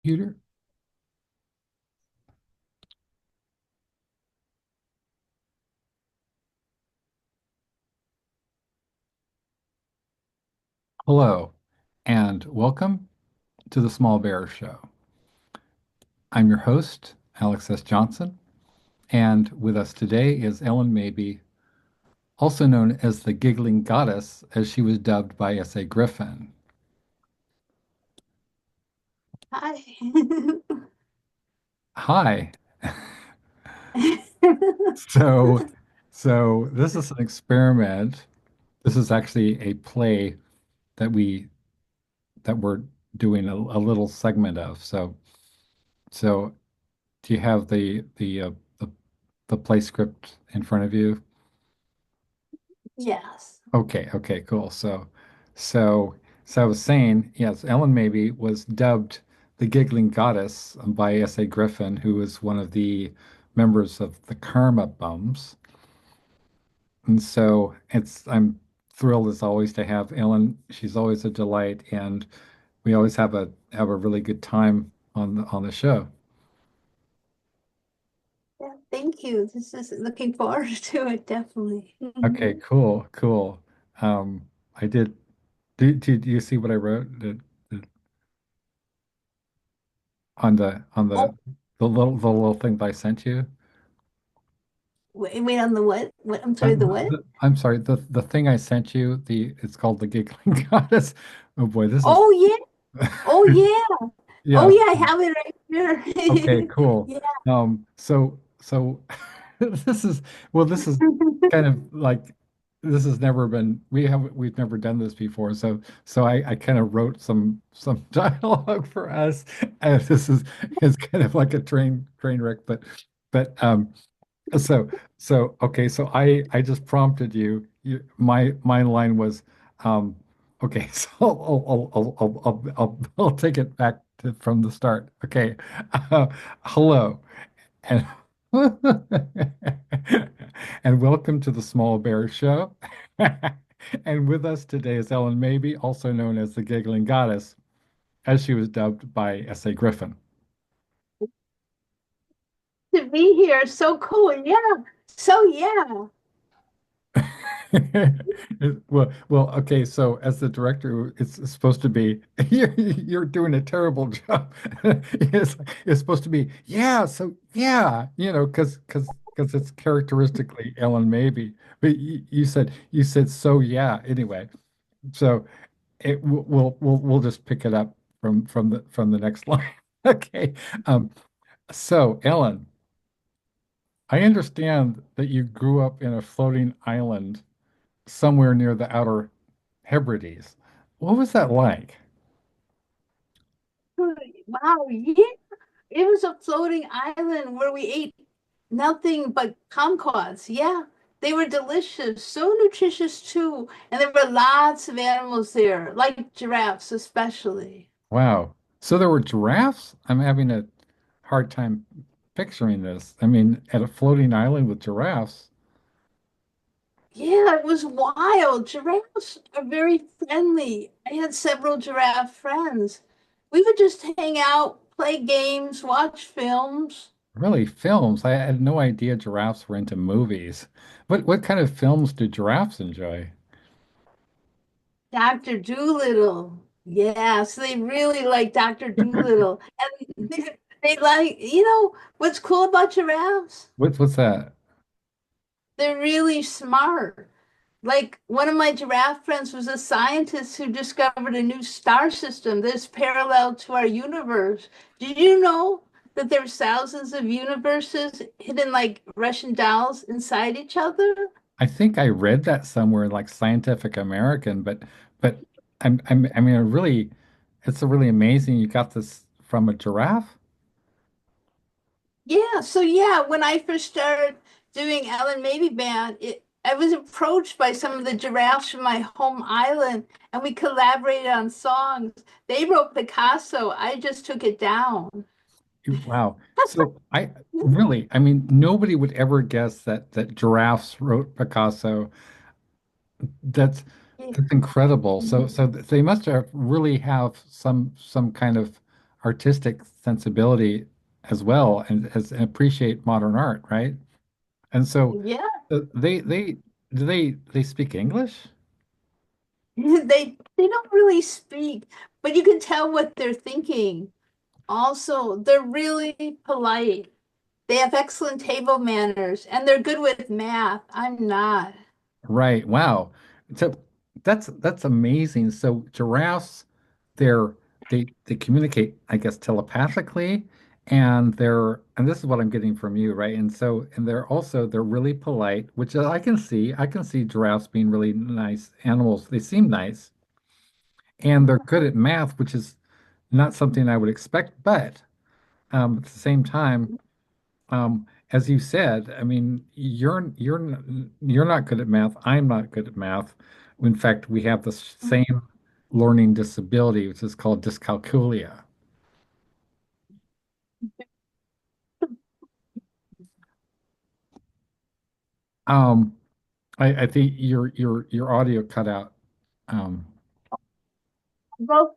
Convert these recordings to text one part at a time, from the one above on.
Computer. Hello, and welcome to the Small Bear Show. I'm your host, Alex S. Johnson, and with us today is Ellen Mabey, also known as the Giggling Goddess, as she was dubbed by S.A. Griffin. Hi. Hi. So, so this is an experiment. This is actually a play that we're doing a little segment of. So do you have the play script in front of you? Yes. Okay, cool. So, so I was saying, yes, Ellen Mabey was dubbed the Giggling Goddess by S.A. Griffin, who was one of the members of the Karma Bums. And so I'm thrilled as always to have Ellen. She's always a delight, and we always have a really good time on the show. Yeah, thank you. This is looking forward to it, definitely. Okay, cool. Um, I did. Do you see what I wrote? On Oh, the little thing that I sent you. wait on the what? What? I'm sorry, the what? I'm sorry, the thing I sent you, the it's called the Giggling Goddess. Oh boy, this is Oh yeah. Oh yeah. Oh yeah. yeah, I have it right Okay, here. cool. Yeah. So this is this is kind of like this has never been we've never done this before. So I kind of wrote some dialogue for us, and this is it's kind of like a train wreck, but so okay, so I just prompted you. My line was, okay. So I'll take it back from the start. Okay, hello and and welcome to the Small Bear Show. And with us today is Ellen Mabey, also known as the Giggling Goddess, as she was dubbed by S.A. Griffin. To be here, so cool. Yeah. So yeah. Okay. So as the director, it's supposed to be you're doing a terrible job. It's supposed to be yeah. So yeah, because it's characteristically Ellen Maybe. But you said so yeah. Anyway, so we'll just pick it up from the next line. Okay. Um. So Ellen, I understand that you grew up in a floating island somewhere near the Outer Hebrides. What was that like? Wow, yeah. It was a floating island where we ate nothing but kumquats. Yeah, they were delicious, so nutritious too. And there were lots of animals there, like giraffes especially. Wow. So there were giraffes? I'm having a hard time picturing this. I mean, at a floating island with giraffes. Yeah, it was wild. Giraffes are very friendly. I had several giraffe friends. We would just hang out, play games, watch films. Really, films. I had no idea giraffes were into movies. What kind of films do giraffes enjoy? Dr. Doolittle. Yeah, so they really like Dr. Doolittle. And they like, what's cool about giraffes? What's that? They're really smart. Like one of my giraffe friends was a scientist who discovered a new star system that's parallel to our universe. Did you know that there's thousands of universes hidden like Russian dolls inside each other? I think I read that somewhere in like Scientific American, but I mean, it's a really amazing you got this from a giraffe. Yeah, so yeah, when I first started doing Ellen Maybe Band, I was approached by some of the giraffes from my home island, and we collaborated on songs. They wrote Picasso, I just took it down. Wow. So I mean, nobody would ever guess that giraffes wrote Picasso. That's Yeah. that's incredible. So they must have really have some kind of artistic sensibility as well and appreciate modern art, right? And so Yeah, they do they speak English? they don't really speak, but you can tell what they're thinking. Also, they're really polite. They have excellent table manners and they're good with math. I'm not. Right. Wow. So that's amazing. So giraffes, they're they communicate, I guess, telepathically, and this is what I'm getting from you, right? And they're really polite, which I can see. I can see giraffes being really nice animals. They seem nice, and they're good at math, which is not something I would expect. But at the same time, as you said, I mean, you're not good at math. I'm not good at math. In fact, we have the same learning disability, which is called dyscalculia. Um, I think your audio cut out. Um, Both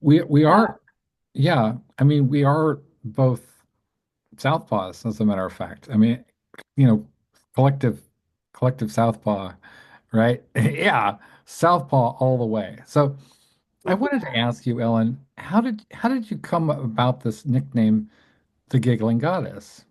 we uh, are, yeah. I mean, we are both southpaws, as a matter of fact. I mean, you know, collective collective southpaw, right? Yeah, southpaw all the way. So. I wanted to ask you, Ellen, how did you come about this nickname, the Giggling Goddess?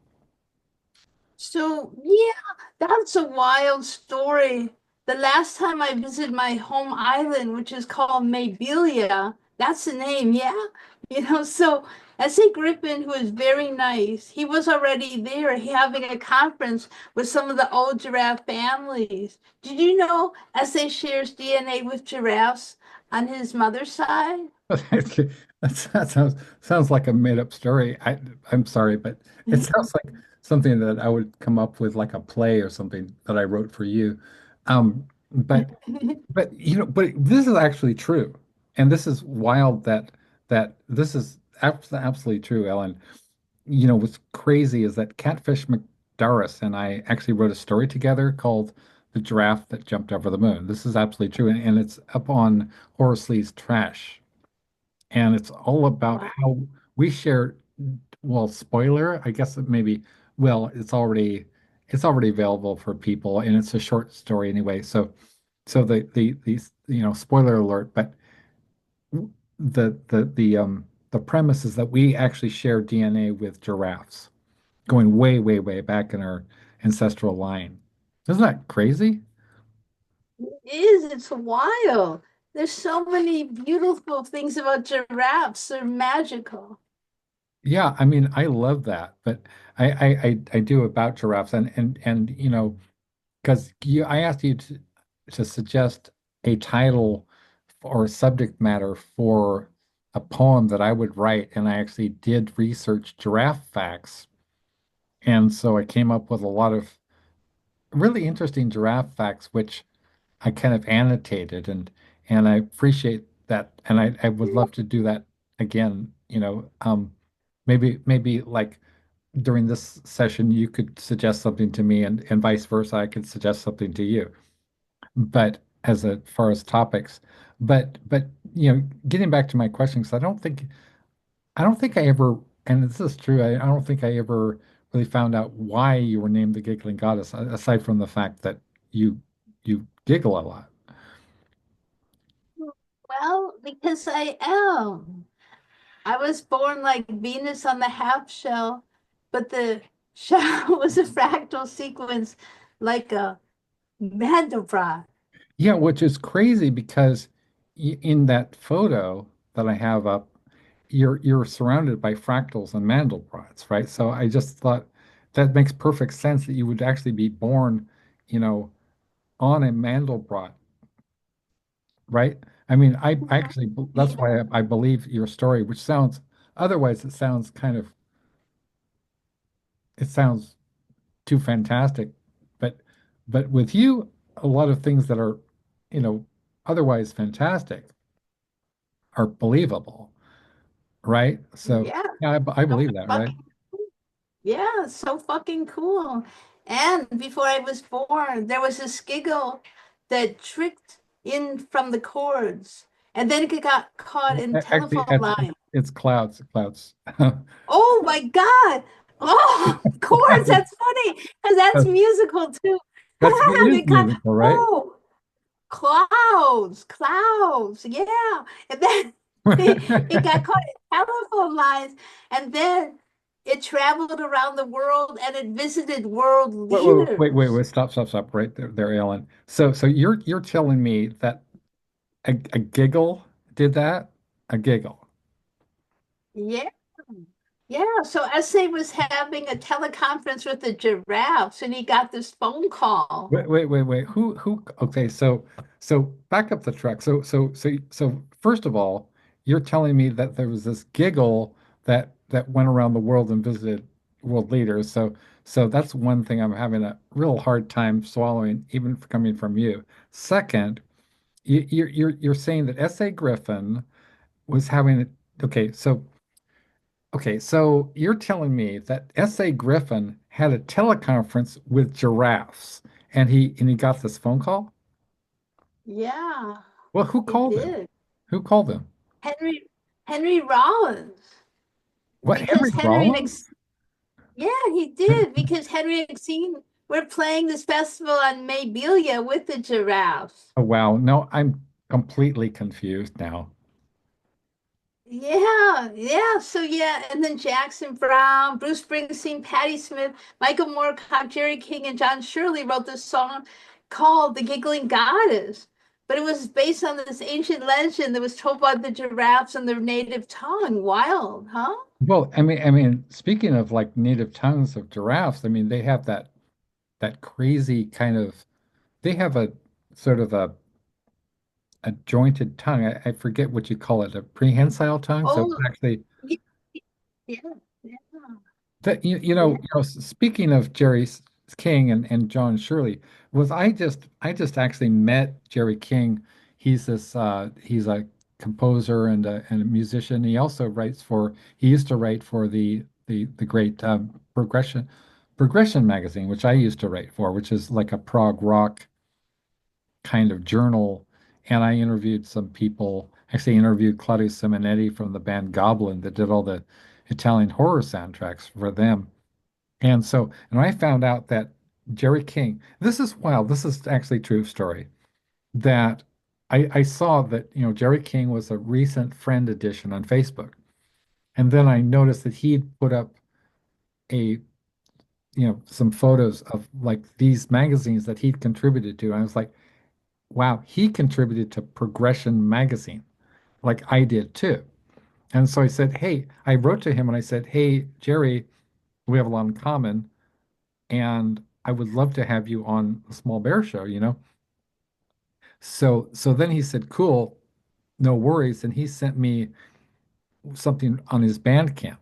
So, yeah, that's a wild story. The last time I visited my home island, which is called Mabelia, that's the name, yeah. So S.A. Griffin, who is very nice, he was already there having a conference with some of the old giraffe families. Did you know S.A. shares DNA with giraffes on his mother's side? That sounds like a made-up story. I'm sorry, but it sounds like something that I would come up with, like a play or something that I wrote for you. But this is actually true, and this is wild that this is absolutely true, Ellen. What's crazy is that Catfish McDarris and I actually wrote a story together called The Giraffe That Jumped Over the Moon. This is absolutely true, and it's up on Horace Lee's Trash. And it's all about Wow. how we share, well, spoiler, I guess well, it's already available for people, and it's a short story anyway. So spoiler alert, but the premise is that we actually share DNA with giraffes going way, way, way back in our ancestral line. Isn't that crazy? It is, it's wild. There's so many beautiful things about giraffes. They're magical. Yeah, I mean, I love that, but I do about giraffes, and because I asked you to suggest a title or a subject matter for a poem that I would write, and I actually did research giraffe facts, and so I came up with a lot of really interesting giraffe facts, which I kind of annotated, and I appreciate that, and I would love to do that again. Maybe like during this session, you could suggest something to me, and vice versa. I could suggest something to you. But as far as topics, but getting back to my question, because I don't think I ever, and this is true, I don't think I ever really found out why you were named the Giggling Goddess, aside from the fact that you giggle a lot. Well, because I am. I was born like Venus on the half shell, but the shell was a fractal sequence like a Mandelbrot. Yeah, which is crazy because in that photo that I have up, you're surrounded by fractals and Mandelbrots, right? So I just thought that makes perfect sense that you would actually be born, you know, on a Mandelbrot, right? I mean, I actually that's Yeah. why I believe your story, which sounds otherwise it sounds too fantastic, but with you, a lot of things that are, otherwise fantastic are believable, right? So Yeah. yeah, I So believe that, right? fucking, yeah, so fucking cool. And before I was born, there was a skiggle that tricked in from the chords. and then it got caught in Actually, telephone line. it's clouds, clouds. Oh my God. Oh, of course, that's funny because that's musical too. It is They got, musical, right? oh, clouds, clouds, yeah. And then it got caught in telephone lines, and then it traveled around the world and it visited world leaders. Stop, stop, stop, right there, Ellen. So you're telling me that a giggle did that? A giggle. Yeah. Yeah, so Essay was having a teleconference with the giraffes and he got this phone call. Wait. Okay, so back up the truck. So first of all, you're telling me that there was this giggle that went around the world and visited world leaders. So that's one thing I'm having a real hard time swallowing, even coming from you. Second, you're saying that S.A. Griffin was having okay, so you're telling me that S.A. Griffin had a teleconference with giraffes and he got this phone call? Yeah, Well, who he called him? did. Who called him? Henry Henry Rollins. What, Because Henry Rollins? Yeah, he did. Because Henry and Maxine were playing this festival on Maybelia with the giraffes. Oh wow. No, I'm completely confused now. Yeah, yeah. So yeah, and then Jackson Brown, Bruce Springsteen, Patti Smith, Michael Moorcock, Jerry King, and John Shirley wrote this song called "The Giggling Goddess." But it was based on this ancient legend that was told by the giraffes in their native tongue. Wild, huh? Well, I mean, speaking of like native tongues of giraffes, I mean, they have that crazy kind of they have a sort of a jointed tongue. I forget what you call it, a prehensile tongue. So it's Oh, actually yeah, yeah, yeah. that Yeah. speaking of Jerry King and John Shirley, I just actually met Jerry King. He's a composer and a musician. He used to write for the great Progression magazine, which I used to write for, which is like a prog rock kind of journal. And I interviewed some people, actually interviewed Claudio Simonetti from the band Goblin that did all the Italian horror soundtracks for them. And I found out that Jerry King, this is wild, this is actually a true story, that I saw that, Jerry King was a recent friend addition on Facebook. And then I noticed that he'd put up a, some photos of like these magazines that he'd contributed to. And I was like, wow, he contributed to Progression magazine, like I did too. And so I wrote to him and I said, hey, Jerry, we have a lot in common. And I would love to have you on a Small Bear Show. So then he said, cool, no worries. And he sent me something on his Bandcamp.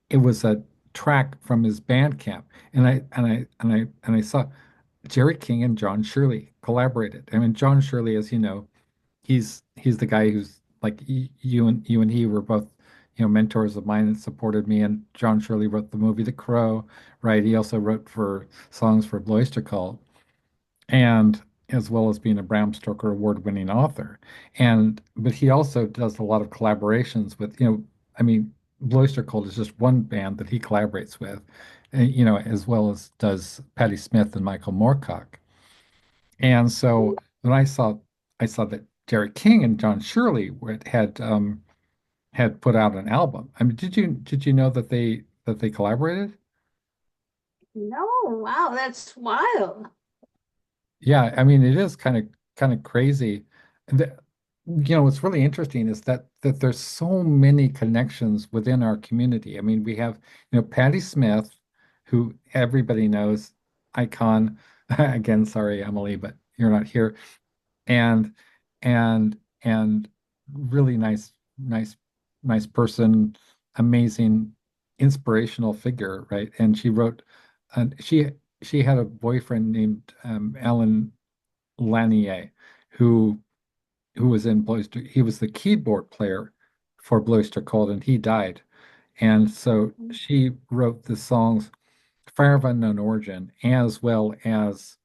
It was a track from his Bandcamp. And I saw Jerry King and John Shirley collaborated. I mean, John Shirley, as you know, he's the guy who's like you and he were both, mentors of mine and supported me. And John Shirley wrote the movie The Crow, right? He also wrote for songs for Blue Oyster Cult, and as well as being a Bram Stoker award-winning author. And but he also does a lot of collaborations with, I mean, Blue Oyster Cult is just one band that he collaborates with, as well as does Patti Smith and Michael Moorcock. And so when I saw that Jerry King and John Shirley had put out an album. I mean, did you know that they collaborated? No, wow, that's wild. Yeah, I mean, it is kind of crazy. The, what's really interesting is that there's so many connections within our community. I mean, we have, Patti Smith, who everybody knows, icon. Again, sorry, Emily, but you're not here. And and really nice person, amazing, inspirational figure, right? And she had a boyfriend named Alan Lanier, who who was in Bloister. He was the keyboard player for Bloister Cold, and he died. And so she wrote the songs Fire of Unknown Origin, as well as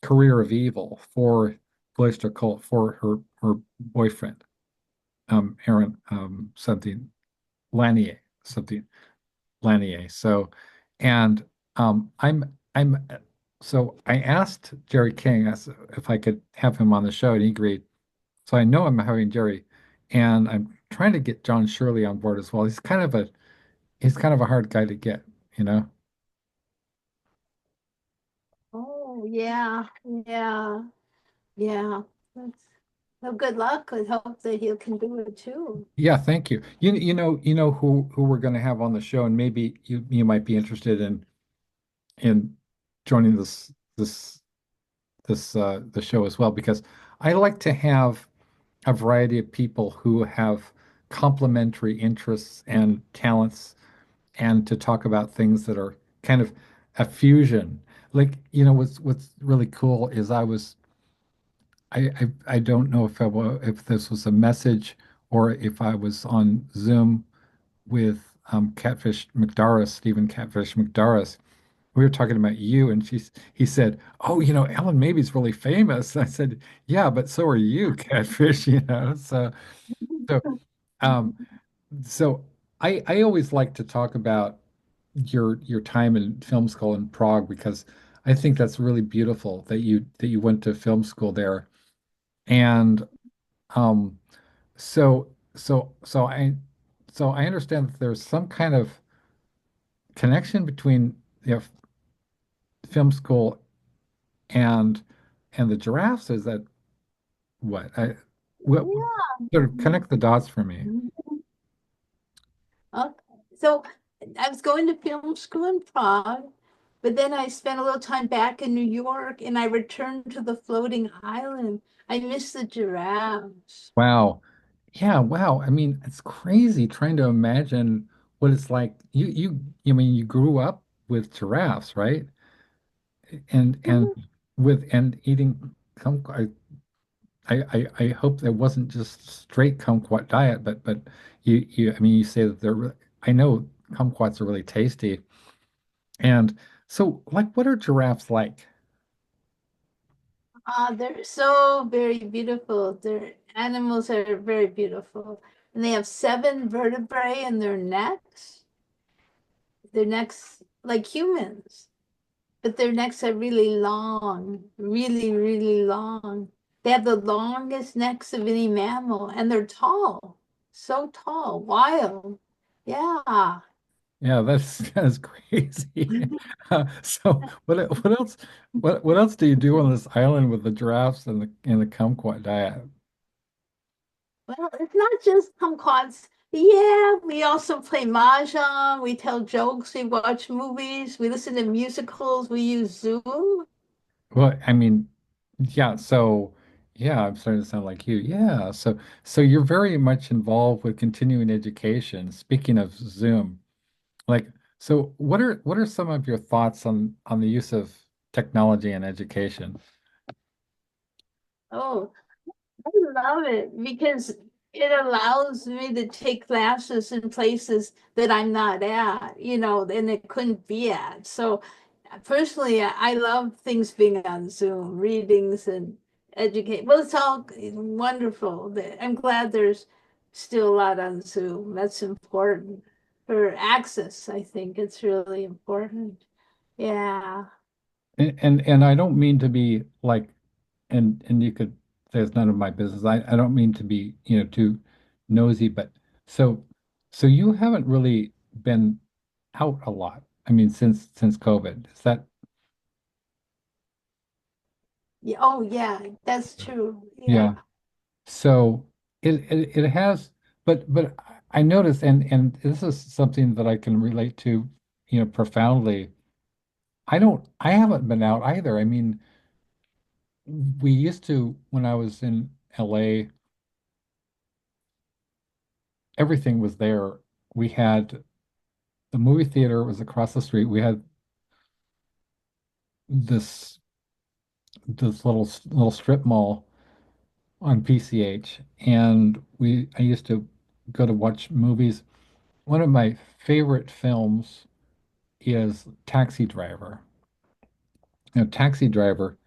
Career of Evil for Bloister Cult for her her boyfriend, Aaron, something Lanier, something Lanier. So, and I'm so I asked Jerry King if I could have him on the show, and he agreed. So I know I'm having Jerry, and I'm trying to get John Shirley on board as well. He's kind of a hard guy to get, you know. Oh, yeah, yeah, yeah. That's, well, good luck. I hope that he can do it too. Yeah, thank you. You know who we're going to have on the show, and maybe you might be interested in joining this the show as well because I like to have a variety of people who have complementary interests and talents and to talk about things that are kind of a fusion. Like, what's really cool is I don't know if this was a message or if I was on Zoom with Catfish McDarris, Stephen Catfish McDarris. We were talking about you, and he said, "Oh, Ellen Mabey's really famous." I said, "Yeah, but so are you, Catfish." So um, so I always like to talk about your time in film school in Prague because I think that's really beautiful that you went to film school there. And um, so I understand that there's some kind of connection between film school and the giraffes. Is that what what sort of Yeah. connect the dots for me? Okay. So I was going to film school in Prague, but then I spent a little time back in New York and I returned to the floating island. I miss the giraffes. Wow. Yeah, wow. I mean, it's crazy trying to imagine what it's like. I mean, you grew up with giraffes, right? And Mhm. and eating kumquat. I hope there wasn't just straight kumquat diet, but I mean, you say that I know kumquats are really tasty. And so, like, what are giraffes like? They're so very beautiful. Their animals are very beautiful. And they have seven vertebrae in their necks. Their necks, like humans. But their necks are really long, really, really long. They have the longest necks of any mammal, and they're tall, so tall, wild. Yeah. Yeah, that's crazy. So what else what else do you do on this island with the giraffes and the kumquat diet? Well, it's not just kumquats. Yeah, we also play mahjong, we tell jokes, we watch movies, we listen to musicals, we use Zoom. Well, I mean, yeah, so yeah, I'm starting to sound like you. Yeah, so you're very much involved with continuing education. Speaking of Zoom, like so what are some of your thoughts on the use of technology in education? Oh, I love it because it allows me to take classes in places that I'm not at, and it couldn't be at. So personally, I love things being on Zoom, readings and educate. Well, it's all wonderful. I'm glad there's still a lot on Zoom. That's important for access. I think it's really important. Yeah. And I don't mean to be like and you could say it's none of my business. I don't mean to be, too nosy, but so so you haven't really been out a lot. I mean, since COVID. Is that Yeah. Oh, yeah. That's true. Yeah. yeah. So it has but I noticed and this is something that I can relate to, profoundly. I haven't been out either. I mean, we used to when I was in LA, everything was there. We had the movie theater was across the street. We had this this little strip mall on PCH, and I used to go to watch movies. One of my favorite films is Taxi Driver. Taxi Driver.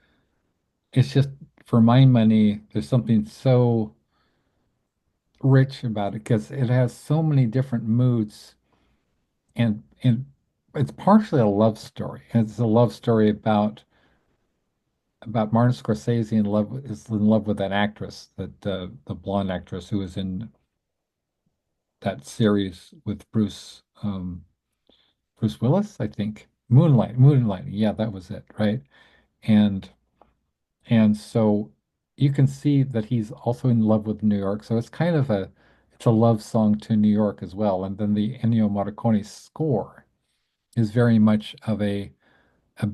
It's just for my money, there's something so rich about it because it has so many different moods and it's partially a love story. It's a love story about Martin Scorsese is in love with that actress, that the blonde actress who was in that series with Bruce Willis, I think. Moonlight. Yeah, that was it, right? And and so you can see that he's also in love with New York. So it's a love song to New York as well. And then the Ennio Morricone score is very much of a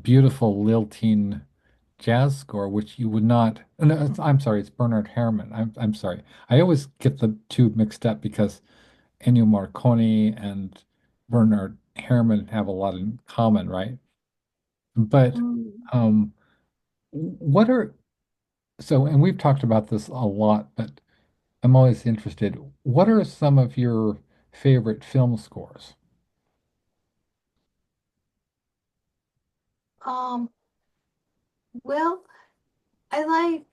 beautiful lilting jazz score, which you would not. No, I'm sorry, it's Bernard Herrmann. I'm sorry. I always get the two mixed up because Ennio Morricone and Bernard Herrmann have a lot in common, right? But Mm. um, what are so, and we've talked about this a lot, but I'm always interested. What are some of your favorite film scores? Um, well, I like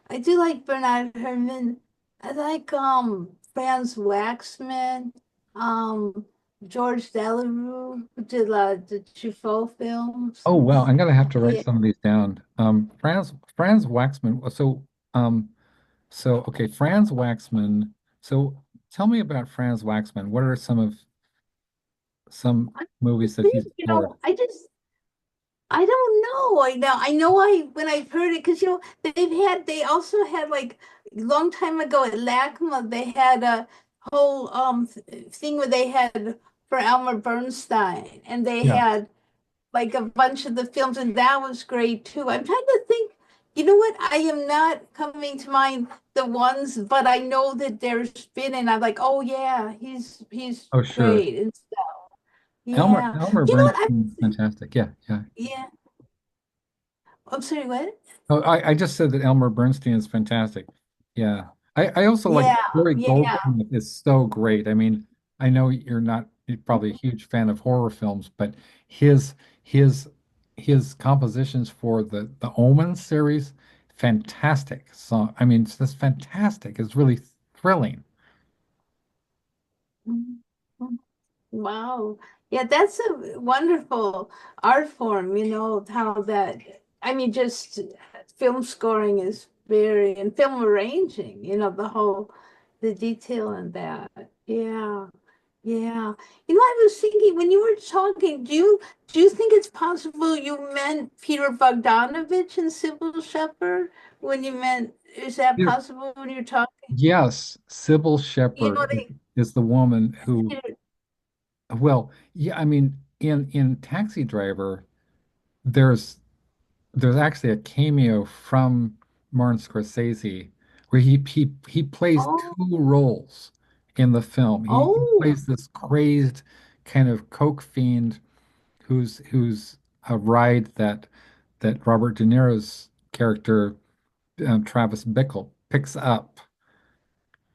I do like Bernard Herrmann. I like Franz Waxman, um George Delarue, who did the Truffaut films. Oh, wow, I'm gonna have to write Yeah. some of these down. Franz Waxman. Okay, Franz Waxman. So tell me about Franz Waxman. What are some I movies that think, he's scored? I don't know. I know I when I heard it because they also had like a long time ago at LACMA they had a whole thing where they had for Elmer Bernstein and they Yeah. had like a bunch of the films and that was great too. I'm trying to think, you know what? I am not coming to mind the ones, but I know that there's been and I'm like, oh yeah, he's Oh, sure. great and stuff. Yeah. Elmer You know what? Bernstein is fantastic. Yeah, yeah. Yeah. I'm sorry, what? Oh, I just said that Elmer Bernstein is fantastic. Yeah. I also like Yeah, Barry yeah. Goldman is so great. I mean, you're probably a huge fan of horror films, but his his his compositions for the Omen series, fantastic. So I mean, it's just fantastic. It's really thrilling. Mhm. Wow. Yeah, that's a wonderful art form, how that, I mean, just film scoring is and film arranging, the detail in that. Yeah. Yeah. I was thinking when you were talking, do you think it's possible you meant Peter Bogdanovich and Sybil Shepherd when you meant, is that Yeah. possible when you're talking? Yes, Sybil You know, Shepherd they, is the woman who, well, yeah, I mean, in Taxi Driver, there's there's actually a cameo from Martin Scorsese where he plays oh, two roles in the film. He oh. plays this crazed kind of coke fiend who's a ride that Robert De Niro's character Travis Bickle picks up,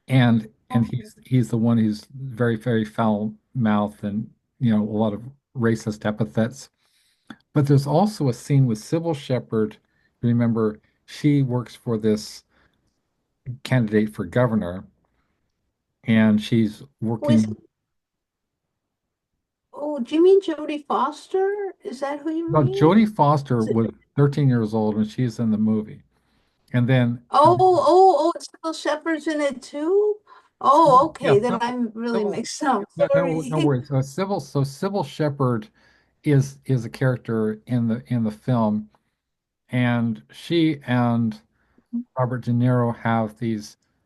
and he's the one who's very foul mouthed and a lot of racist epithets. But there's also a scene with Sybil Shepherd. Remember, she works for this candidate for governor, and she's Was working. Oh, do you mean Jodie Foster? Is that who you Well, mean? Jodie Foster Is it- was 13 years old when she's in the movie, and then Sybil Shepherd's in it too? Oh, yeah, okay, then I'm really Sybil, mixed up. no Sorry. worries. So Sybil Shepherd is a character in the film, and she and Robert De Niro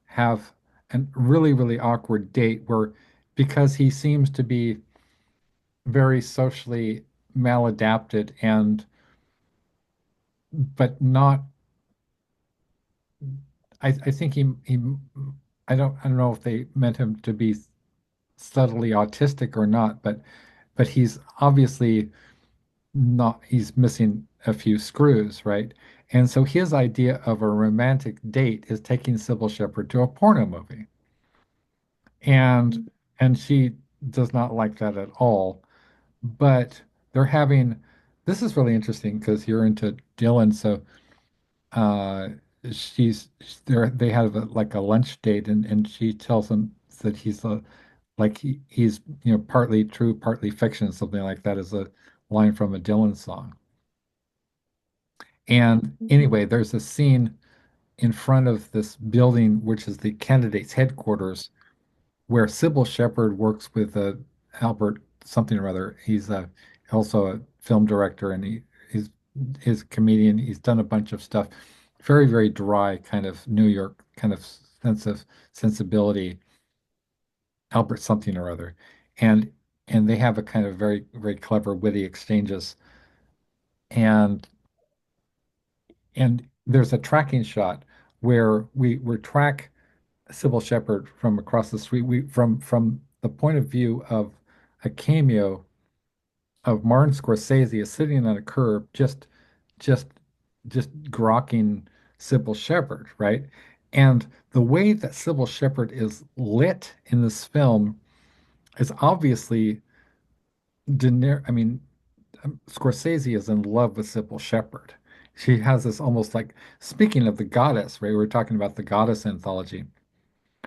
have a really awkward date where because he seems to be very socially maladapted and but not I think he I don't know if they meant him to be subtly autistic or not, but he's obviously not he's missing a few screws, right? And so his idea of a romantic date is taking Sybil Shepherd to a porno movie. and and she does not like that at all. But they're having this is really interesting because you're into Dylan, so uh she's there they have like a lunch date and she tells him that he's like he's partly true, partly fiction, something like that is a line from a Dylan song. And anyway, there's a scene in front of this building, which is the candidate's headquarters, where Sybil Shepherd works with Albert something or other. He's also a film director and he's a comedian. He's done a bunch of stuff. Very, very dry kind of New York kind of sense of sensibility, Albert something or other. And and they have a kind of very, very clever, witty exchanges. And and there's a tracking shot where we track Sybil Shepherd from across the street. We from the point of view of a cameo of Martin Scorsese is sitting on a curb, just just grokking Sybil Shepherd, right? And the way that Sybil Shepherd is lit in this film is obviously I mean, Scorsese is in love with Sybil Shepherd. She has this almost like, speaking of the goddess, right? We were talking about the goddess anthology.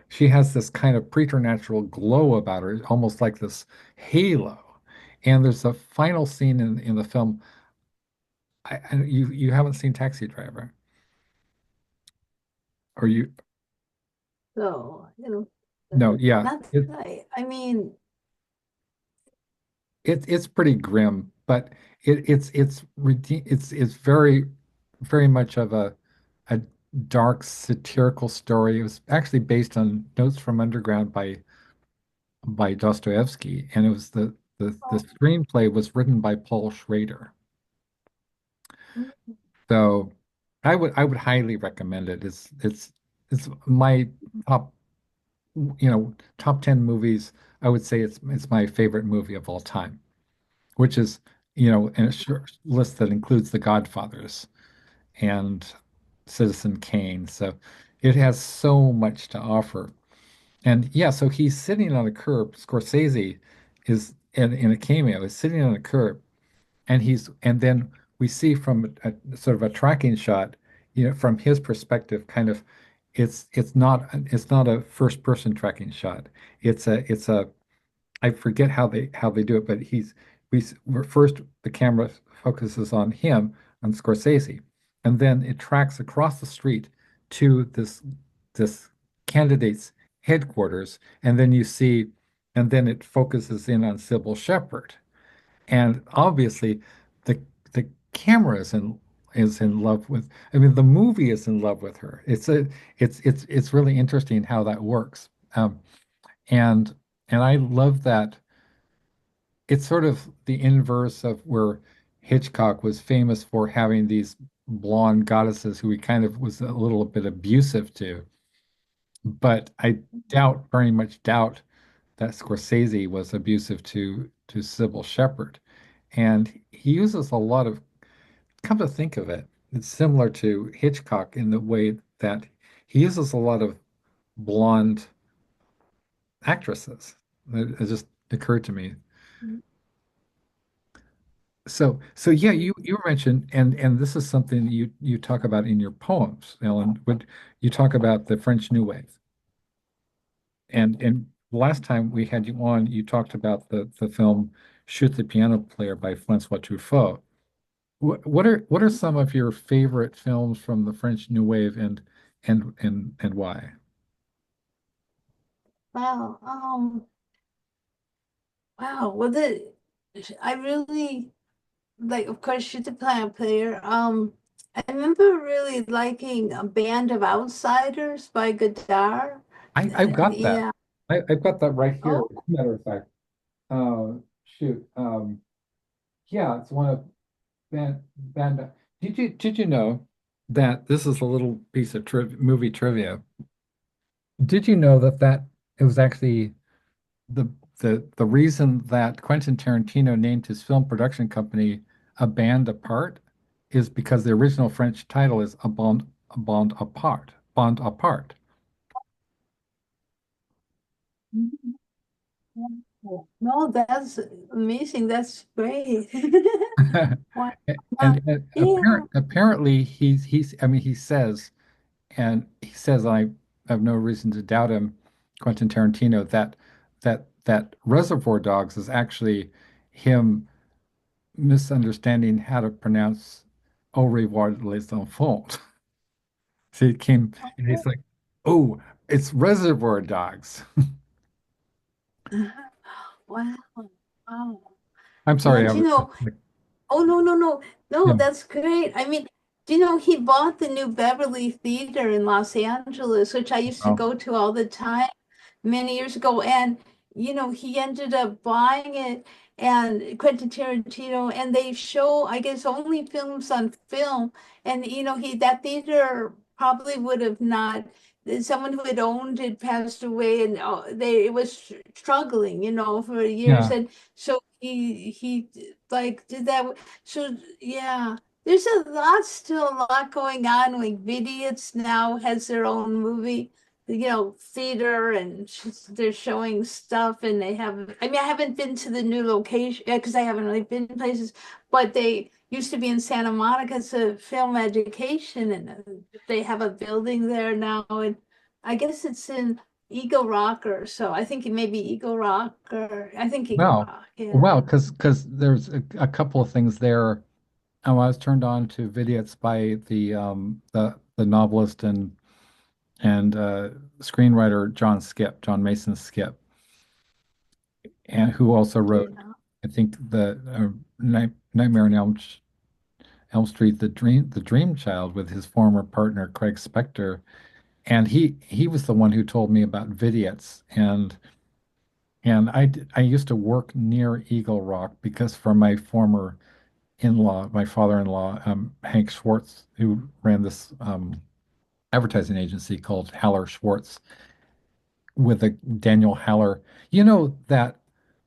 She has this kind of preternatural glow about her, almost like this halo. And there's a final scene in the film. You haven't seen Taxi Driver, or you? So, No, yeah, not, I mean, it's pretty grim, but it's very very much of a dark satirical story. It was actually based on Notes from Underground by Dostoevsky, and it was the screenplay was written by Paul Schrader. So I would highly recommend it. It's my top top 10 movies. I would say it's my favorite movie of all time, which is in a short list that includes The Godfathers and Citizen Kane. So it has so much to offer. And yeah, so he's sitting on a curb. Scorsese is in a cameo is sitting on a curb, and then we see from a sort of a tracking shot, from his perspective, kind of it's not a first person tracking shot. It's a I forget how they do it, but first the camera focuses on him, on Scorsese, and then it tracks across the street to this candidate's headquarters, and then it focuses in on Sybil Shepherd, and obviously the the camera is in love with. I mean, the movie is in love with her. It's really interesting how that works, and and I love that it's sort of the inverse of where Hitchcock was famous for having these blonde goddesses who he kind of was a little bit abusive to. But I very much doubt that Scorsese was abusive to Sybil Shepherd. And he uses a lot of, come to think of it, it's similar to Hitchcock in the way that he uses a lot of blonde actresses. It just occurred to me. So yeah, you mentioned, and this is something you talk about in your poems, Ellen. When you talk about the French New Wave, and last time we had you on, you talked about the film Shoot the Piano Player by Francois Truffaut. What are some of your favorite films from the French New Wave, and why? wow, wow. I really like, of course, she's a piano player. I remember really liking A Band of Outsiders by Godard. I've got that. Yeah. I've got that right here. Oh, As a matter of fact, shoot, yeah, it's one of Van. Did you know that this is a little piece of movie trivia? Did you know that it was actually the the reason that Quentin Tarantino named his film production company A Band Apart is because the original French title is A Band Apart, Band Apart. no, that's amazing. That's great. Wow. And Yeah. apparently he's I mean he says I have no reason to doubt him, Quentin Tarantino, that Reservoir Dogs is actually him misunderstanding how to pronounce Au revoir les enfants. So he came and he's like, "Oh, it's Reservoir Dogs." Wow. Wow. I'm Yeah, sorry, I do you was know, like, oh, no, no, no. No, yeah, that's great. I mean, do you know he bought the New Beverly Theater in Los Angeles, which I used to oh, go to all the time many years ago. And, he ended up buying it, and Quentin Tarantino, and they show, I guess, only films on film. And, that theater probably would have not, someone who had owned it passed away, and it was struggling, for years. yeah. And so he like did that. So yeah, there's still a lot going on. Like Vidiots now has their own movie, theater, and they're showing stuff, and they have. I mean, I haven't been to the new location because I haven't really been places, but they used to be in Santa Monica. It's a film education, and they have a building there now, and I guess it's in Eagle Rock, or so. I think it may be Eagle Rock, or I think Eagle Wow. Rock. Yeah. Wow, because there's a couple of things there. I was turned on to vignettes by the novelist and screenwriter John Mason Skip, and who also wrote, Yeah. I think, the Nightmare on Elm Street, the Dream Child, with his former partner Craig Spector, and he was the one who told me about vignettes, and I used to work near Eagle Rock because for my former in-law, my father-in-law, Hank Schwartz, who ran this advertising agency called Haller Schwartz with a Daniel Haller. You know that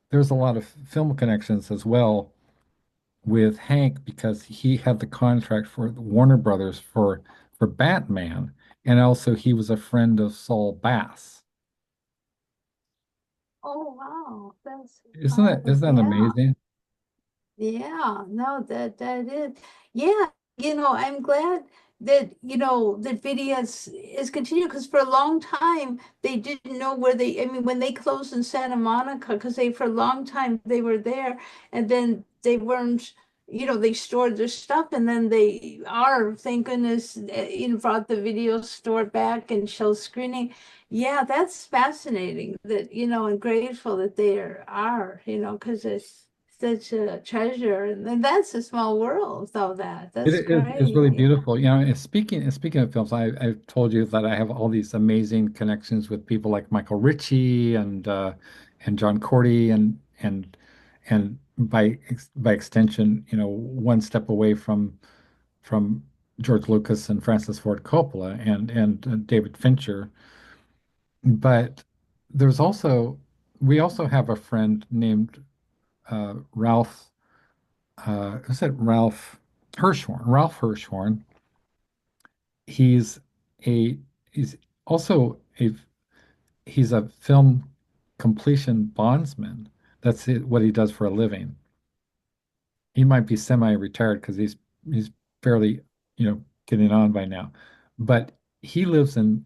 there's a lot of film connections as well with Hank because he had the contract for the Warner Brothers for Batman, and also he was a friend of Saul Bass. Oh wow, that's Isn't that yeah. amazing? Yeah, no, that is. Yeah, I'm glad that, that videos is continued, because for a long time they didn't know where I mean, when they closed in Santa Monica, because for a long time they were there, and then they weren't, they stored their stuff, and then they are, thank goodness, brought the video store back and show screening. Yeah, that's fascinating that, and grateful that they are, because it's such a treasure, and that's a small world, though. It That's is great. really Yeah. beautiful. You know, and speaking of films, I've told you that I have all these amazing connections with people like Michael Ritchie and John Cordy and by extension, one step away from George Lucas and Francis Ford Coppola and David Fincher. But there's also we also have a friend named Ralph. Is it Ralph Hirschhorn? Ralph Hirschhorn. He's a he's also he's a film completion bondsman. That's what he does for a living. He might be semi-retired because he's fairly, getting on by now. But he lives in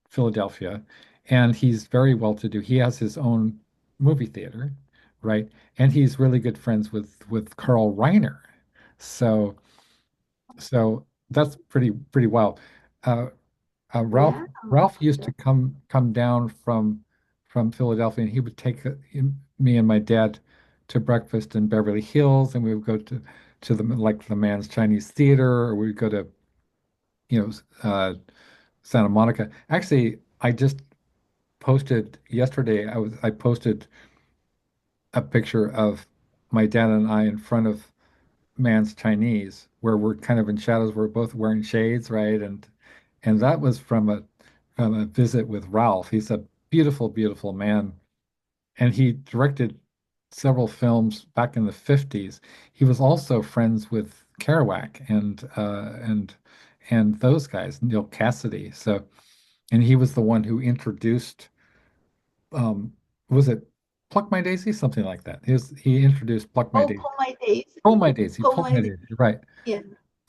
Philadelphia and he's very well to do. He has his own movie theater, right? And he's really good friends with Carl Reiner. So so that's pretty wild. Uh, Ralph Yeah. Ralph used to come down from Philadelphia, and he would take me and my dad to breakfast in Beverly Hills, and we would go to the Man's Chinese Theater, or we would go to you know Santa Monica. Actually, I just posted yesterday. I posted a picture of my dad and I in front of Man's Chinese, where we're kind of in shadows. We're both wearing shades, right? And that was from a visit with Ralph. He's a beautiful, beautiful man, and he directed several films back in the 50s. He was also friends with Kerouac and those guys, Neil Cassidy. So, and he was the one who introduced was it? Pluck My Daisy, something like that. He introduced Pluck My Oh, Daisy. pull my daisy. Pull My Daisy, Pull Pull my My daisy. Daisy, right. Yeah.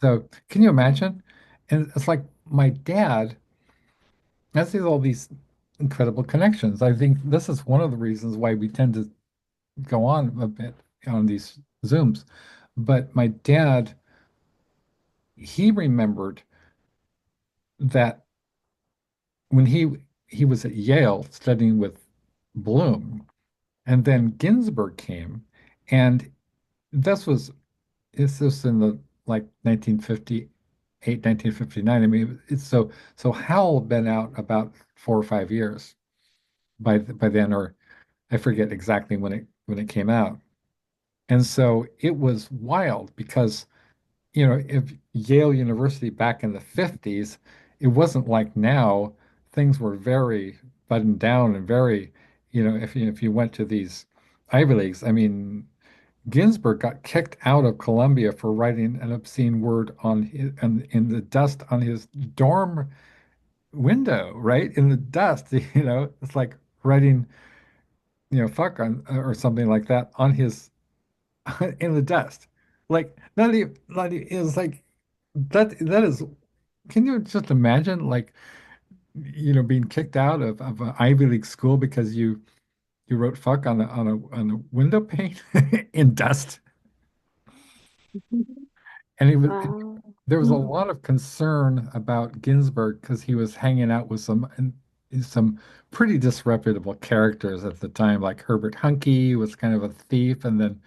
So can you imagine? And it's like my dad has all these incredible connections. I think this is one of the reasons why we tend to go on a bit on these Zooms. But my dad, he remembered that when he was at Yale studying with Bloom, and then Ginsberg came, and this was this was in the like 1958, 1959. I mean, it's so Howell had been out about 4 or 5 years by then, or I forget exactly when it came out. And so it was wild because, if Yale University back in the 50s, it wasn't like now. Things were very buttoned down and very, if you went to these Ivy Leagues, I mean, Ginsburg got kicked out of Columbia for writing an obscene word in the dust on his dorm window, right? In the dust, it's like writing, fuck on or something like that on his in the dust. Like not even, it was like that is, can you just imagine like being kicked out of an Ivy League school because you wrote fuck on a window pane in dust? And Wow. there was a lot of concern about Ginsburg because he was hanging out with some pretty disreputable characters at the time, like Herbert Huncke was kind of a thief, and then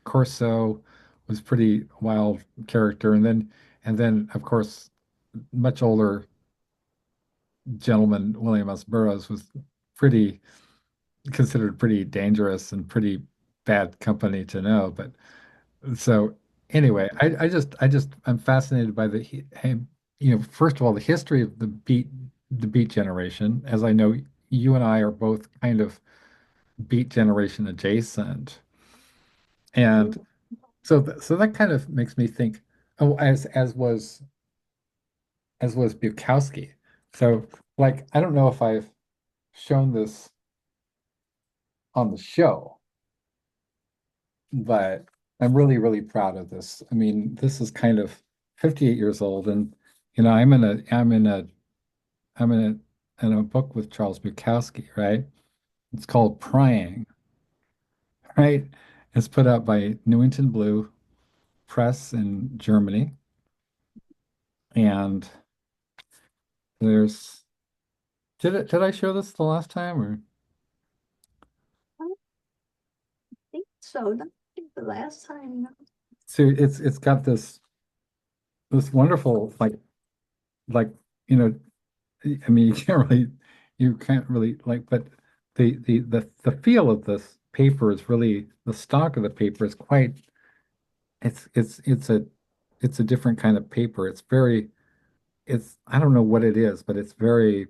Corso was pretty wild character, and then of course much older gentleman William S. Burroughs was pretty considered pretty dangerous and pretty bad company to know. But so anyway, I'm fascinated by first of all, the history of the Beat generation, as I know you and I are both kind of Beat generation adjacent. And so that kind of makes me think, oh, as was Bukowski. So like I don't know if I've shown this on the show, but I'm really, really proud of this. I mean, this is kind of 58 years old, and I'm in a book with Charles Bukowski, right? It's called Prying, right? It's put out by Newington Blue Press in Germany, and there's did I show this the last time, or I think so. Not think the last time. No. so it's got this wonderful like you know I mean, you can't really like, but the feel of this paper is really the stock of the paper is quite. It's a different kind of paper. It's I don't know what it is, but it's very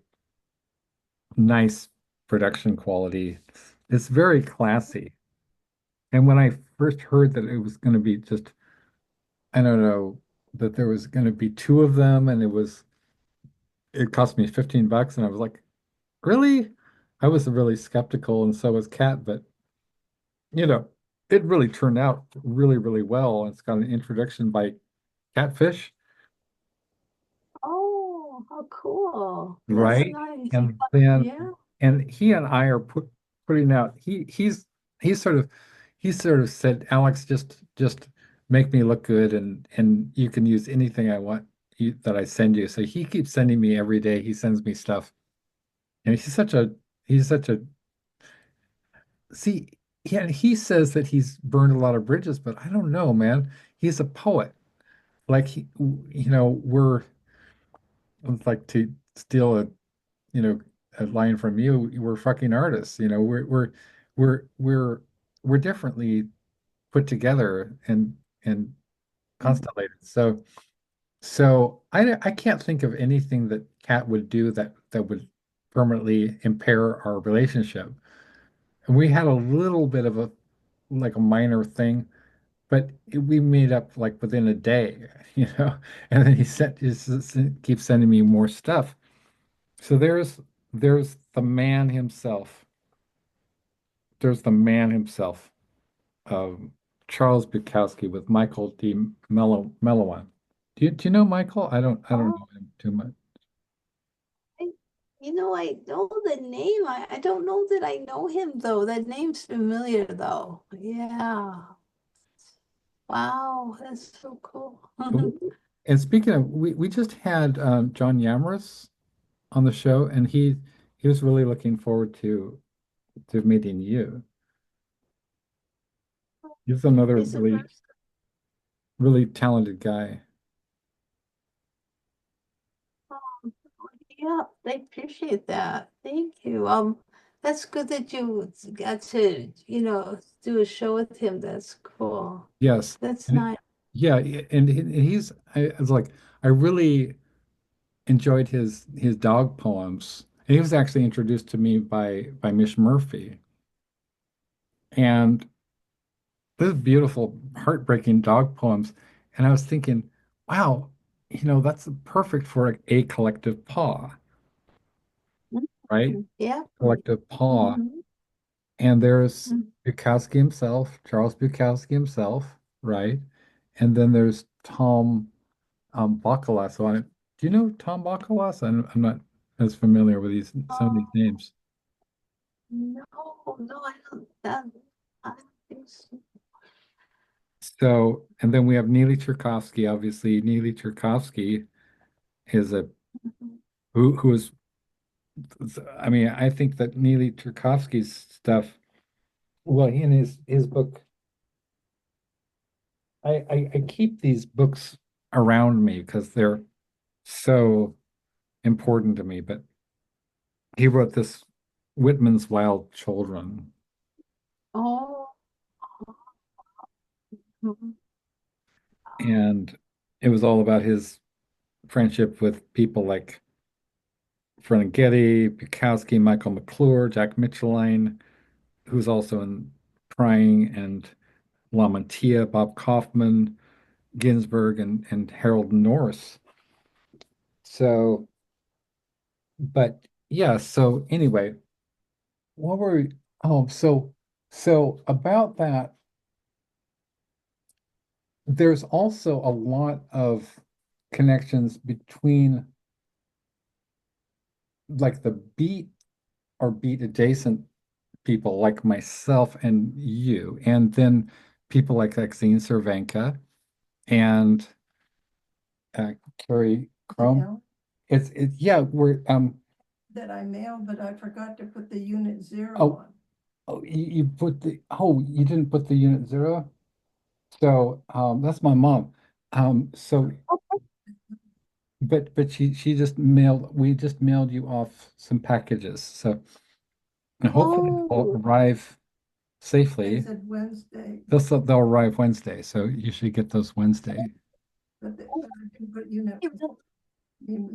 nice production quality. It's very classy. And when I first heard that it was going to be just, I don't know, that there was going to be two of them, and it cost me $15, and I was like, really? I was really skeptical, and so was Kat, but you know, it really turned out really, really well. It's got an introduction by Catfish, Oh, how cool. That's right? nice. And then Yeah. and he and I are putting out he's sort of said, Alex, just make me look good, and you can use anything I want that I send you. So he keeps sending me every day. He sends me stuff. And he's such a see, yeah, he says that he's burned a lot of bridges, but I don't know, man. He's a poet. Like we're like, to steal a line from you, we're fucking artists. We're we're we're differently put together and constellated. So I can't think of anything that Kat would do that would permanently impair our relationship. And we had a little bit of a minor thing, but we made up like within a day, you know. And then he just keeps sending me more stuff. So there's the man himself, there's the man himself, um, Charles Bukowski with Michael D. Mellowan. Do you know Michael? I don't Oh, know him too much. I, I know the name. I don't know that I know him though. That name's familiar though. Yeah. Wow, that's so cool. And speaking of, we just had John Yamris on the show, and he was really looking forward to meeting you. He's another He's a really person. really talented guy. Yeah, I appreciate that. Thank you. That's good that you got to, do a show with him. That's cool. Yes, That's and nice. yeah, and he's I was like I really enjoyed his dog poems. And he was actually introduced to me by Miss Murphy. And this beautiful, heartbreaking dog poems. And I was thinking, wow, that's perfect for a collective paw, right? Mhm. Yeah. Collective paw. Hmm. And there's Bukowski himself, Charles Bukowski himself, right? And then there's Tom Bakalas. Do you know Tom Bakalas? I'm not as familiar with some of these Oh, names. no, no, I don't. I don't think so. So, and then we have Neely Cherkovsky. Obviously, Neely Cherkovsky is a who is. I mean, I think that Neely Cherkovsky's stuff. Well, in his book, I keep these books around me because they're so important to me. But he wrote this Whitman's Wild Children, Oh, mhm. and it was all about his friendship with people like Ferlinghetti, Bukowski, Michael McClure, Jack Michelin, who's also in Prying, and La Mantia, Bob Kaufman, Ginsberg, and Harold Norris. So, but yeah, so anyway, what were we, oh, so about that, there's also a lot of connections between like the beat or beat adjacent people like myself and you, and then people like Exene Cervenka and Carrie Chrome. Mail Yeah, we're that I mailed, but I forgot to put the unit zero oh on. oh you didn't put the unit zero. So that's my mom. So but she just mailed we just mailed you off some packages. So and hopefully they'll Oh, arrive They safely. said Wednesday, They'll arrive Wednesday, so you should get those Wednesday. but I can put unit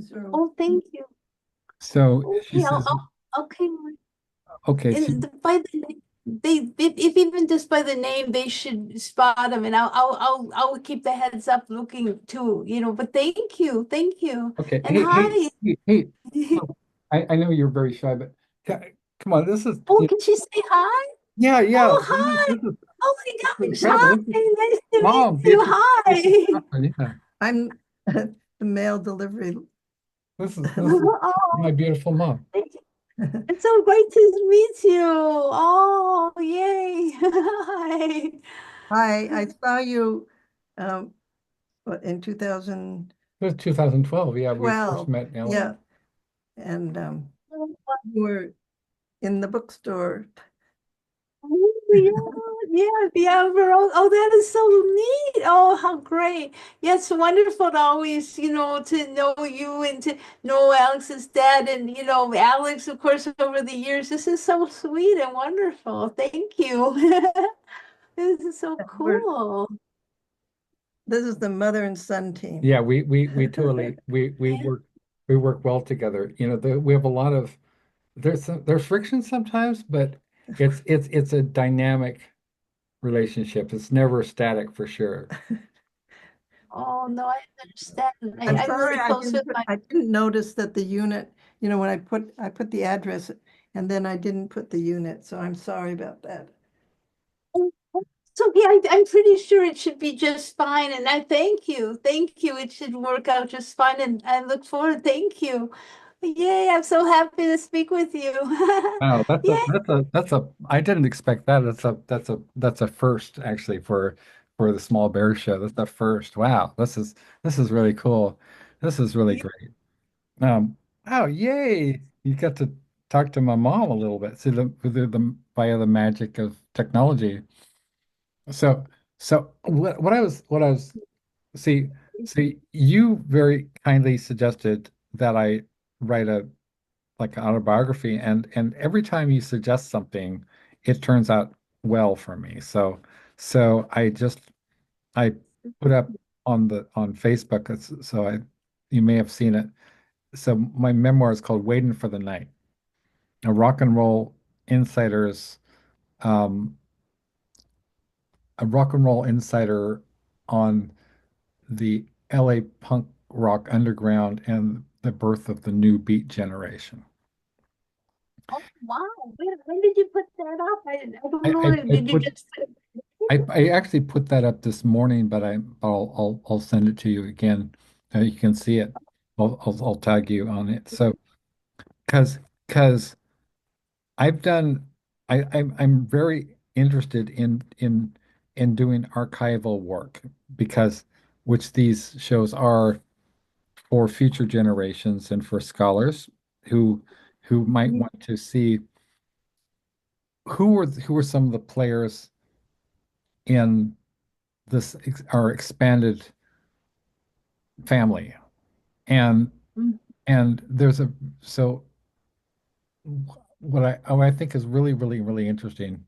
zero. oh, thank you. So she Okay, says, okay. okay, so By the name, if even just by the name, they should spot them, and I'll keep the heads up looking too, But thank you, okay, and hey, hi. hey. Oh, I know you're very shy, but come on, this is Oh, can she say hi? yeah, yeah. Oh, hi. This is Oh my gosh, incredible. hi. This is Nice to meet Mom, you. Beatrice Hi. Catherine, yeah. I'm the mail delivery. This is my Oh, beautiful mom. it's so great to meet you. Oh, yay. Hi. Hi, I saw you um, in 2012. It was 2012. Yeah, we first met Ellen. Yeah, and you were in the bookstore. Oh, yeah, oh, that is so neat. Oh, how great. Yeah, it's wonderful to always, to know you and to know Alex's dad and, Alex, of course, over the years. This is so sweet and wonderful. Thank you. This is so We're, cool. this is the mother and son team. Yeah, we totally Yeah. we work well together. We have a lot of there's friction sometimes, but it's a dynamic relationship. It's never static for sure. Oh, no, I understand. I'm I'm sorry really close with my, I didn't notice that the unit, when I put the address and then I didn't put the unit, so I'm sorry about that. It's okay. I'm pretty sure it should be just fine. And I thank you. Thank you. It should work out just fine. And I look forward. Thank you. Yay. I'm so happy to speak with you. Wow, Yay. that's a I didn't expect that. That's a first actually for the Small Bear Show. That's the first. Wow, this is really cool. This is really great. Oh, yay! You got to talk to my mom a little bit. See the via the magic of technology. So what I was see see you very kindly suggested that I write a like an autobiography, and every time you suggest something, it turns out well for me. So I put up on Facebook. So I you may have seen it. So my memoir is called Waiting for the Night, a rock and roll insider's um, a rock and roll insider on the LA punk rock underground and the birth of the new beat generation. Oh, wow. When did you put that up? I don't know. I Did you put just? I actually put that up this morning, but I'll send it to you again. You can see it. I'll tag you on it. So because because I've done I'm very interested in doing archival work because which these shows are for future generations and for scholars who might want to see who were some of the players in this our expanded family. And Mm, there's a so what I think is really interesting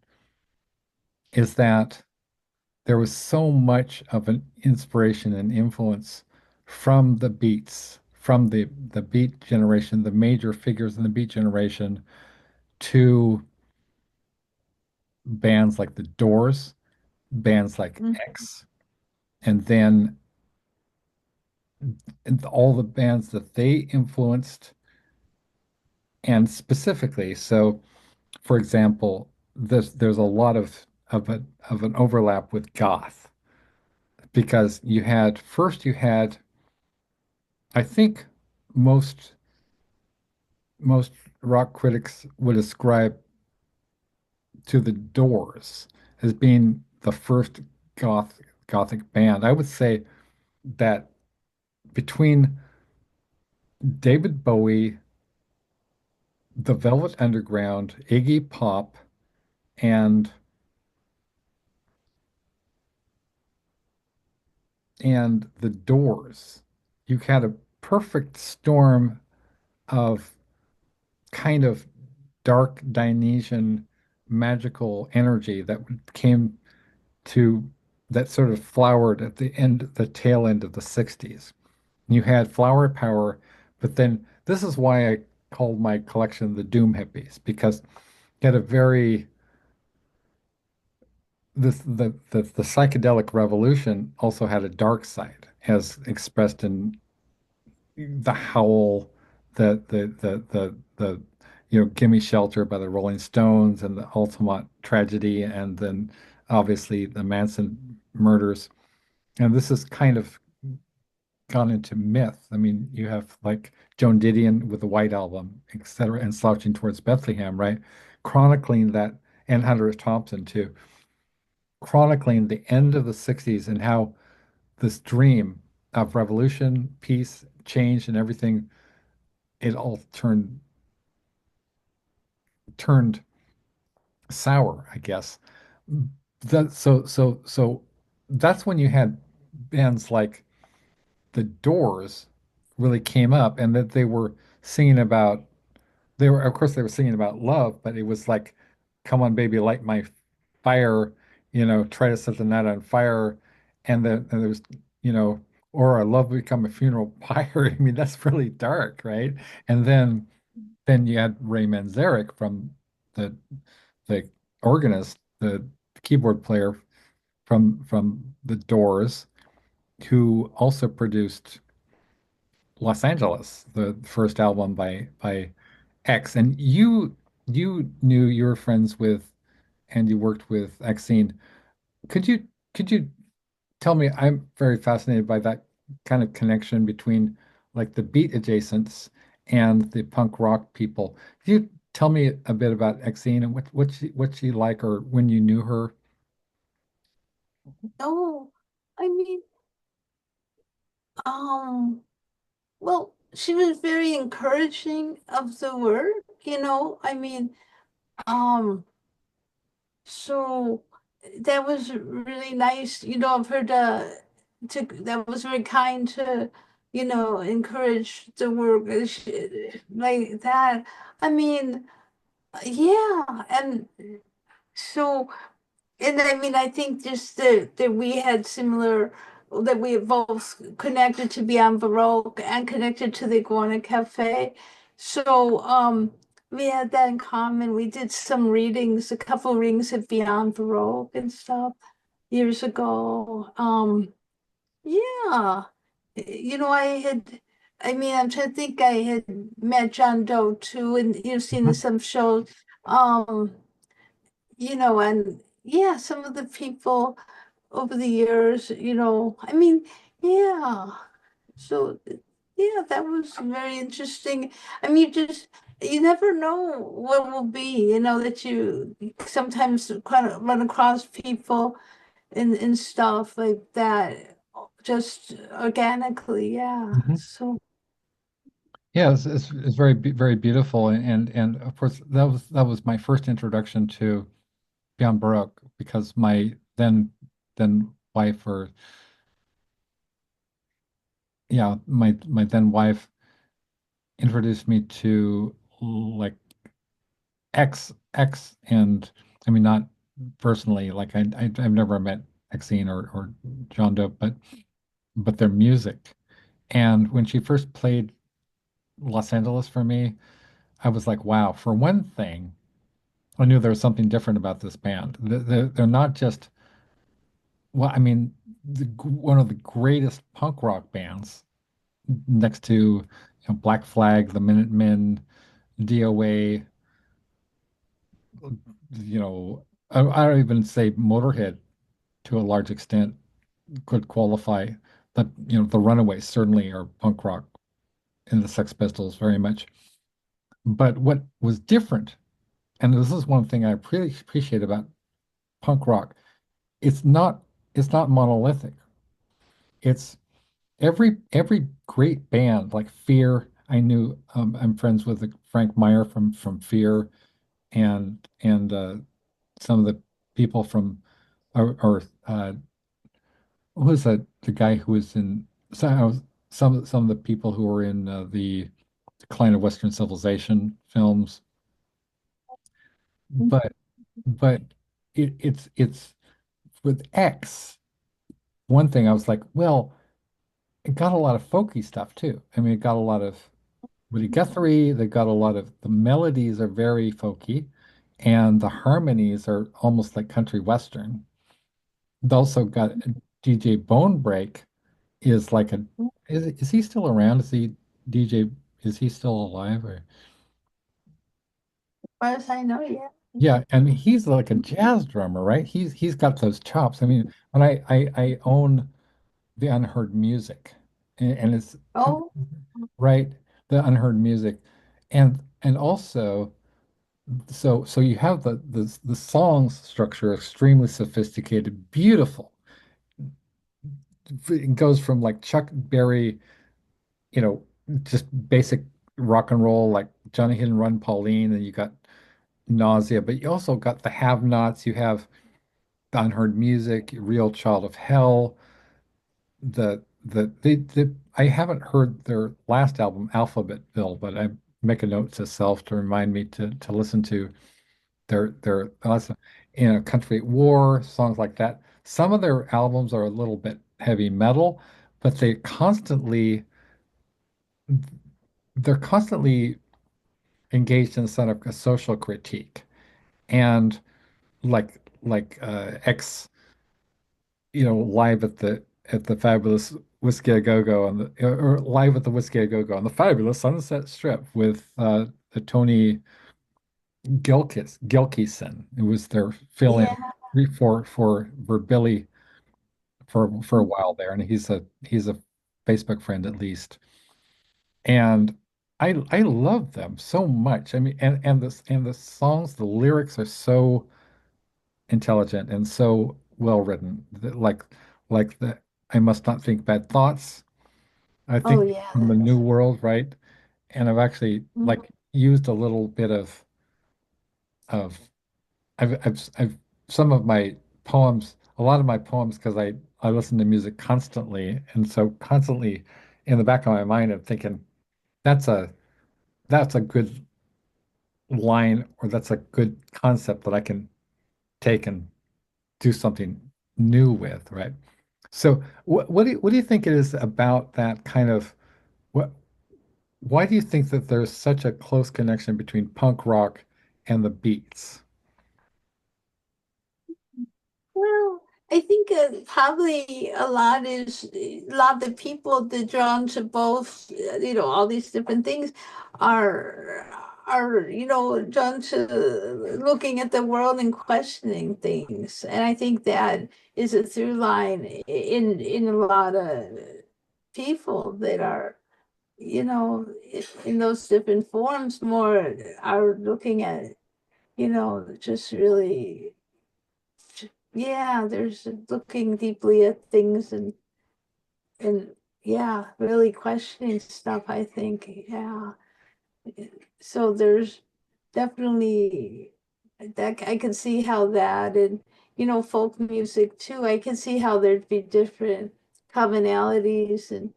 is that there was so much of an inspiration and influence from the beats, from the beat generation, the major figures in the beat generation, to bands like The Doors, bands like mm, X, and then all the bands that they influenced, and specifically, so for example, there's a lot of an overlap with goth because you had I think most most rock critics would ascribe to the Doors as being the first gothic band. I would say that between David Bowie, the Velvet Underground, Iggy Pop, and the Doors, you had a perfect storm of kind of dark Dionysian magical energy that came to that sort of flowered at the tail end of the 60s. You had flower power, but then this is why I called my collection the Doom Hippies, because you had a very the psychedelic revolution also had a dark side, as expressed in the Howl, the Gimme Shelter by the Rolling Stones, and the Ultimate Tragedy, and then obviously the Manson murders. And this is kind of gone into myth. I mean, you have like Joan Didion with the White Album, etc., and Slouching Towards Bethlehem, right? Chronicling that, and Hunter S. Thompson too, chronicling the end of the 60s and how this dream of revolution, peace, change, and everything, it all turned sour, I guess. So that's when you had bands like The Doors really came up, and that they were singing about they were of course they were singing about love, but it was like, come on, baby, light my fire, try to set the night on fire, and there was, you know, or our love become a funeral pyre. I mean, that's really dark, right? And then you had Ray Manzarek from the the organist, the keyboard player from the Doors, who also produced Los Angeles, the first album by X. And you knew you were friends with and you worked with Exene. Could you tell me, I'm very fascinated by that kind of connection between like the beat adjacents and the punk rock people. Could you tell me a bit about Exene and what she like or when you knew her? Oh, I mean, um, well, she was very encouraging of the work, you know. I mean, um, so that was really nice, you know, of her to that was very kind to, you know, encourage the work like that. I mean, yeah, and so. And I mean, I think just that we had similar, that we both connected to Beyond Baroque and connected to the Iguana Cafe. So we had that in common. We did some readings, a couple readings at Beyond Baroque and stuff years ago. Yeah. You know, I mean, I'm trying to think I had met John Doe too, and you've seen Mhm. some shows. Um, you know, and yeah, some of the people over the years, you know, I mean, yeah. So yeah, that was very interesting. I mean, you never know what will be, you know, that you sometimes kind of run across people and stuff like that just organically, yeah. Mhm. So Yeah, it's very beautiful and of course that was my first introduction to Beyond Baroque because my then wife or yeah my then wife introduced me to like X and I mean not personally like I've never met Exene or John Doe but their music and when she first played Los Angeles for me I was like wow for one thing I knew there was something different about this band they're not just well I mean one of the greatest punk rock bands next to Black Flag the Minutemen DOA I don't even say Motorhead to a large extent could qualify, but the Runaways certainly are punk rock and the Sex Pistols very much. But what was different, and this is one thing I really appreciate about punk rock, it's not it's not monolithic. It's every great band like Fear. I knew I'm friends with Frank Meyer from Fear and some of the people from or who was that? The guy who was in some of the people who were in the Decline of Western Civilization films, but but it's with X. One thing I was like, well, it got a lot of folky stuff too. I mean, it got a lot of Woody Guthrie. They got a lot of the melodies are very folky, and the harmonies are almost like country western. They also got DJ Bonebreak is like a is he still around? Is he DJ? Is he still alive? Or far as I know, yeah. yeah, and he's like a jazz drummer, right? He's got those chops. I mean, when I own the unheard music, and it's Oh, right the unheard music, and also so you have the song structure extremely sophisticated, beautiful. It goes from like Chuck Berry you know, just basic rock and roll like Johnny Hit and Run Pauline, and you got Nausea, but you also got the Have-Nots, you have the Unheard Music, Real Child of Hell, the I haven't heard their last album, Alphabetville, but I make a note to self to remind me to listen to their last, Country at War, songs like that. Some of their albums are a little bit heavy metal, but they're constantly engaged in sort of a social critique and like X live at the fabulous Whiskey a Go-Go on the or live at the Whiskey a Go-Go on the fabulous Sunset Strip with the Tony Gilkison. It was their fill-in Yeah. for Billy for a Mm. while there, and he's a Facebook friend at least. And I love them so much. I mean, and the songs, the lyrics are so intelligent and so well written. Like the I must not think bad thoughts. I Oh think yeah, from the New that's World, right? And I've actually mm. like used a little bit of I've some of my poems, a lot of my poems, because I listen to music constantly, and so constantly in the back of my mind, I'm thinking that's a that's a good line, or that's a good concept that I can take and do something new with, right? So what do you think it is about that kind of what why do you think that there's such a close connection between punk rock and the Beats? Well, I think probably a lot of the people that drawn to both, all these different things are drawn to looking at the world and questioning things. And I think that is a through line in a lot of people that are, in those different forms more are looking at, just really yeah, there's looking deeply at things and yeah, really questioning stuff, I think. Yeah. So there's definitely that I can see how that and folk music too. I can see how there'd be different commonalities and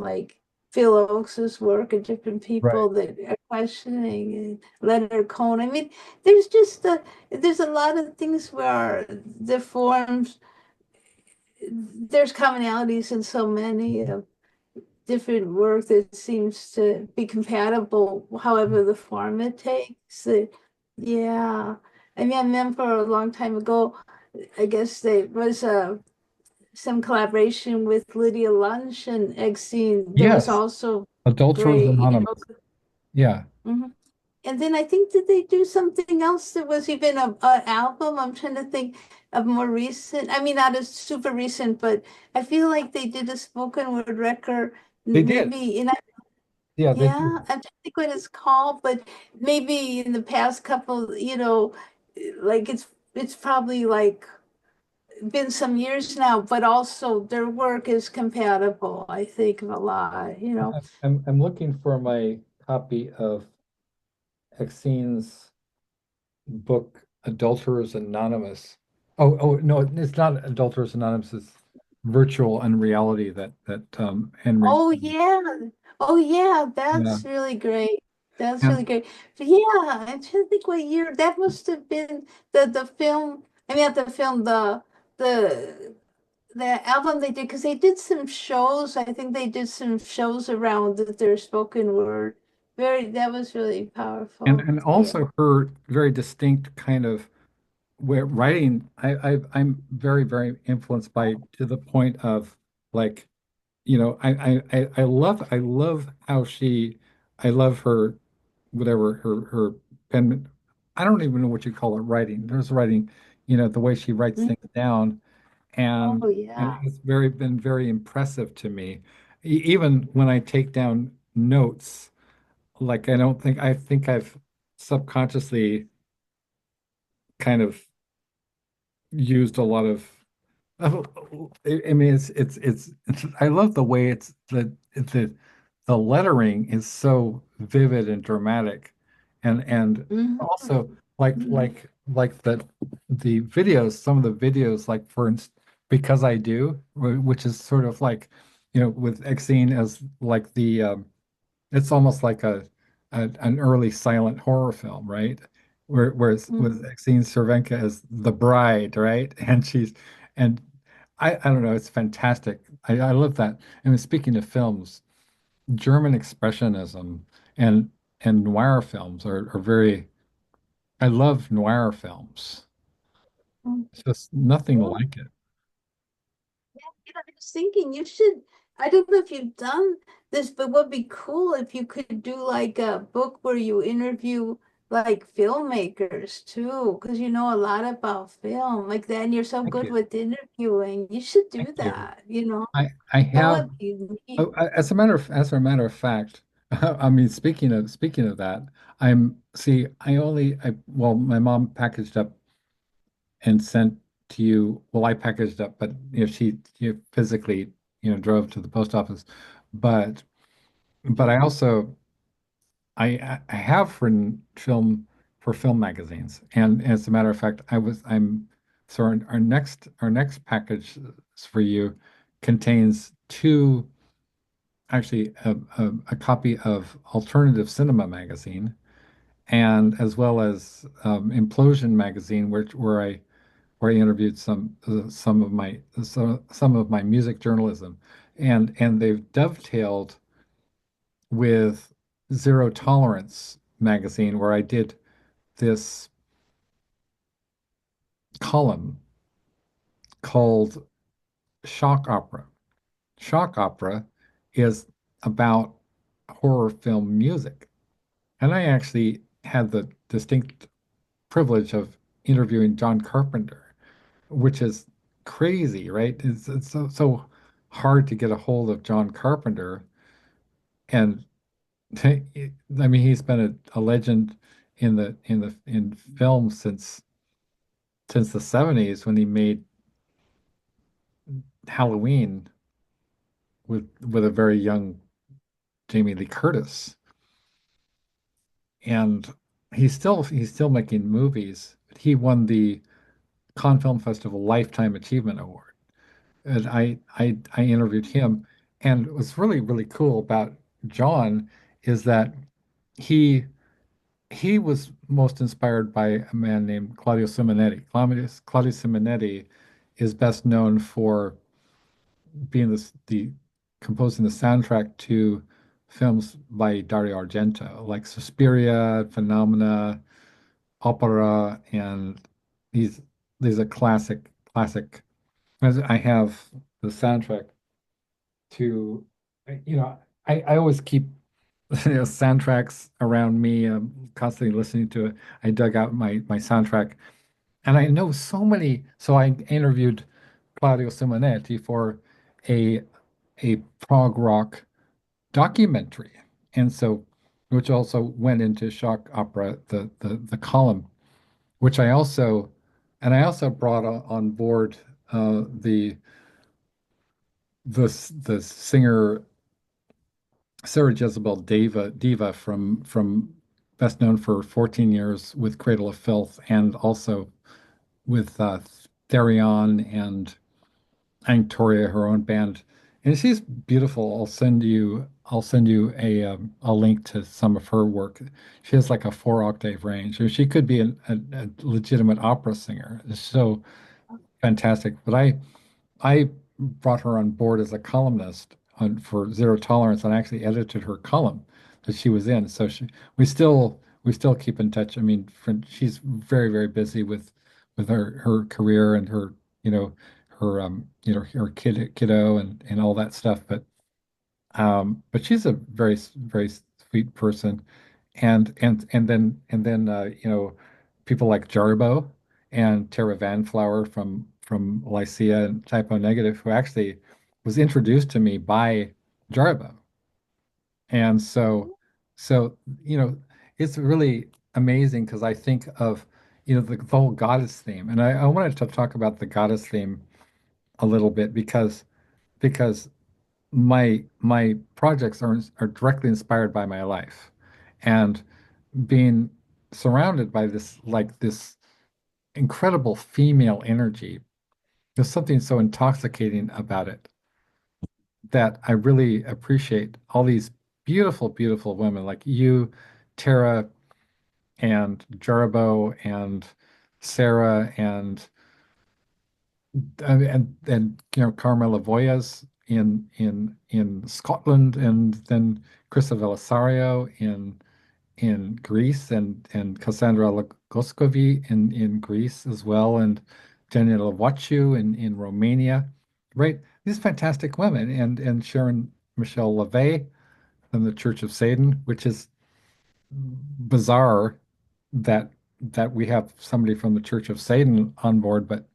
like Phil Oakes's work and different Right. people that are questioning and Leonard Cohen. I mean, there's just there's a lot of things where the forms there's commonalities in so many of different work that seems to be compatible, however the form it takes. Yeah. I mean, I remember a long time ago, I guess there was some collaboration with Lydia Lunch and Exene that was Yes, also Adulterers great, Anonymous. Yeah, Mhm. And then I think did they do something else that was even a album? I'm trying to think of more recent. I mean, not as super recent, but I feel like they did a spoken word record, they did. maybe in Yeah, they yeah, did. I'm trying to think what it's called, but maybe in the past couple, like it's probably like been some years now, but also their work is compatible, I think, a lot. I'm looking for my copy of Exine's book, Adulterers Anonymous. Oh, no, it's not Adulterers Anonymous. It's Virtual Unreality that Henry. Oh yeah. Oh yeah, Yeah, that's really great. That's really and great. But yeah, I'm trying to think what year that must have been the film. I mean, not the film, the the album they did because they did some shows. I think they did some shows around their spoken word. That was really powerful. and Yeah. also her very distinct kind of where writing. I'm very influenced by to the point of like I love how I love her whatever her pen. I don't even know what you call it writing. There's writing, the way she writes Mhm. things down, Oh and yeah. it's been very impressive to me. Even when I take down notes, like I think I've subconsciously kind of used a lot of I mean, I love the way the lettering is so vivid and dramatic, and Mhm. also like the videos, some of the videos, like for instance, Because I Do, which is sort of like, with Exene as like it's almost like an early silent horror film, right? Whereas with Mhm. Exene Cervenka as the bride, right? And I don't know, it's fantastic. I love that. I mean, speaking of films, German expressionism and and noir films are very. I love noir films. Mhm. It's just nothing Cool. like it. I was thinking you should, I don't know if you've done this, but what would be cool if you could do like a book where you interview like filmmakers too, because you know a lot about film like that, and you're so Thank good you. with interviewing. You should Thank do you. that, you know. I That have would be neat. oh, as a matter of fact, I mean speaking of that, I well my mom packaged up and sent to you. Well, I packaged up, but she physically drove to the post office. But I also I have written film for film magazines, and as a matter of fact, I'm so our next package for you contains two actually a copy of Alternative Cinema magazine and as well as Implosion magazine, where I interviewed some of my music journalism, and they've dovetailed with Zero Tolerance magazine, where I did this column called Shock Opera. Shock Opera is about horror film music. And I actually had the distinct privilege of interviewing John Carpenter, which is crazy, right? It's so hard to get a hold of John Carpenter. And I mean, he's been a legend in film since the 70s when he made Halloween with a very young Jamie Lee Curtis. And he's still making movies. He won the Cannes Film Festival Lifetime Achievement Award. And I interviewed him. And what's really cool about John is that he he was most inspired by a man named Claudio Simonetti. Claudio Simonetti is best known for being the composing the soundtrack to films by Dario Argento, like Suspiria, Phenomena, Opera, and he's these are classic. As I have the soundtrack to, you know, I always keep soundtracks around me. I'm constantly listening to it. I dug out my soundtrack, and I know so many. So I interviewed Claudio Simonetti for a a prog rock documentary, and so which also went into shock opera, the column, which I also brought on board the singer Sarah Jezebel Diva from best known for 14 years with Cradle of Filth and also with Therion and Anctoria, her own band. And she's beautiful. I'll send you a link to some of her work. She has like a 4 octave range. So she could be a legitimate opera singer. It's so fantastic. But I brought her on board as a columnist for Zero Tolerance and actually edited her column that she was in. So we still keep in touch. I mean, she's very busy with her career and her her her kiddo and all that stuff. But she's a very sweet person, and then people like Jarbo and Tara Vanflower from Lycia and Typo Negative, who actually was introduced to me by Jarbo, and so it's really amazing because I think of the whole goddess theme, and I wanted to talk about the goddess theme a little bit because my projects are directly inspired by my life, and being surrounded by this incredible female energy. There's something so intoxicating about it that I really appreciate all these beautiful women like you, Tara, and Jarabo, and Sarah, and Carmela Voyas in Scotland, and then Krista Velisario in Greece, and Cassandra Lagoskovi in Greece as well, and Daniela Wachuu in Romania, right? These fantastic women, and Sharon Michelle LeVay from the Church of Satan, which is bizarre that that we have somebody from the Church of Satan on board, but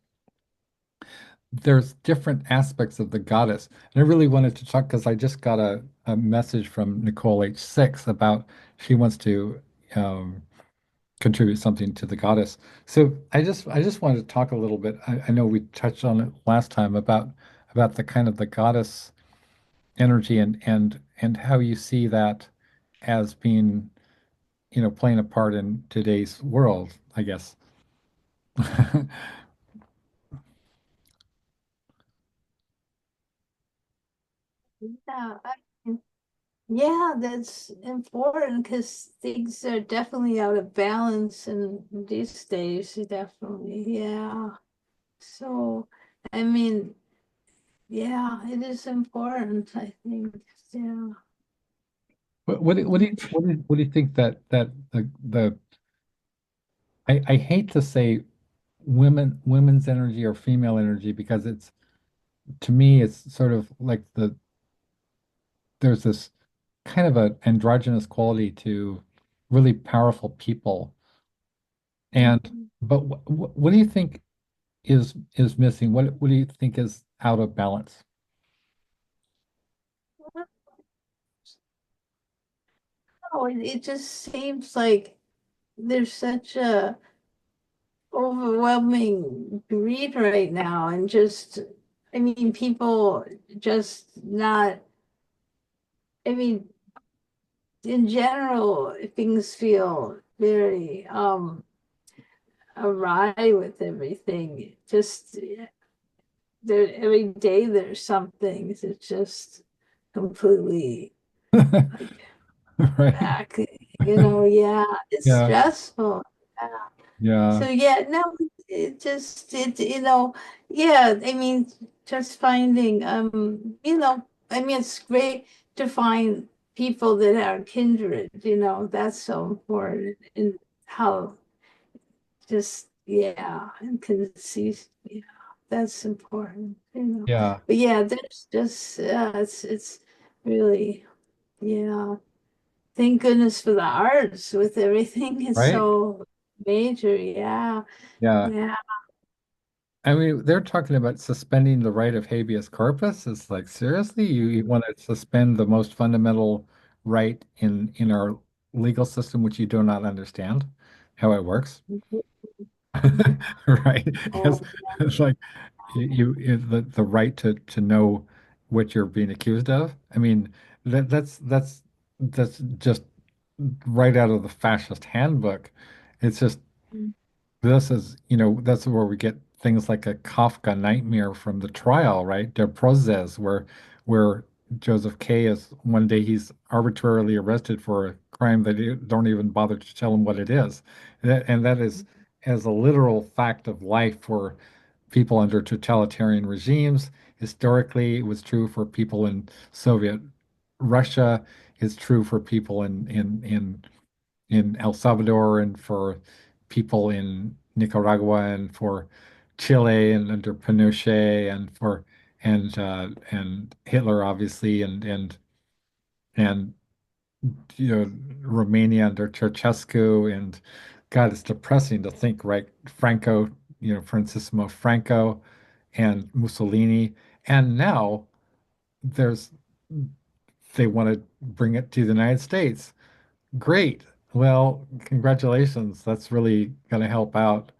there's different aspects of the goddess. And I really wanted to talk because I just got a message from Nicole H6 about she wants to um, contribute something to the goddess. So I just wanted to talk a little bit. I know we touched on it last time about the kind of the goddess energy and how you see that as being, playing a part in today's world, I guess. Yeah, yeah, that's important because things are definitely out of balance in these days, definitely. Yeah. So, I mean, yeah, it is important, I think. Yeah. What do you think that I hate to say women's energy or female energy because it's to me it's sort of like there's this kind of a androgynous quality to really powerful people. And Mhm. but what do you think is missing? What do you think is out of balance? Oh, it just seems like there's such a overwhelming greed right now, and just, I mean, people just not, I mean, in general, things feel very awry with everything. Just there, every day there's something. It's just completely like Right. back, you know. Yeah, it's Yeah. stressful. Yeah. Yeah. So yeah, no, it just it you know, yeah, I mean, just finding I mean, it's great to find people that are kindred, that's so important, and how just, yeah, and can see, yeah, that's important. Yeah. But yeah, there's just it's really, yeah, thank goodness for the arts with everything. It's Right. so major. Yeah, Yeah. yeah. I mean, they're talking about suspending the right of habeas corpus. It's like, seriously, you want to suspend the most fundamental right in our legal system, which you do not understand how it works, right? Oh, It's like the right to know what you're being accused of. I mean, that's just right out of the fascist handbook. It's just this is, that's where we get things like a Kafka nightmare from the trial, right? Der Prozess, where Joseph K. is one day he's arbitrarily arrested for a crime that you don't even bother to tell him what it is. And that is as a literal fact of life for people under totalitarian regimes. Historically, it was true for people in Soviet Russia. It's true for people in El Salvador and for people in Nicaragua and for Chile and under Pinochet and Hitler obviously and Romania under Ceausescu and God, it's depressing to think, right? Franco, Francisco Franco and Mussolini, and now there's they want to bring it to the United States. Great. Well, congratulations. That's really going to help out.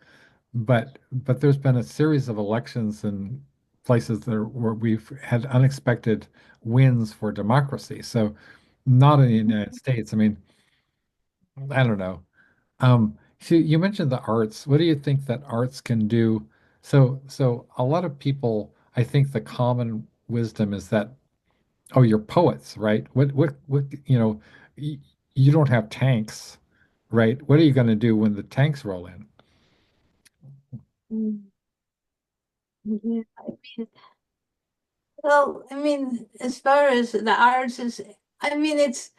But there's been a series of elections in places where we've had unexpected wins for democracy. So not in the United States. I mean, I don't know. So you mentioned the arts. What do you think that arts can do? So a lot of people, I think the common wisdom is that, oh, you're poets, right? Y- you don't have tanks, right? What are you going to do when the tanks roll in? yeah. Well, I mean, as far as the arts is, I mean, it's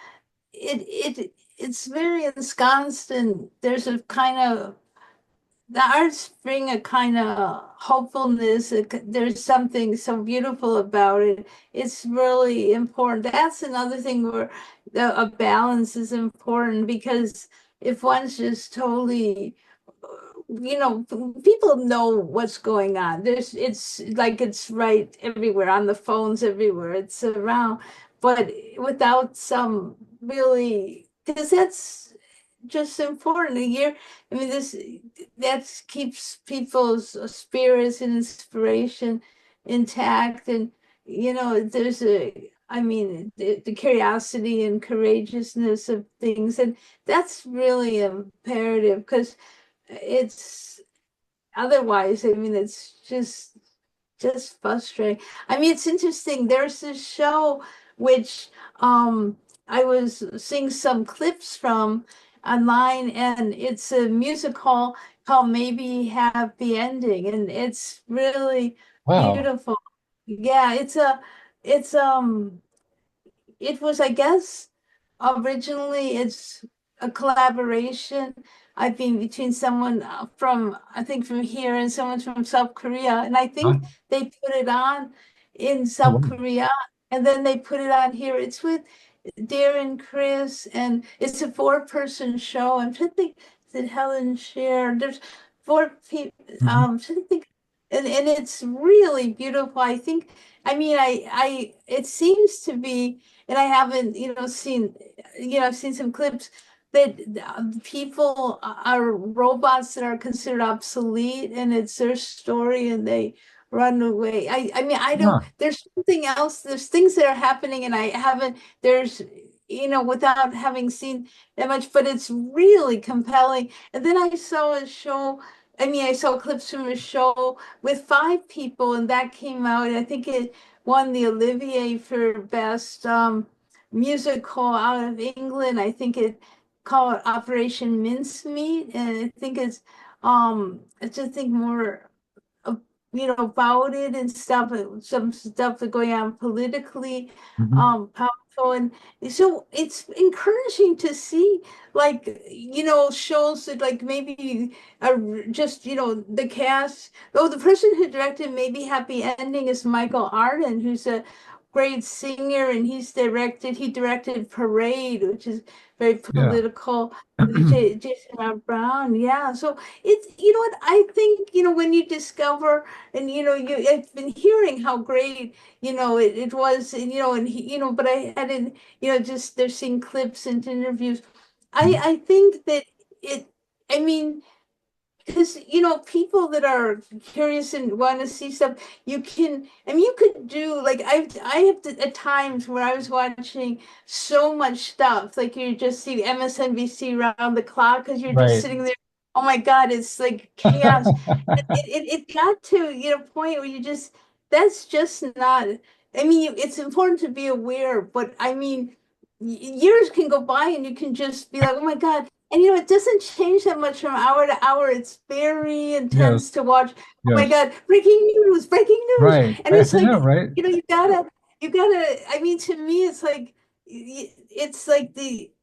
very ensconced, and there's a kind of the arts bring a kind of hopefulness. There's something so beautiful about it. It's really important. That's another thing where a balance is important, because if one's just totally, people know what's going on. It's like it's right everywhere on the phones everywhere. It's around, but without some really, because that's just important. A year, I mean, this that keeps people's spirits and inspiration intact, and there's I mean, the curiosity and courageousness of things, and that's really imperative because it's otherwise, I mean, it's just frustrating. I mean, it's interesting. There's this show which I was seeing some clips from online, and it's a musical called Maybe Happy Ending, and it's really Wow. beautiful. Yeah, it's it was, I guess, originally it's a collaboration, I think, between someone from, I think, from here and someone from South Korea. And I Huh? think they put it on in Oh, South wow. Korea and then they put it on here. It's with Darren Chris, and it's a four-person show. I'm trying to think, is it Helen Share? There's four people. Mhm. Trying to think, and it's really beautiful. I think, I mean, it seems to be, and I haven't, seen, I've seen some clips that people are robots that are considered obsolete, and it's their story, and they run away. I mean, I don't, Huh. there's something else, there's things that are happening, and I haven't, there's, without having seen that much, but it's really compelling. And then I saw a show, I mean, I saw clips from a show with five people, and that came out, and I think it won the Olivier for best musical out of England. I think it called Operation Mincemeat, and I think I just think more uh, about it and stuff, some stuff that's going on politically, Mhm. powerful. And so it's encouraging to see, like, shows that, like, maybe are just, the cast. Oh, the person who directed Maybe Happy Ending is Michael Arden, who's a great singer, and he directed Parade, which is very Yeah. political. Jason Rob Brown, yeah. So it's, what I think, when you discover, and I've been hearing how great, it was, and and but I hadn't, just they're seeing clips and interviews. I Mhm. I think that it, I mean, because people that are curious and want to see stuff, I mean, you could do, like, I have to, at times where I was watching so much stuff, like you just see MSNBC round the clock because you're just Right. sitting there. Oh my God, it's like chaos. It got to point where you just, that's just not, I mean, it's important to be aware, but I mean, years can go by and you can just be like, oh my God. And it doesn't change that much from hour to hour. It's very Yes. intense to watch. Oh my Yes. God, breaking news. Right. And I it's know, like, right? you gotta, I mean, to me, it's like, it's like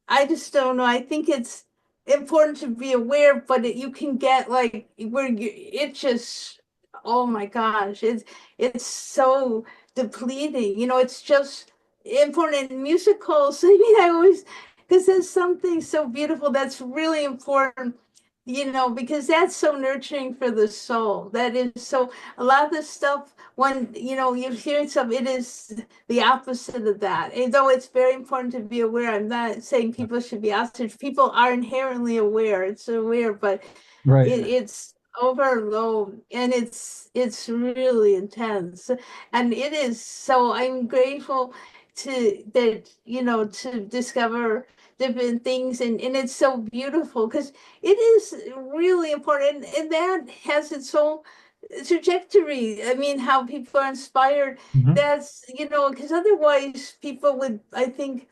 I just don't know. I think it's important to be aware, but you can get like where it just, oh my gosh, it's so depleting. It's just important in musicals. I mean, I always, because there's something so beautiful that's really important, because that's so nurturing for the soul. That is so, a lot of this stuff, when, you're hearing stuff, it is the opposite of that. And though it's very important to be aware, I'm not saying people should be ostrich. People are inherently aware. It's aware, but Right. it's overload, and it's really intense, and it is, so I'm grateful to that, to discover different things, and it's so beautiful because it is really important, and that has its own trajectory. I mean, how people are inspired, Mhm. that's, because otherwise people would, I think,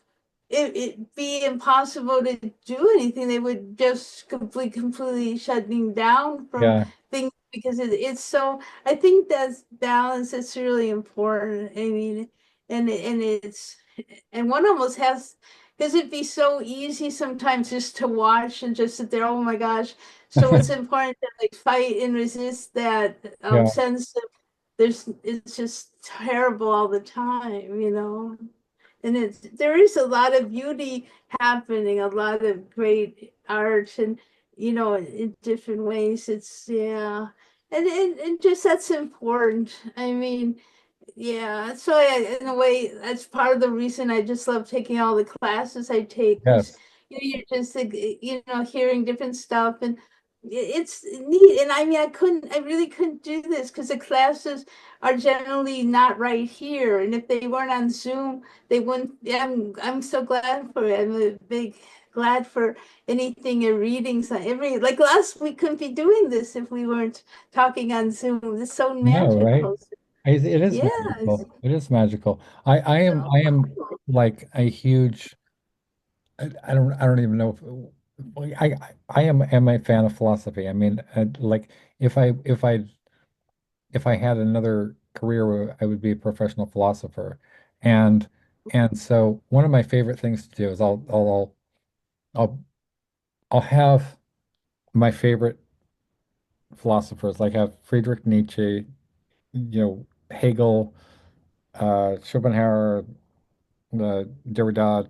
it'd be impossible to do anything. They would just completely shutting down from Yeah. things, because it's so, I think that's balance that's really important. I mean, and it's, and one almost has, because it'd be so easy sometimes just to watch and just sit there, oh my gosh. So it's important to, like, fight and resist that Yeah. sense of, it's just terrible all the time. And there is a lot of beauty happening, a lot of great art, and in different ways. It's yeah, and just that's important. I mean, yeah, so in a way, that's part of the reason I just love taking all the classes I take, because Yes. you're just like, hearing different stuff, and it's neat. And I mean, I really couldn't do this because the classes are generally not right here, and if they weren't on Zoom, they wouldn't. Yeah, I'm so glad for it. I'm a big glad for anything and readings. Every like last, we couldn't be doing this if we weren't talking on Zoom. It's so No, right? magical. It is Yes. magical. It is magical. I am like a huge I don't even know if I am a fan of philosophy. I mean, like if I had another career, I would be a professional philosopher. And so one of my favorite things to do is I'll I'll have my favorite philosophers, like have Friedrich Nietzsche, Hegel, Schopenhauer, Derrida,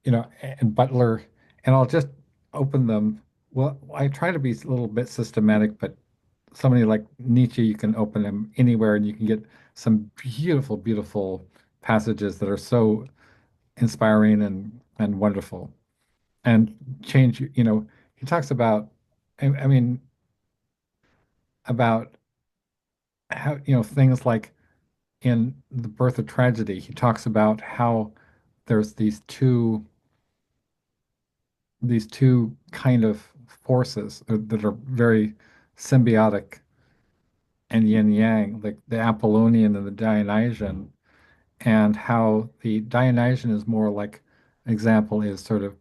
and Butler, and I'll just open them. Well, I try to be a little bit systematic, but somebody like Nietzsche, you can open them anywhere and you can get some beautiful, beautiful passages that are so inspiring and wonderful and change, he talks about, I mean, about how, things like in The Birth of Tragedy, he talks about how there's these two kind of forces that are very symbiotic and yin yang, like the Apollonian and the Dionysian, and how the Dionysian is more like example is sort of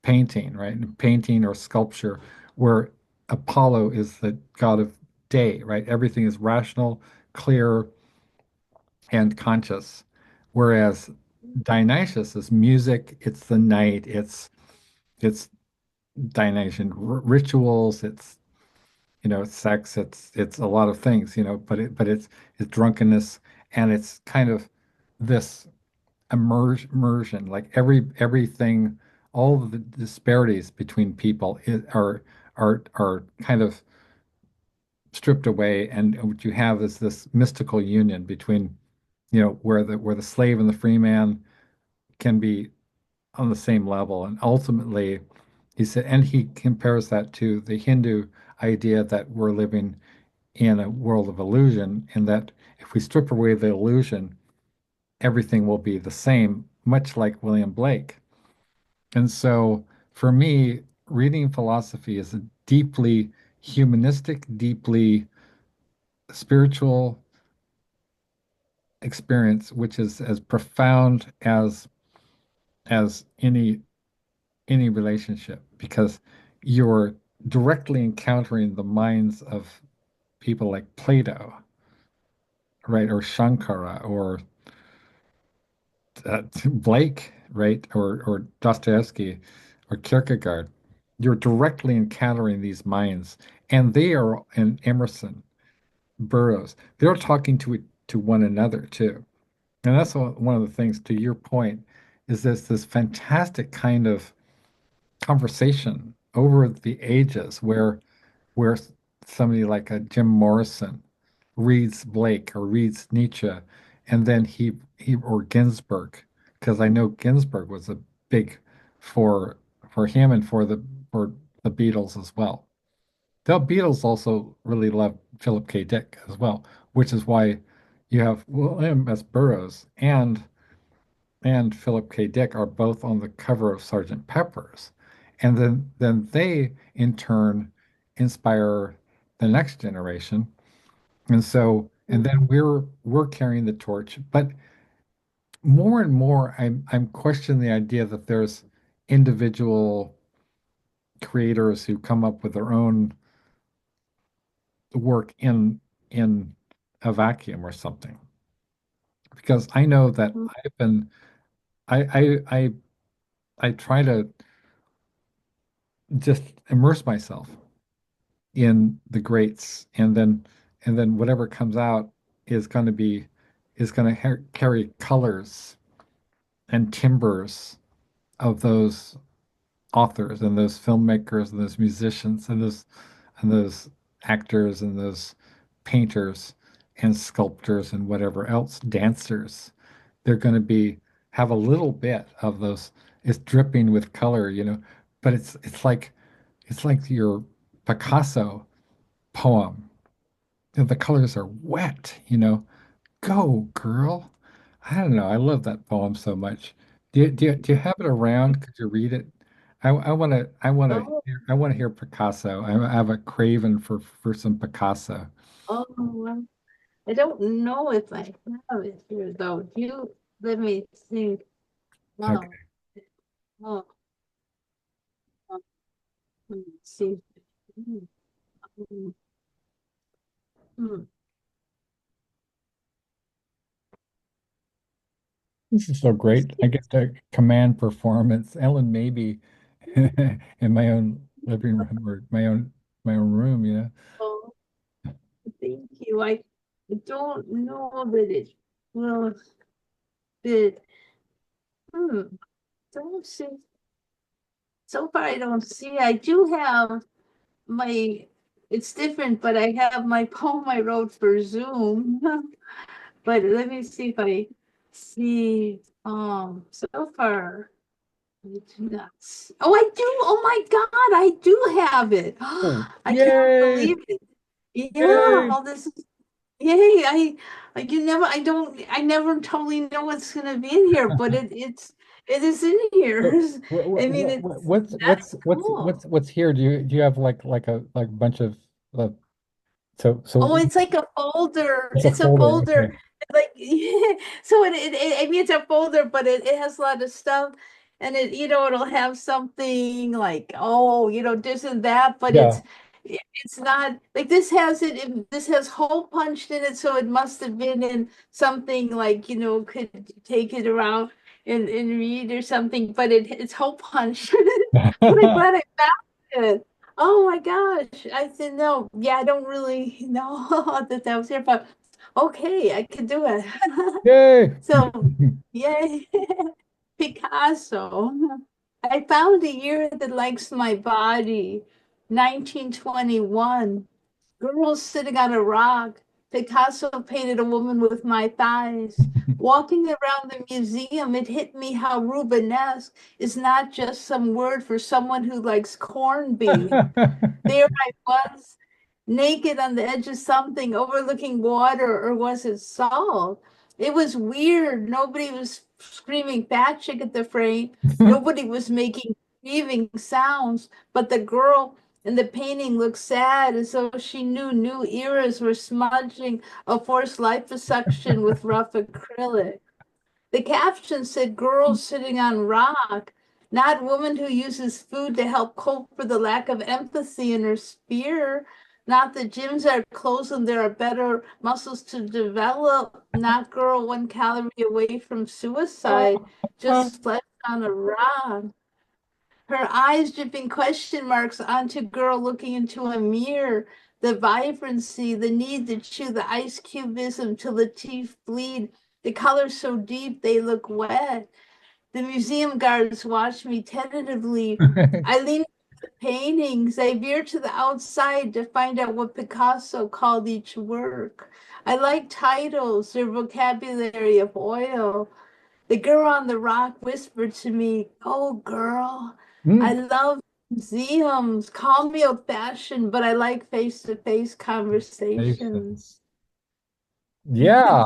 painting, right? Painting or sculpture, where Apollo is the god of day, right? Everything is rational, clear, and conscious. Whereas Dionysius is music, it's the night, it's Dionysian rituals, it's sex, it's a lot of things, but it's drunkenness, and it's kind of this immersion, like everything, all of the disparities between people are kind of stripped away, and what you have is this mystical union between, where the slave and the free man can be on the same level, and ultimately he said, and he compares that to the Hindu idea that we're living in a world of illusion, and that if we strip away the illusion, everything will be the same, much like William Blake. And so for me, reading philosophy is a deeply humanistic, deeply spiritual experience, which is as profound as any relationship, because you're directly encountering the minds of people like Plato, right, or Shankara, or Blake, right, or Dostoevsky, or Kierkegaard. You're directly encountering these minds, and they are, and Emerson, Burroughs, they're talking to one another too. And that's one of the things, to your point, is this fantastic kind of conversation over the ages where somebody like a Jim Morrison reads Blake or reads Nietzsche, and then he or Ginsberg, because I know Ginsberg was a big for him and for the Beatles as well. The Beatles also really loved Philip K. Dick as well, which is why you have William S. Burroughs and Philip K. Dick are both on the cover of Sergeant Pepper's. And then they in turn inspire the next generation. And so, and then we're carrying the torch. But more and more I'm questioning the idea that there's individual creators who come up with their own work in a vacuum or something. Because I know that I I try to just immerse myself in the greats, and then whatever comes out is going to carry colors and timbers of those authors and those filmmakers and those musicians and those actors and those painters and sculptors and whatever else, dancers. They're going to be have a little bit of those. It's dripping with color, but it's like your Picasso poem. The colors are wet. Go, girl. I don't know. I love that poem so much. Do you have it around? Could you read it? Oh, I want to hear Picasso. I have a craving for some Picasso. oh, well, I don't know if I have it here though. You let me think. Okay. Oh, oh, oh, let me see. Hmm, hmm, hmm. This is so great. I get to command performance. Ellen, maybe in my own living room or my own room. Oh, thank you. I don't know that it will fit. Hmm. Don't see. So far, I don't see. I do have my. It's different, but I have my poem I wrote for Zoom. But let me see if I see. So far, I do not. Oh, I do. Oh my God, I do have it. Oh, I can't yay! believe it. Yeah. Yay! Oh, this is. Yay. You never. I don't. I never totally know what's gonna be in here, but it is in here. What, I mean, it's what's that's cool. what's here? Do you have like a bunch of uh, Oh, so it's like a folder. it's a It's a folder. folder. Okay. Like so I mean it's a folder, but it has a lot of stuff and it'll have something like, oh, this and that, but Yeah. it's not like this has hole punched in it, so it must have been in something like, could take it around and read or something, but it's hole punched. But I'm glad I found it. Oh my gosh. I said no. Yeah, I don't really know that was here, but okay, I can do it. Yay! So, yay. Picasso. I found a year that likes my body. 1921. Girl sitting on a rock. Picasso painted a woman with my thighs. Walking around the museum, it hit me how Rubenesque is not just some word for someone who likes corned beef. There I was, naked on the edge of something, overlooking water, or was it salt? It was weird. Nobody was screaming fat chick at the frame. Nobody was making grieving sounds, but the girl in the painting looked sad, as though she knew new eras were smudging a forced liposuction with rough acrylic. The caption said girl sitting on rock, not woman who uses food to help cope for the lack of empathy in her sphere. Not the gyms are closed and there are better muscles to develop. Not girl 1 calorie away from suicide. Just flesh on a rock. Her eyes dripping question marks onto girl looking into a mirror. The vibrancy, the need to chew the ice cubism till the teeth bleed. The colors so deep they look wet. The museum guards watch me tentatively. I lean to the paintings. I veer to the outside to find out what Picasso called each work. I like titles, their vocabulary of oil. The girl on the rock whispered to me, "Oh, girl, I Mm, love museums. Call me old-fashioned, but I like face-to-face conversations." patience. Yeah.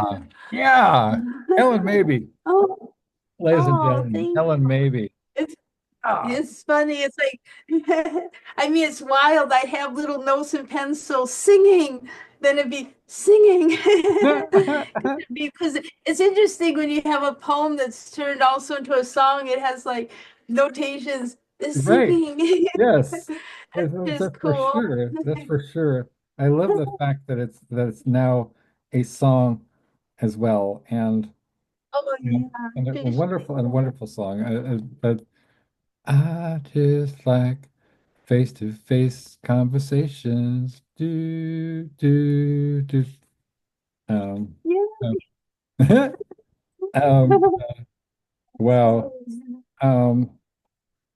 Yeah. Ellen, maybe. Oh, Ladies and oh, gentlemen, thank Ellen, maybe. it's Ah. it's funny. It's like I mean it's wild. I have little notes and pencils singing, then it'd be singing. Because it's interesting when you have a poem that's turned also into a song, it has like notations, the Right. singing. Yes. That's just That's for cool. sure. That's for sure. I love the fact that it's now a song as well, Oh and, yeah. and a Fish. wonderful song. But I just like face-to-face conversations. Do do do. Um, Yeah. um, um, Well, um,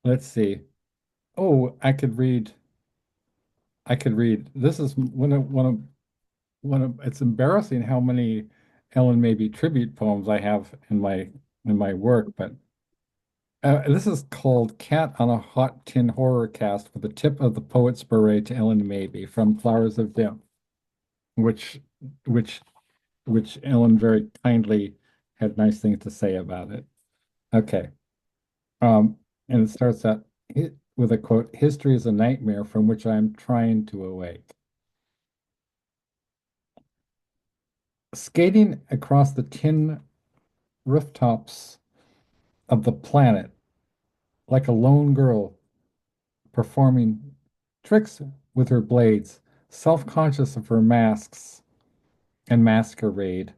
let's see. Oh, I could read. This is it's embarrassing how many Ellen Maybe tribute poems I have in my work, but this is called Cat on a Hot Tin Horror Cast with the tip of the poet's beret to Ellen Maybe from Flowers of Dim, which which which Ellen very kindly had nice things to say about it. Okay. Um, and it starts out with a quote, history is a nightmare from which I am trying to awake. Skating across the tin rooftops of the planet like a lone girl performing tricks with her blades, self-conscious of her masks and masquerade.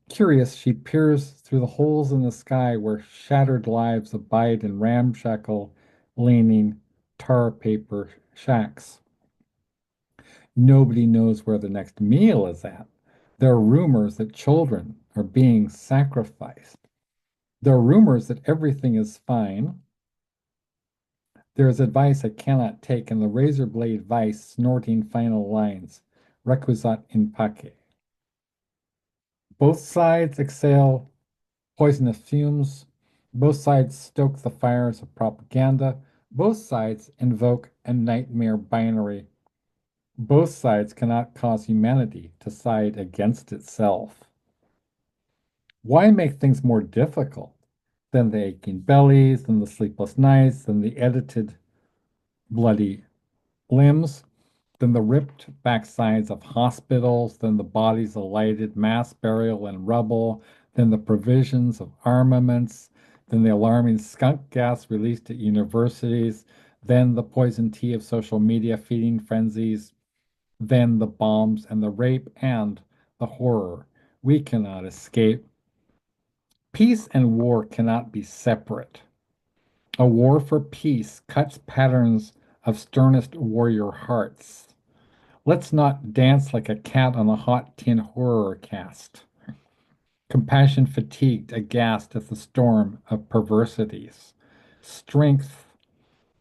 Curious, she peers through the holes in the sky where shattered lives abide in ramshackle, leaning tar paper shacks. Nobody knows where the next meal is at. There are rumors that children are being sacrificed. There are rumors that everything is fine. There is advice I cannot take, and the razor blade vice snorting final lines, requisite in pace. Both sides exhale poisonous fumes. Both sides stoke the fires of propaganda. Both sides invoke a nightmare binary. Both sides cannot cause humanity to side against itself. Why make things more difficult than the aching bellies, than the sleepless nights, than the edited bloody limbs, than the ripped backsides of hospitals, than the bodies of lighted mass burial and rubble, than the provisions of armaments, than the alarming skunk gas released at universities, then the poison tea of social media feeding frenzies, then the bombs and the rape and the horror. We cannot escape. Peace and war cannot be separate. A war for peace cuts patterns of sternest warrior hearts. Let's not dance like a cat on a hot tin horror cast. Compassion fatigued, aghast at the storm of perversities. Strength,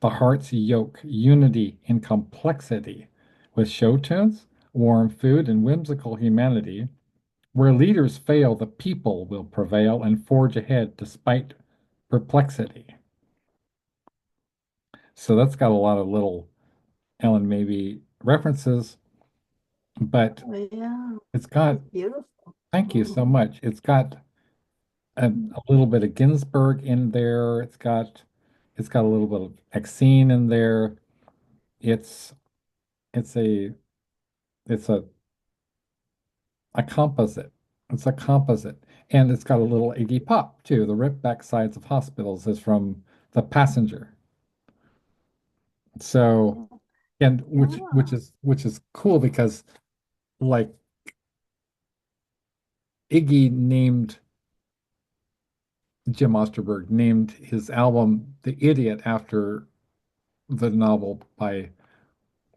the heart's yoke, unity in complexity. With show tunes, warm food, and whimsical humanity, where leaders fail, the people will prevail and forge ahead despite perplexity. So that's got a lot of little Ellen maybe references, but Oh, yeah, it's got, it's beautiful. thank you so Mhm. much. It's got a little bit of Ginsberg in there. It's got a little bit of Exene in there. It's it's a it's a composite. It's a composite. And it's got a little Iggy Pop too. The ripped back sides of hospitals is from The Passenger. So, Yeah. and Yeah. which is cool because like Iggy named Jim Osterberg named his album The Idiot after the novel by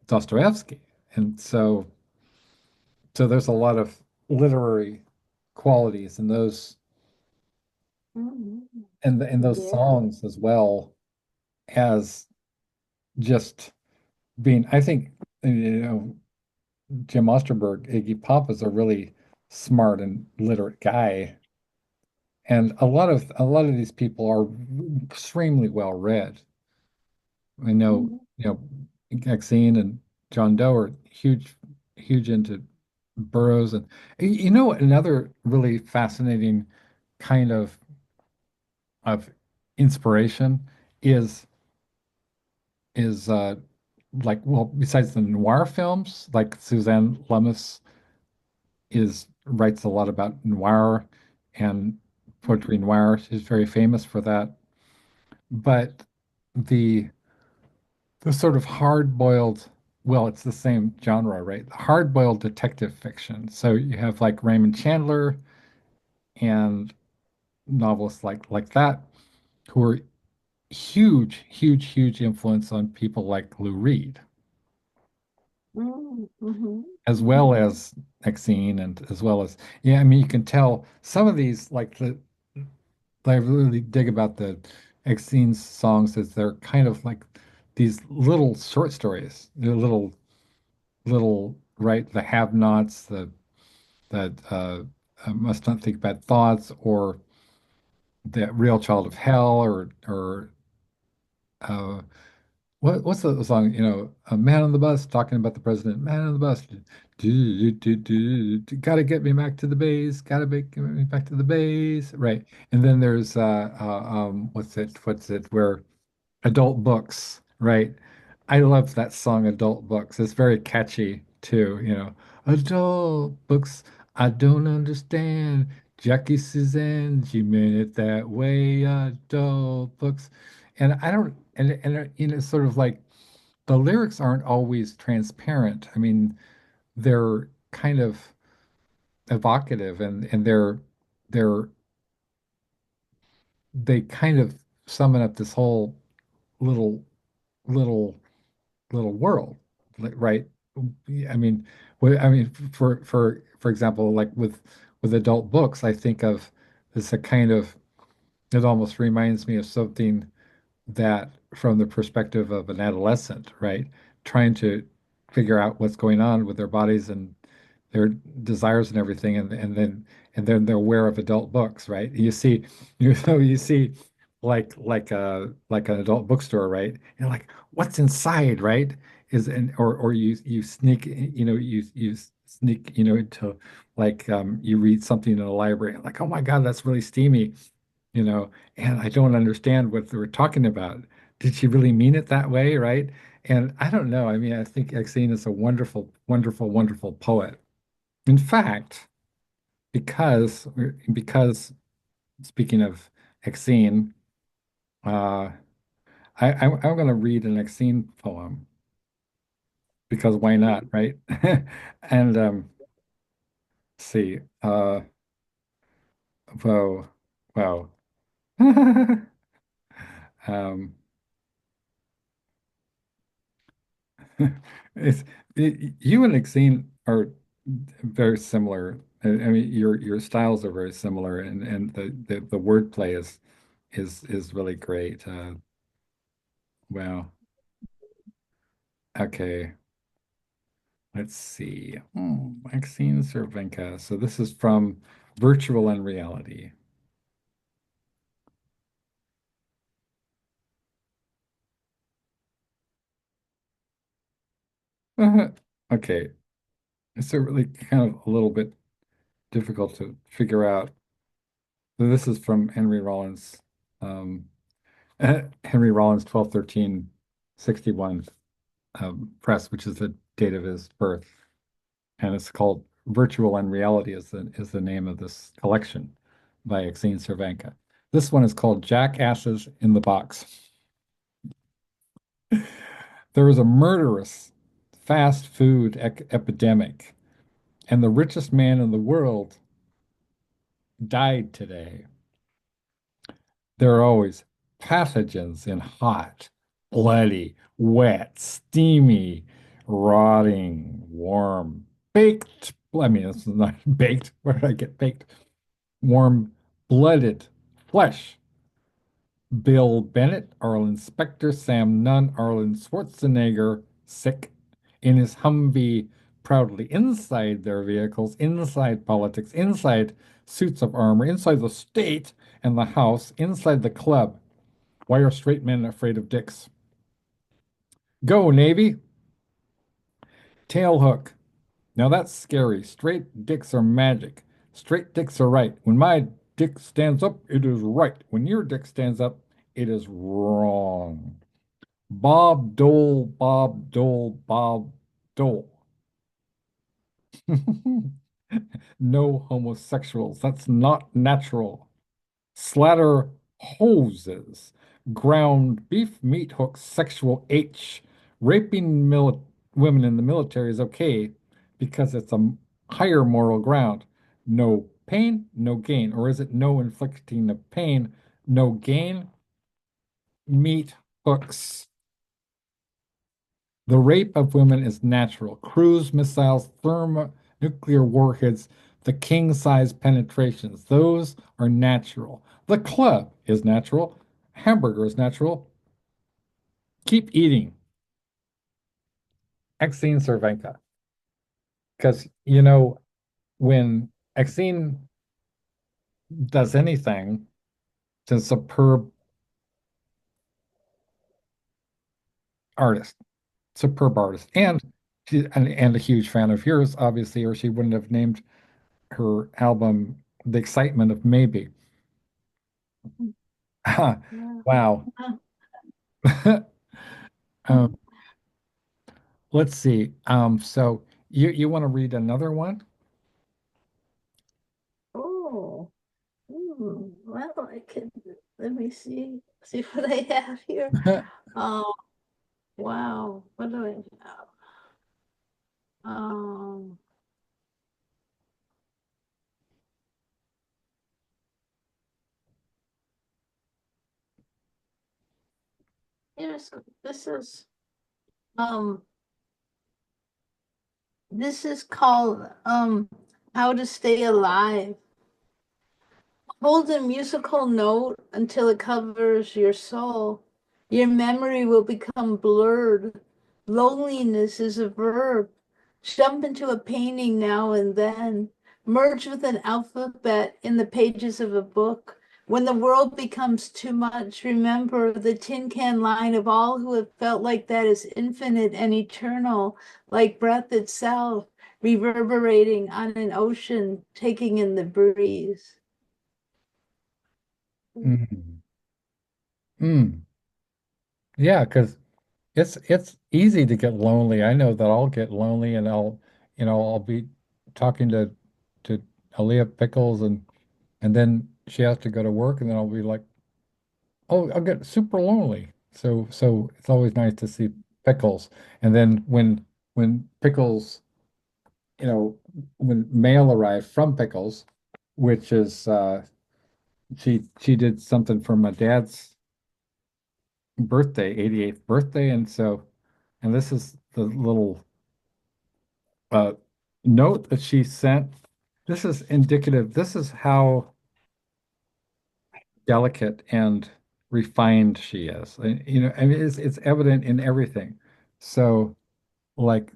Dostoevsky. And so there's a lot of literary qualities in those Mhm. and in those Yeah. songs as well as just being I think Jim Osterberg, Iggy Pop is a really smart and literate guy. And a lot of these people are extremely well read. I know, Mhm. you know, Maxine and John Doe are huge into burros. And you know, another really fascinating kind of inspiration is is like, well, besides the noir films, like Suzanne Lummis is writes a lot about noir and poetry Mhm. noir. She's very famous for that. But the the sort of hard-boiled, well, it's the same genre, right? Hard-boiled detective fiction. So you have like Raymond Chandler and novelists like that who are huge influence on people like Lou Reed, Mhm. Mhm. as well as Exene and as well as, yeah, I mean, you can tell some of these, like I really dig about the Exene's songs is they're kind of like these little short stories. They're little, right? The have-nots, the that must not think bad thoughts, or the real child of hell, or uh, what's the song? You know, a man on the bus talking about the president. Man on the bus. Gotta get me back to the base. Get me back to the base. Right. And then there's what's it? Where adult books, right? I love that song, Adult Books. It's very catchy too, you know. Adult books, I don't understand. Jackie Suzanne, she meant it that way. Adult books. And I don't, and you know, sort of like the lyrics aren't always transparent. I mean, they're kind of evocative and they're they kind of summon up this whole little little little world, right? I mean, I mean, for example, like with adult books, I think of this a kind of it almost reminds me of something that from the perspective of an adolescent, right? Trying to figure out what's going on with their bodies and their desires and everything, and then they're aware of adult books, right? You see, you see like an adult bookstore, right? You're like, what's inside, right? Is and or you sneak, you sneak, into like you read something in a library, like, oh my God, that's really steamy, and I don't understand what they were talking about. Did she really mean it that way, right? And I don't know. I mean, I think Exene is a wonderful, wonderful, wonderful poet. In fact, because speaking of Exene, uh, I'm going to read an Exene poem because why not, right? And see, whoa, wow. Um, it's you and Exene are very similar. I mean, your styles are very similar, and the wordplay is really great. Wow. Okay. Let's see. Maxine Cervenka. So this is from Virtual and Reality. Okay. It's a really kind of a little bit difficult to figure out. So this is from Henry Rollins, um, Henry Rollins 12/13/61 press, which is the date of his birth. And it's called Virtual and Reality is the name of this collection by Exene Cervenka. This one is called Jackasses in the Box. There is a murderous fast food epidemic, and the richest man in the world died today. There are always pathogens in hot, bloody, wet, steamy, rotting, warm, baked. I mean, it's not baked. Where did I get baked? Warm, blooded flesh. Bill Bennett, Arlen Specter, Sam Nunn, Arlen Schwarzenegger, sick in his Humvee, proudly inside their vehicles, inside politics, inside suits of armor, inside the state and the House, inside the club. Why are straight men afraid of dicks? Go, Navy! Tailhook. Now that's scary. Straight dicks are magic. Straight dicks are right. When my dick stands up, it is right. When your dick stands up, it is wrong. Bob Dole, Bob Dole, Bob Dole. No homosexuals. That's not natural. Slatter hoses. Ground beef meat hooks, sexual H. Raping women in the military is okay because it's a higher moral ground. No pain, no gain. Or is it no inflicting of pain, no gain? Meat hooks. The rape of women is natural. Cruise missiles, thermonuclear warheads, The king size penetrations, those are natural. The club is natural. Hamburger is natural. Keep eating. Exene Cervenka. Because, when Exene does anything, it's a superb artist, superb artist. And a huge fan of yours, obviously, or she wouldn't have named her album The Excitement of Maybe. Yeah. Wow. Um, let's see. So you want to read another one? Oh, well, I could, let me see what I have here. Oh, wow. What do I have? Um, here's, this is, um, this is called, How to Stay Alive. Hold a musical note until it covers your soul. Your memory will become blurred. Loneliness is a verb. Jump into a painting now and then. Merge with an alphabet in the pages of a book. When the world becomes too much, remember the tin can line of all who have felt like that is infinite and eternal, like breath itself, reverberating on an ocean, taking in the breeze. Mm. Mm. Yeah, because it's easy to get lonely. I know that I'll get lonely and I'll be talking to Aaliyah Pickles and then she has to go to work and then I'll be like, oh, I'll get super lonely. So it's always nice to see Pickles. And then when Pickles, you know, when mail arrived from Pickles, which is she did something for my dad's birthday, 88th birthday, and this is the little uh, note that she sent. This is indicative. This is how delicate and refined she is. I mean, it's evident in everything. So, like,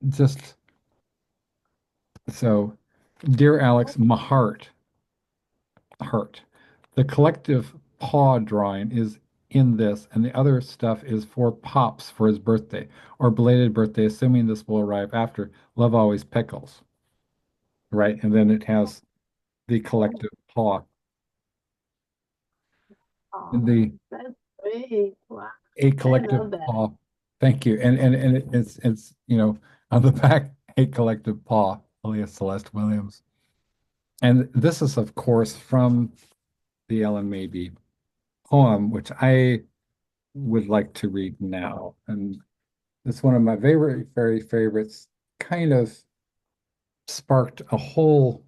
just so, dear Alex, my heart hurt. The collective paw drawing is in this, and the other stuff is for Pops for his birthday or belated birthday, assuming this will arrive after. Love always pickles, right? And then it has the collective paw. Oh, The that's great. Wow. a I collective love that. paw. Thank you. And it's on the back a collective paw, alias Celeste Williams. And this is of course from the Ellen Mabie poem, which I would like to read now. And it's one of my very favorites. Kind of sparked a whole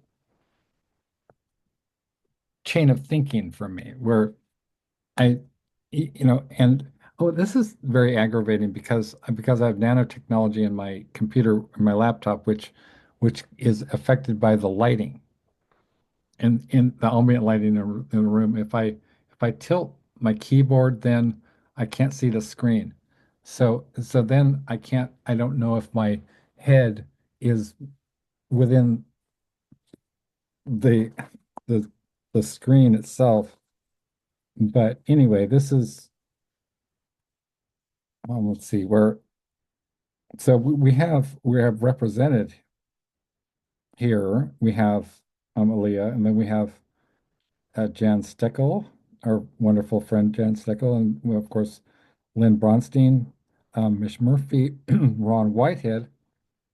chain of thinking for me where I, and oh, this is very aggravating because I have nanotechnology in my computer, in my laptop, which is affected by the lighting and in the ambient lighting in the room. If I tilt my keyboard, then I can't see the screen. So then I don't know if my head is within the the the screen itself. But anyway, this is let's see where so we have represented here. We have Aaliyah, and then we have Jan Steckel, our wonderful friend Jan Steckel, and of course Lynn Bronstein, Mish Murphy, Ron Whitehead,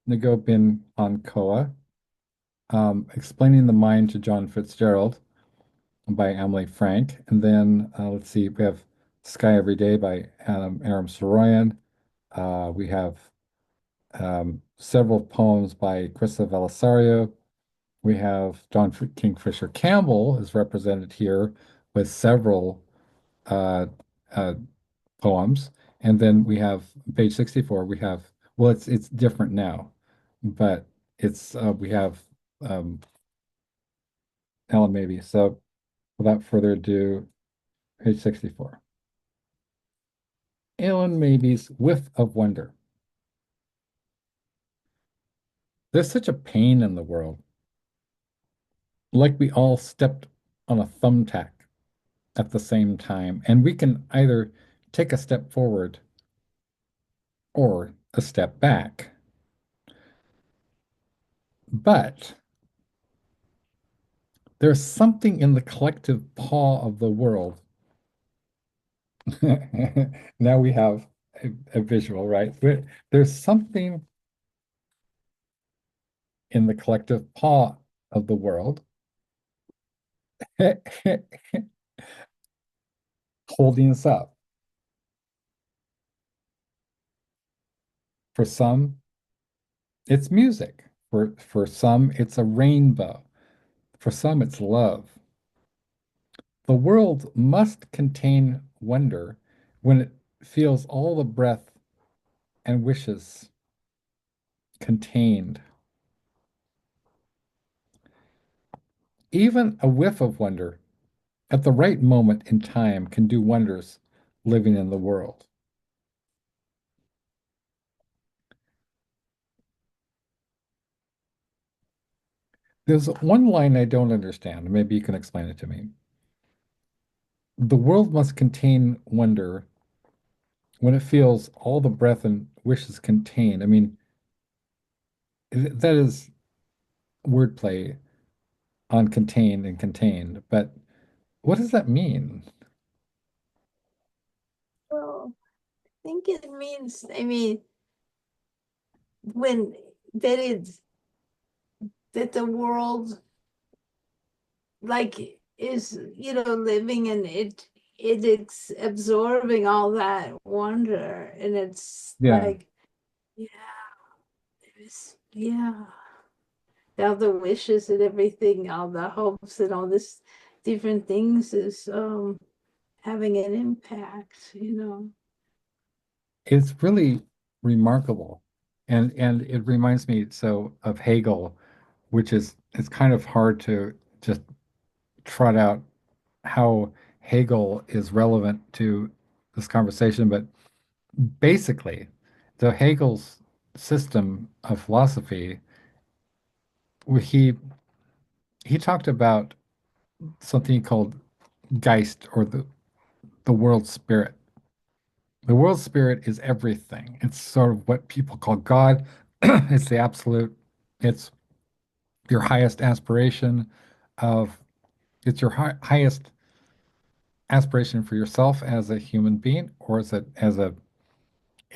Nago Bin Ankoa, Explaining the Mind to John Fitzgerald by Emily Frank, and then let's see, we have Sky Every Day by Aram Saroyan. We have several poems by Krista Belisario. We have John Kingfisher Campbell is represented here with several uh, uh, poems. And then we have page 64, we have, well, it's different now, but we have Ellen, maybe. So without further ado, page 64. Ellen Mabie's Whiff of Wonder. There's such a pain in the world, like we all stepped on a thumbtack at the same time, and we can either take a step forward or a step back. But there's something in the collective paw of the world. Now we have a visual, right? There's something in the collective paw of the world holding us up. For some, it's music. For some, it's a rainbow. For some, it's love. The world must contain wonder when it feels all the breath and wishes contained. Even a whiff of wonder at the right moment in time can do wonders living in the world. There's one line I don't understand. Maybe you can explain it to me. The world must contain wonder when it feels all the breath and wishes contained. I mean, that is wordplay on contained and contained, but what does that mean? Well, I think it means, I mean, when that it's that the world like is, living in it, it's absorbing all that wonder, and it's Yeah, like, yeah, yeah, all the wishes and everything, all the hopes and all this different things is having an impact. it's really remarkable. And it reminds me so of Hegel, which is it's kind of hard to just trot out how Hegel is relevant to this conversation, but basically, the Hegel's system of philosophy, he he talked about something called Geist or the world spirit. The world spirit is everything. It's sort of what people call God. It's the absolute. It's your highest aspiration of it's your highest aspiration for yourself as a human being or as a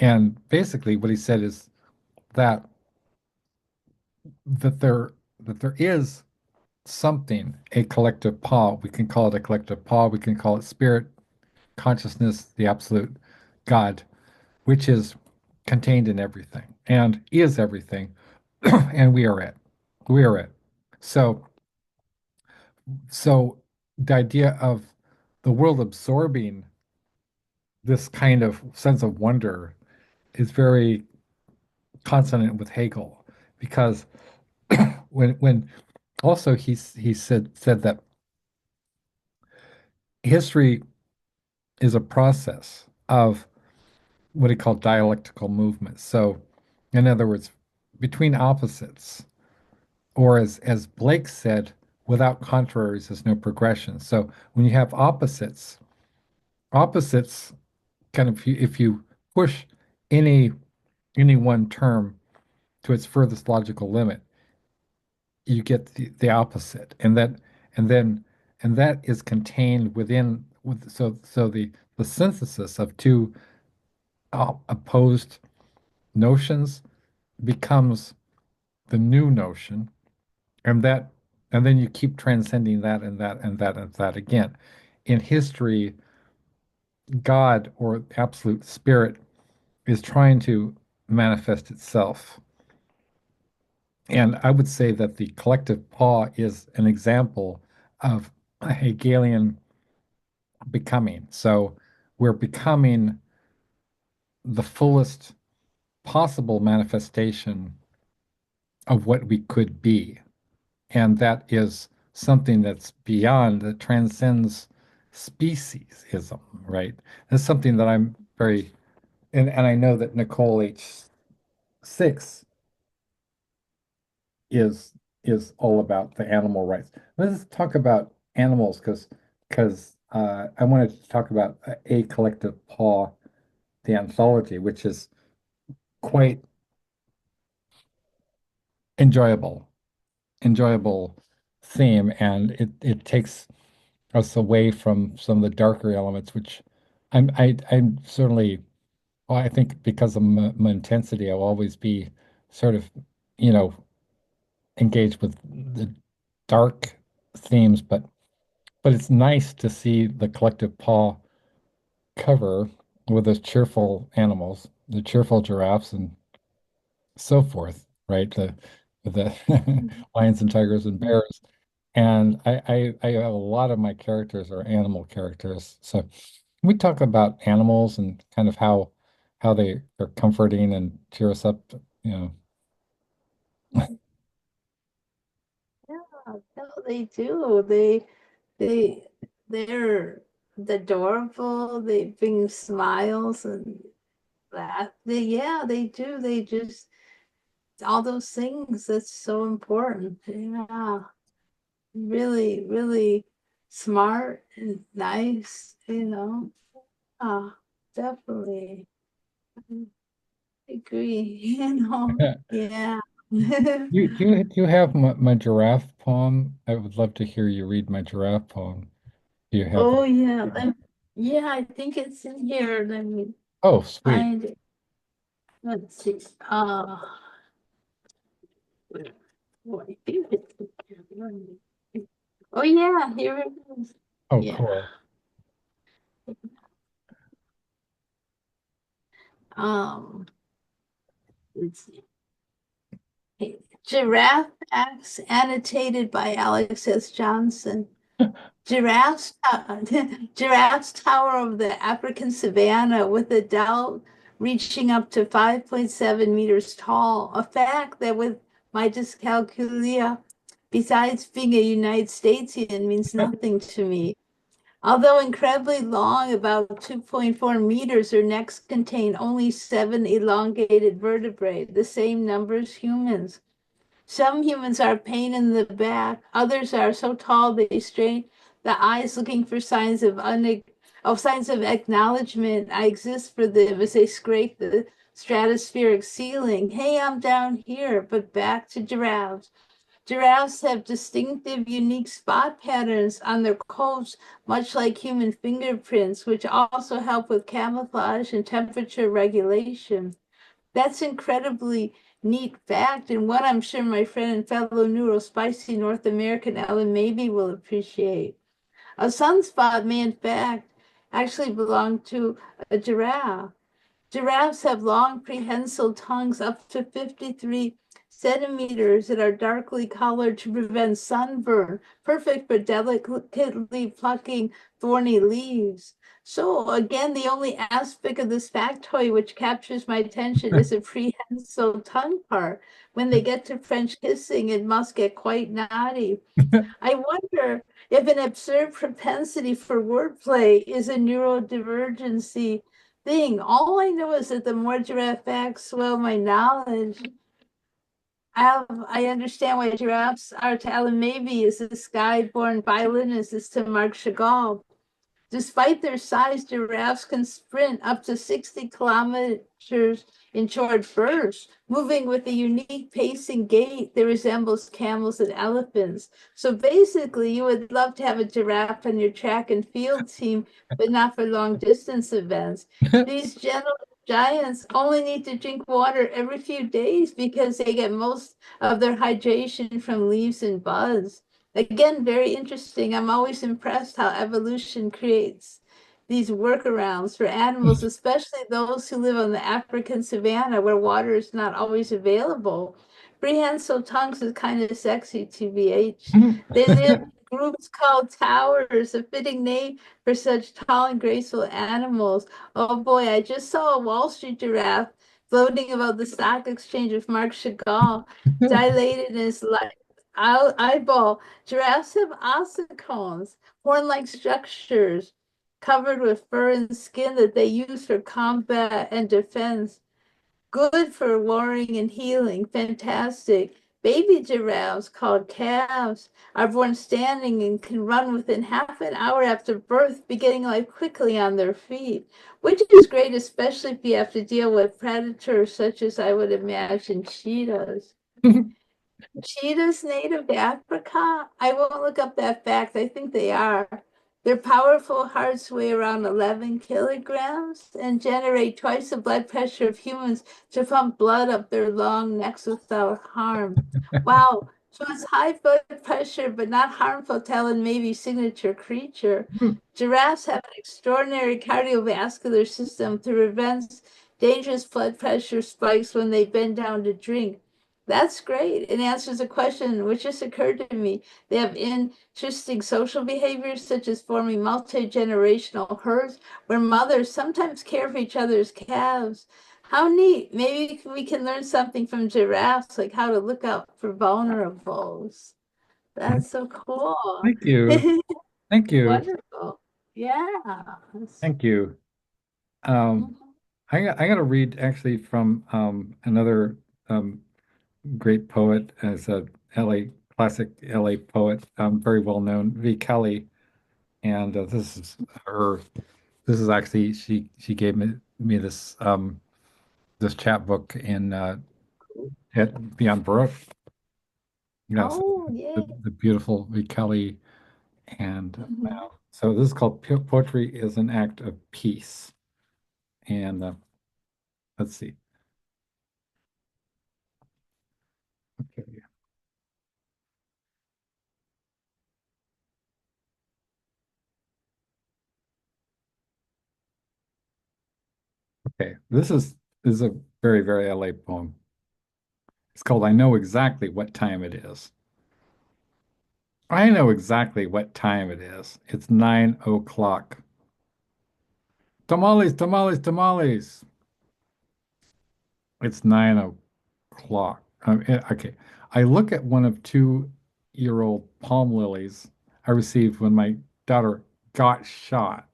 and basically what he said is that that there that there is something, a collective paw. We can call it a collective paw. We can call it spirit, consciousness, the absolute God, which is contained in everything and is everything. And we are it. We are it. So, so the idea of the world absorbing this kind of sense of wonder is very consonant with Hegel because when also he said that history is a process of what he called dialectical movements. So, in other words, between opposites, or as Blake said, without contraries, there's no progression. So, when you have opposites kind of if you push any any one term to its furthest logical limit, you get the opposite, and then and that is contained within so the synthesis of two opposed notions becomes the new notion, and that and then you keep transcending that and that and that and that again. In history, God or absolute spirit is trying to manifest itself. And I would say that the collective paw is an example of a Hegelian becoming. So we're becoming the fullest possible manifestation of what we could be. And that is something that's beyond, that transcends speciesism, right? That's something that I'm very, and I know that Nicole H. 6 is all about the animal rights. Let's talk about animals because I wanted to talk about A Collective Paw, the anthology, which is quite enjoyable, enjoyable theme, and it takes us away from some of the darker elements, which I'm certainly, well, I think because of my intensity, I'll always be sort of, you know, engaged with the dark themes, but it's nice to see the Collective Paw cover with those cheerful animals, the cheerful giraffes and so forth, right? The lions and tigers and bears. And I have a lot of my characters are animal characters. So we talk about animals and kind of how they are comforting and cheer us up, you know. Yeah, no, they do. They they're adorable. They bring smiles and laugh. Yeah, they do. They just all those things. That's so important. Yeah, really, really smart and nice. Ah, definitely. I agree. Yeah. Yeah. Do you have my giraffe poem? I would love to hear you read my giraffe poem. Do you have Oh that? yeah. Yeah, I think it's in here. Let me Oh, sweet. find it. Let's see. Oh, I think it's in here. Oh yeah, here it is. Oh, Yeah. cool. Um, let's see. Okay. Giraffe Acts annotated by Alex S. Johnson. Giraffes tower over the African savanna with a delt reaching up to 5.7 meters tall, a fact that with my dyscalculia, besides being a United Statesian, means nothing to me. Although incredibly long, about 2.4 meters, their necks contain only 7 elongated vertebrae, the same number as humans. Some humans are a pain in the back. Others are so tall they strain the eyes looking for signs of acknowledgement. I exist for them as they scrape the stratospheric ceiling. Hey, I'm down here. But back to giraffes. Giraffes have distinctive, unique spot patterns on their coats, much like human fingerprints, which also help with camouflage and temperature regulation. That's incredibly neat fact, and one I'm sure my friend and fellow neurospicy North American Ellen maybe will appreciate. A sunspot may, in fact, actually belong to a giraffe. Giraffes have long prehensile tongues up to 53 centimeters that are darkly colored to prevent sunburn, perfect for delicately plucking thorny leaves. So again, the only aspect of this factoid which captures my attention is the prehensile tongue part. When they get to French kissing, it must get quite naughty. I wonder if an absurd propensity for wordplay is a neurodivergency thing. All I know is that the more giraffe facts swell my knowledge, I understand why giraffes are to Ellen Mabey as the sky-born violinist is to Marc Chagall. Despite their size, giraffes can sprint up to 60 kilometers in short bursts, moving with a unique pacing gait that resembles camels and elephants. So basically, you would love to have a giraffe on your track and field team, but not for long distance events. These gentle giants only need to drink water every few days because they get most of their hydration from leaves and buds. Again, very interesting. I'm always impressed how evolution creates these workarounds for animals, especially those who live on the African savanna where water is not always available. Prehensile tongues is kind of sexy, TBH. They live in groups called towers, a fitting name for such tall and graceful animals. Oh boy, I just saw a Wall Street giraffe floating above the stock exchange with Marc Chagall, dilated in his life eyeball. Giraffes have ossicones, horn-like structures covered with fur and skin that they use for combat and defense. Good for warring and healing. Fantastic. Baby giraffes, called calves, are born standing and can run within half an hour after birth, beginning life quickly on their feet, which is great, especially if you have to deal with predators such as I would imagine cheetahs. Cheetahs native to Africa? I won't look up that fact. I think they are. Their powerful hearts weigh around 11 kilograms and generate twice the blood pressure of humans to pump blood up their long necks without harm. Wow. So it's high blood pressure, but not harmful to Ellyn Maybe's signature creature. Giraffes have an extraordinary cardiovascular system that prevents dangerous blood pressure spikes when they bend down to drink. That's great. It answers a question which just occurred to me. They have interesting social behaviors, such as forming multi-generational herds where mothers sometimes care for each other's calves. How neat. Maybe we can learn something from giraffes, like how to look out for vulnerables. That's so cool. Thank you. Thank you. Wonderful. Yeah. Thank you. Um, Mhm. I got to read actually from another um, great poet as a LA classic LA poet, very well known, V. Kelly, and this is her. This is actually she gave me this this chapbook in at Beyond Baruch. Yes, Oh, yay. the beautiful V. Kelly, and Mhm. so this is called Poetry is an Act of Peace, and let's see. Okay. Okay, this is a very, very LA poem. It's called I Know Exactly What Time It Is. I know exactly what time it is. It's 9 o'clock. Tamales, tamales, tamales. It's 9 o'clock. Okay. I look at one of 2-year old palm lilies I received when my daughter got shot.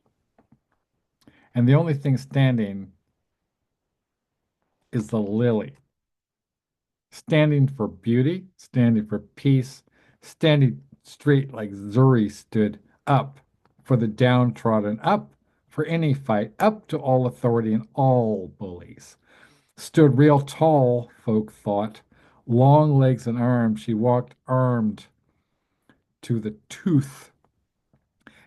And the only thing standing is the lily. Standing for beauty, standing for peace, standing straight like Zuri stood up for the downtrodden, up for any fight, up to all authority and all bullies. Stood real tall, folk thought, long legs and arms. She walked armed to the tooth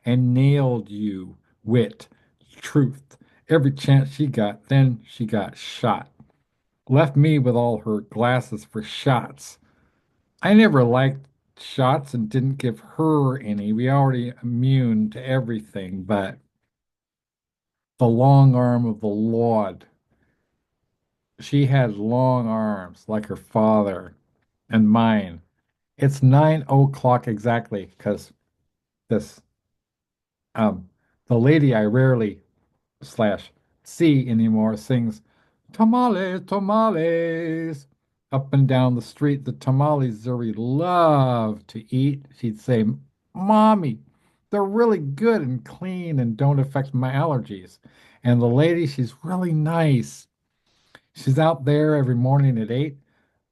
and nailed you, wit, truth. Every chance she got, then she got shot. Left me with all her glasses for shots. I never liked shots and didn't give her any. We already immune to everything, but the long arm of the Lord. She had long arms like her father and mine. It's 9 o'clock exactly, because this um the lady I rarely slash see anymore sings tamales, tamales. Up and down the street, the tamales Zuri loved to eat. She'd say, Mommy, they're really good and clean and don't affect my allergies. And the lady, she's really nice. She's out there every morning at 8,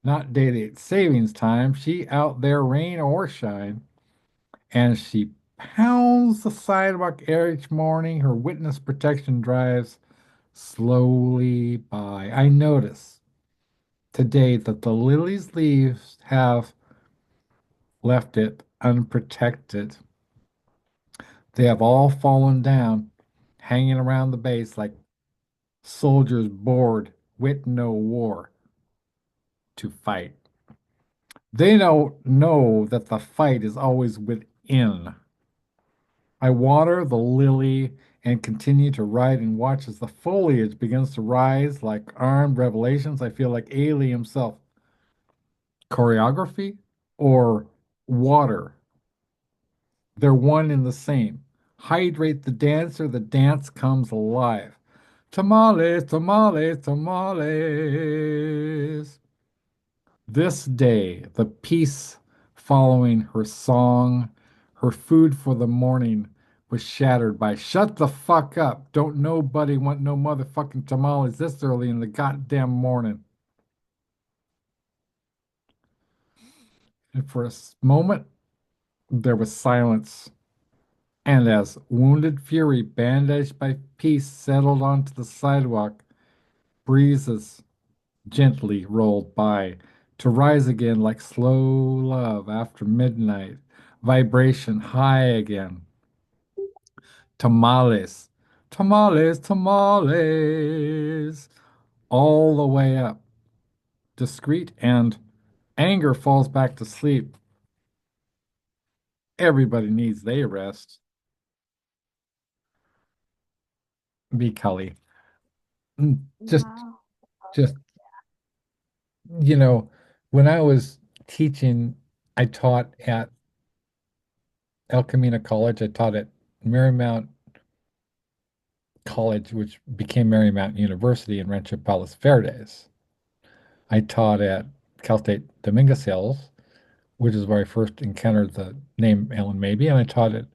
not daylight savings time. She out there rain or shine. And she pounds the sidewalk each morning. Her witness protection drives slowly by. I notice today that the lily's leaves have left it unprotected. They have all fallen down, hanging around the base like soldiers bored with no war to fight. They don't know that the fight is always within. I water the lily and continue to write and watch as the foliage begins to rise like armed revelations. I feel like Ailey himself. Choreography or water, they're one and the same. Hydrate the dancer, the dance comes alive. Tamales, tamales, tamales. This day, the peace following her song, her food for the morning was shattered by shut the fuck up. Don't nobody want no motherfucking tamales this early in the goddamn morning. And for a moment, there was silence. And as wounded fury, bandaged by peace, settled onto the sidewalk, breezes gently rolled by, to rise again like slow love after midnight, vibration high again. Tamales, tamales, tamales, all the way up, discreet, and anger falls back to sleep. Everybody needs their rest. Be Cully. Just, Wow. just, you know, when I was teaching, I taught at El Camino College. I taught at Marymount College, which became Marymount University in Rancho Palos Verdes. I taught at Cal State Dominguez Hills, which is where I first encountered the name Ellen Mabey, and I taught at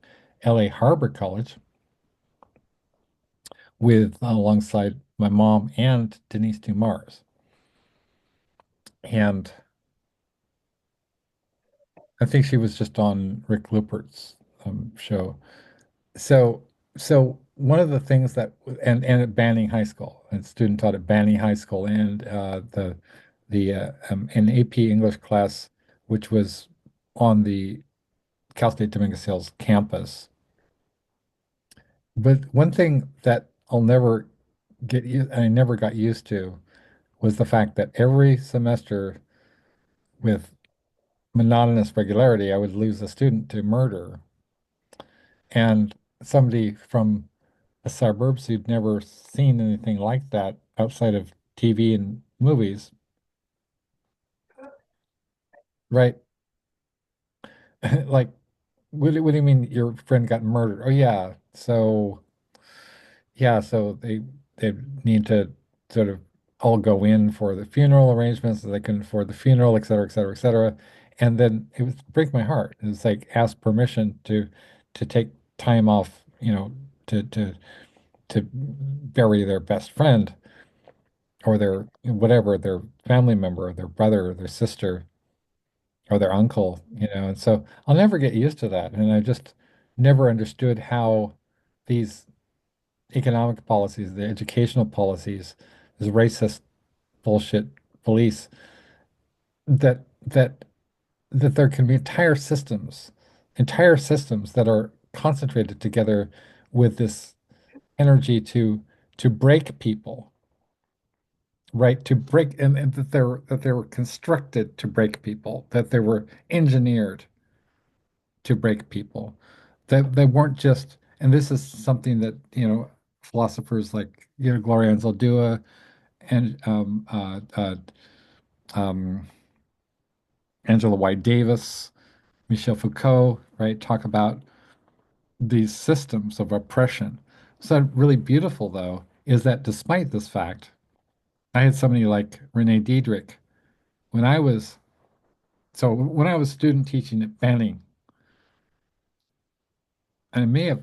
LA Harbor College with alongside my mom and Denise Dumars. And I think she was just on Rick Lupert's show. So, so one of the things that, and at Banning High School, and student taught at Banning High School, and the an AP English class, which was on the Cal State Dominguez Hills campus. But one thing that I never got used to was the fact that every semester, with monotonous regularity, I would lose a student to murder, and somebody from the suburbs who'd never seen anything like that outside of TV and movies, right? Like, what do you mean your friend got murdered? Oh yeah, so they need to sort of all go in for the funeral arrangements, so they couldn't afford the funeral, et cetera, et cetera, et cetera. And then it would break my heart. It's like ask permission to take time off, to to bury their best friend or their whatever, their family member, or their brother, or their sister, or their uncle. And so I'll never get used to that. And I just never understood how these economic policies, the educational policies, this racist bullshit police, that there can be entire systems that are concentrated together with this energy to break people, right? To break, and that they were constructed to break people, that they were engineered to break people, that they weren't just, and this is something that, philosophers like, Gloria Anzaldúa and um, Angela White Davis, Michel Foucault, right, talk about these systems of oppression. So really beautiful, though, is that despite this fact, I had somebody like Renee Diedrich when I was when I was student teaching at Banning. I may have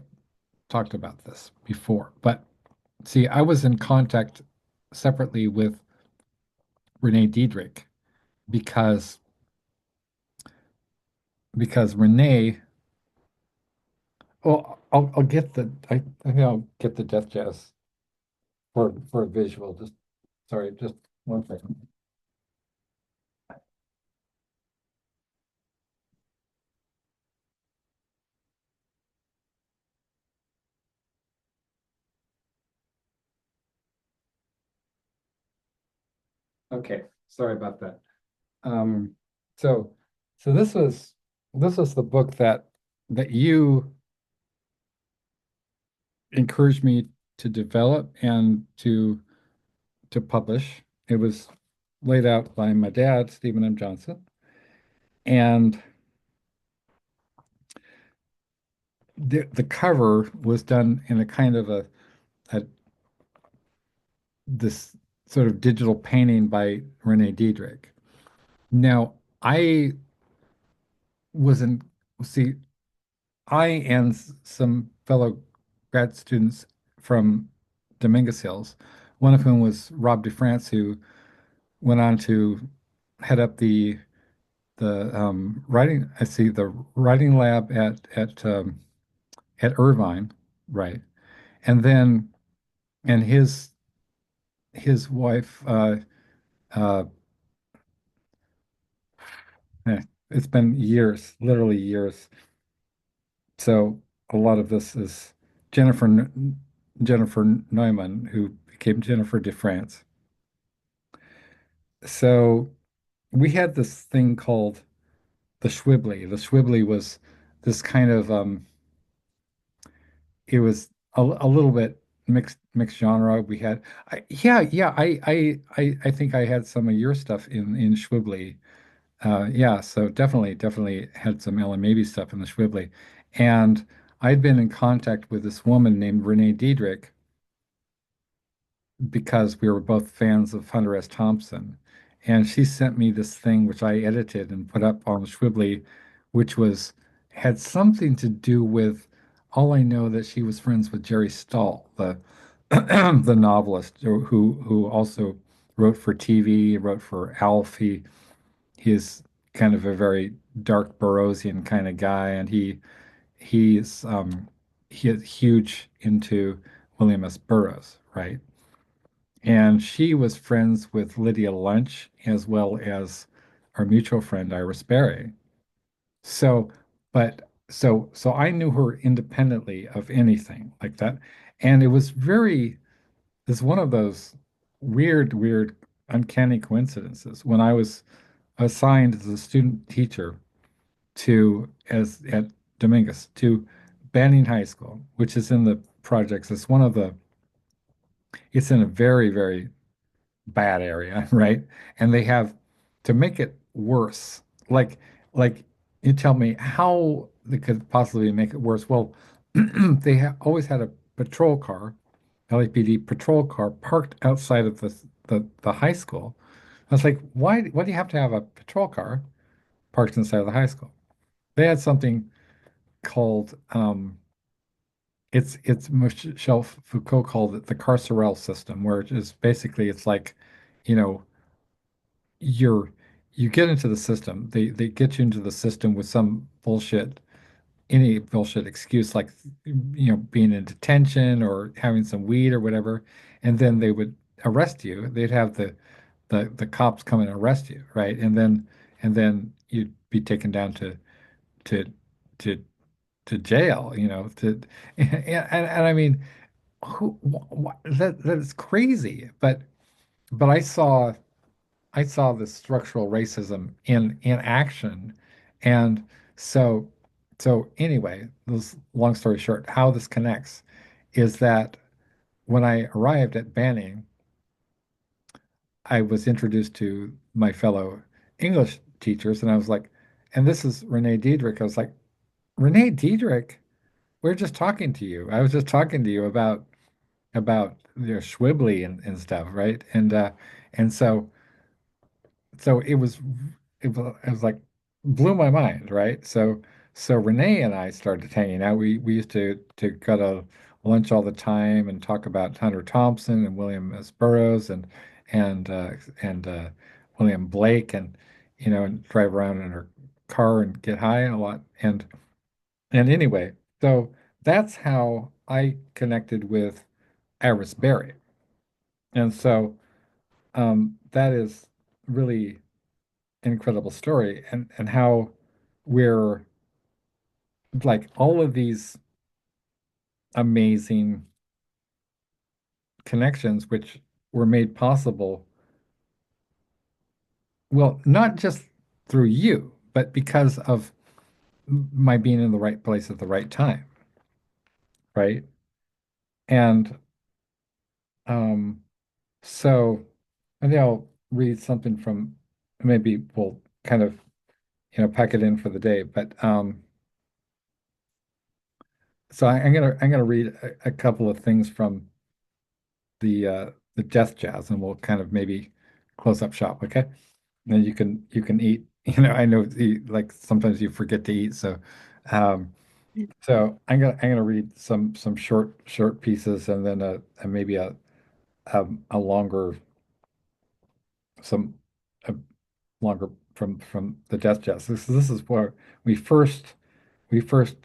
talked about this before, but see, I was in contact separately with Renee Diedrich because Renee, well, I'll get I think I'll get the Death Jazz for a visual. Just sorry, just one second. Okay, sorry about that. Um, so so this was the book that you encouraged me to develop and to publish. It was laid out by my dad, Stephen M. Johnson, and the cover was done in a kind of a this sort of digital painting by Renee Diedrich. Now, I was in, see, I and some fellow grad students from Dominguez Hills, one of whom was Rob DeFrance, who went on to head up the writing, I see the writing lab at Irvine, right? And then and his wife, uh, eh, it's been years, literally years. So a lot of this is Jennifer Neumann, who became Jennifer DeFrance. So we had this thing called the Schwibly. The Schwibly was this kind of it was a little bit mixed genre. We had I think I had some of your stuff in Schwibly. Yeah, so definitely had some Ellen Maybe stuff in the Schwibly. And I'd been in contact with this woman named Renee Diedrich because we were both fans of Hunter S. Thompson. And she sent me this thing which I edited and put up on Schwibly, which was had something to do with all I know that she was friends with Jerry Stahl, the the novelist who also wrote for TV, wrote for Alf. He's kind of a very dark Burroughsian kind of guy, and he's he is huge into William S. Burroughs, right? And she was friends with Lydia Lunch as well as our mutual friend Iris Berry. So, so I knew her independently of anything like that. And it was it's one of those weird, uncanny coincidences. When I was assigned as a student teacher to as at Dominguez to Banning High School, which is in the projects. It's in a very bad area, right? And they have to make it worse. Like you tell me how they could possibly make it worse. Well, they ha always had a patrol car, LAPD patrol car parked outside of the high school. I was like, why do you have to have a patrol car parked inside of the high school? They had something called it's Michel Foucault called it the carceral system, where it is basically it's like, you know, you're you get into the system. They get you into the system with some bullshit, any bullshit excuse like being in detention or having some weed or whatever, and then they would arrest you. They'd have the cops come and arrest you, right? And then you'd be taken down to to to jail, and I mean, that is crazy. But I saw the structural racism in action, and so anyway, this long story short, how this connects is that when I arrived at Banning, I was introduced to my fellow English teachers, and I was like, and this is Renee Diedrich. I was like, Renee Diedrich, we're just talking to you. I was just talking to you about Schwibly and stuff, right? And so it was like blew my mind, right? So Renee and I started hanging out. We used to go to lunch all the time and talk about Hunter Thompson and William S. Burroughs and and William Blake and drive around in her car and get high a lot. And anyway, so that's how I connected with Iris Berry. And so that is really an incredible story and how we're like all of these amazing connections which were made possible, well, not just through you, but because of my being in the right place at the right time, right? And um so maybe I'll read something from maybe we'll kind of pack it in for the day, but so I'm gonna read a couple of things from the Death Jazz, and we'll kind of maybe close up shop, okay? And then you can eat I know like sometimes you forget to eat, um, so I'm gonna read some short pieces and then and maybe a longer some a longer from the Death Chest. This is where we first we first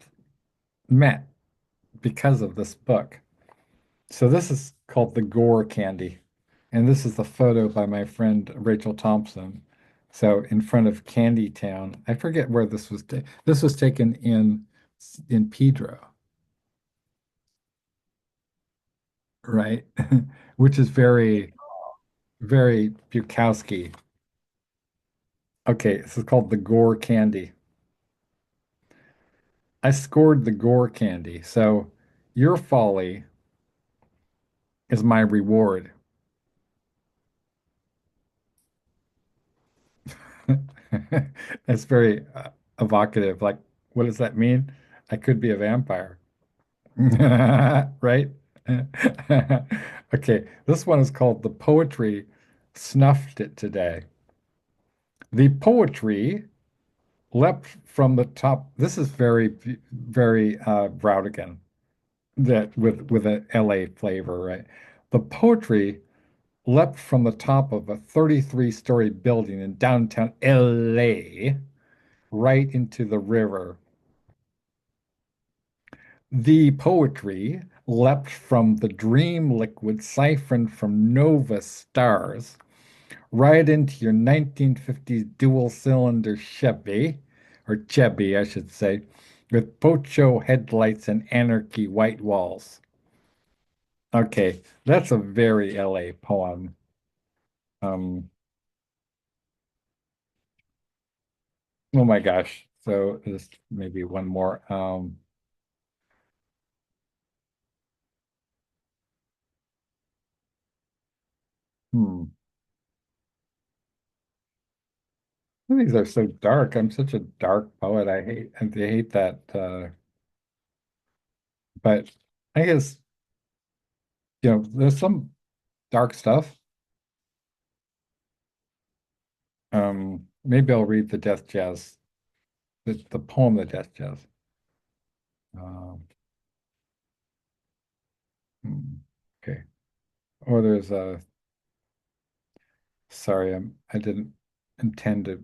met because of this book. So this is called the Gore Candy, and this is the photo by my friend Rachel Thompson. So in front of Candy Town, I forget where this was. This was taken in Pedro, right? Which is very Bukowski. Okay, this is called the Gore Candy. I scored the Gore Candy, so your folly is my reward. That's very evocative. Like, what does that mean? I could be a vampire, right? Okay, this one is called The Poetry Snuffed It Today. The poetry leapt from the top. This is very Browdigan that with an LA flavor, right? The poetry leapt from the top of a 33-story building in downtown LA right into the river. The poetry leapt from the dream liquid siphoned from Nova stars right into your 1950s dual cylinder Chevy, or Chevy, I should say, with Pocho headlights and anarchy white walls. Okay, that's a very LA poem. Um, oh my gosh. So just maybe one more. Hmm. These are so dark. I'm such a dark poet. I hate that. But I guess, there's some dark stuff. Maybe I'll read the Death Jazz, the poem, The Death Jazz. Um, hmm, okay. Or there's sorry, I didn't intend to,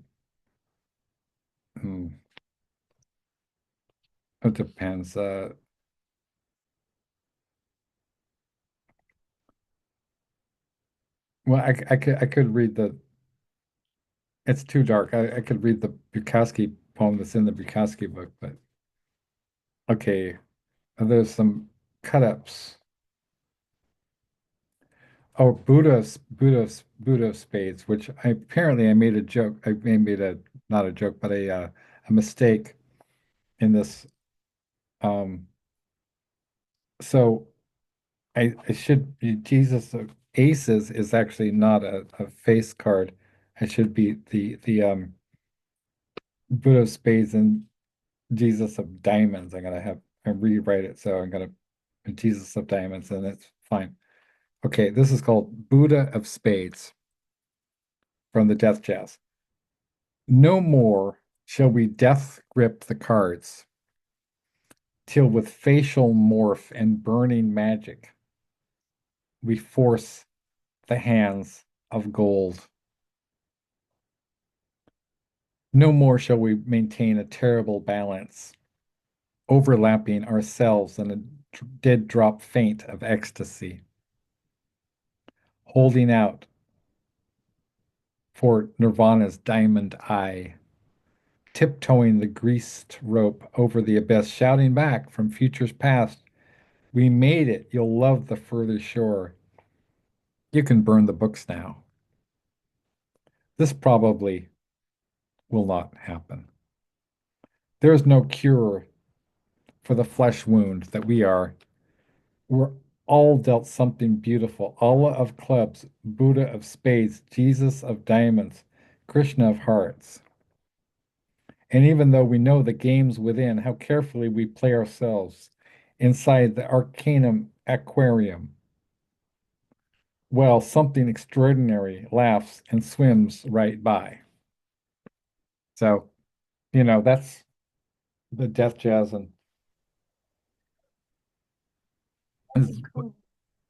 hmm, it depends. Well, I could read it's too dark. I could read the Bukowski poem that's in the Bukowski book, but okay. There's some cut-ups. Oh, Buddha of Spades, which I made a joke. I made a not a joke, but a mistake in this. Um, so I should be Jesus of Aces is actually not a face card. I should be the Buddha of Spades and Jesus of Diamonds. I rewrite it, so I'm gonna Jesus of Diamonds, and it's fine. Okay, this is called Buddha of Spades from the Death Jazz. No more shall we death grip the cards, till with facial morph and burning magic we force the hands of gold. No more shall we maintain a terrible balance, overlapping ourselves in a dead drop faint of ecstasy, holding out for Nirvana's diamond eye, tiptoeing the greased rope over the abyss, shouting back from futures past, we made it. You'll love the further shore. You can burn the books now. This probably will not happen. There is no cure for the flesh wound that we are. We're all dealt something beautiful. Allah of clubs, Buddha of spades, Jesus of diamonds, Krishna of hearts. And even though we know the games within, how carefully we play ourselves inside the arcanum aquarium, well, something extraordinary laughs and swims right by. So, that's the death jazz and Very cool.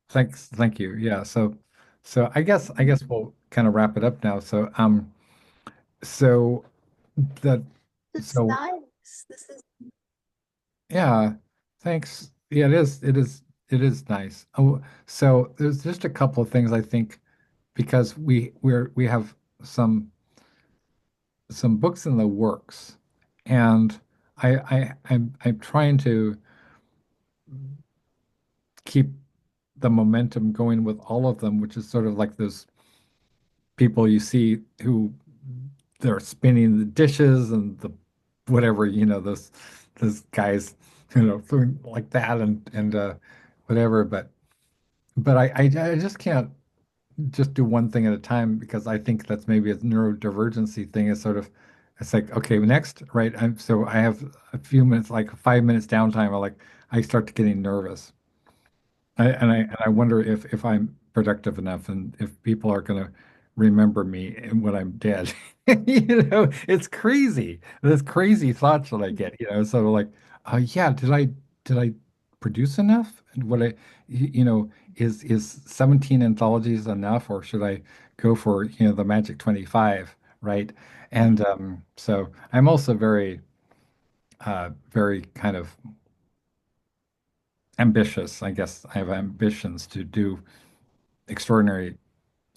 thank you. Yeah. So I guess we'll kind of wrap it up now. So that It's so nice. This is yeah, thanks. Yeah, it is nice. Oh, so there's just a couple of things I think because we have some some books in the works, and I'm trying to keep the momentum going with all of them, which is sort of like those people you see who they're spinning the dishes and the whatever, those guys, doing like that and whatever. But I just can't just do one thing at a time because I think that's maybe a neurodivergency thing. Is sort of it's like okay, next, right? So I have a few minutes, like 5 minutes downtime. I start to getting nervous. I wonder if I'm productive enough and if people are going to remember me and when I'm dead. It's crazy. There's crazy thoughts that I get, sort of like, yeah, did I produce enough? And is 17 anthologies enough, or should I go for, the magic 25, right? And so I'm also very kind of ambitious. I guess I have ambitions to do extraordinary,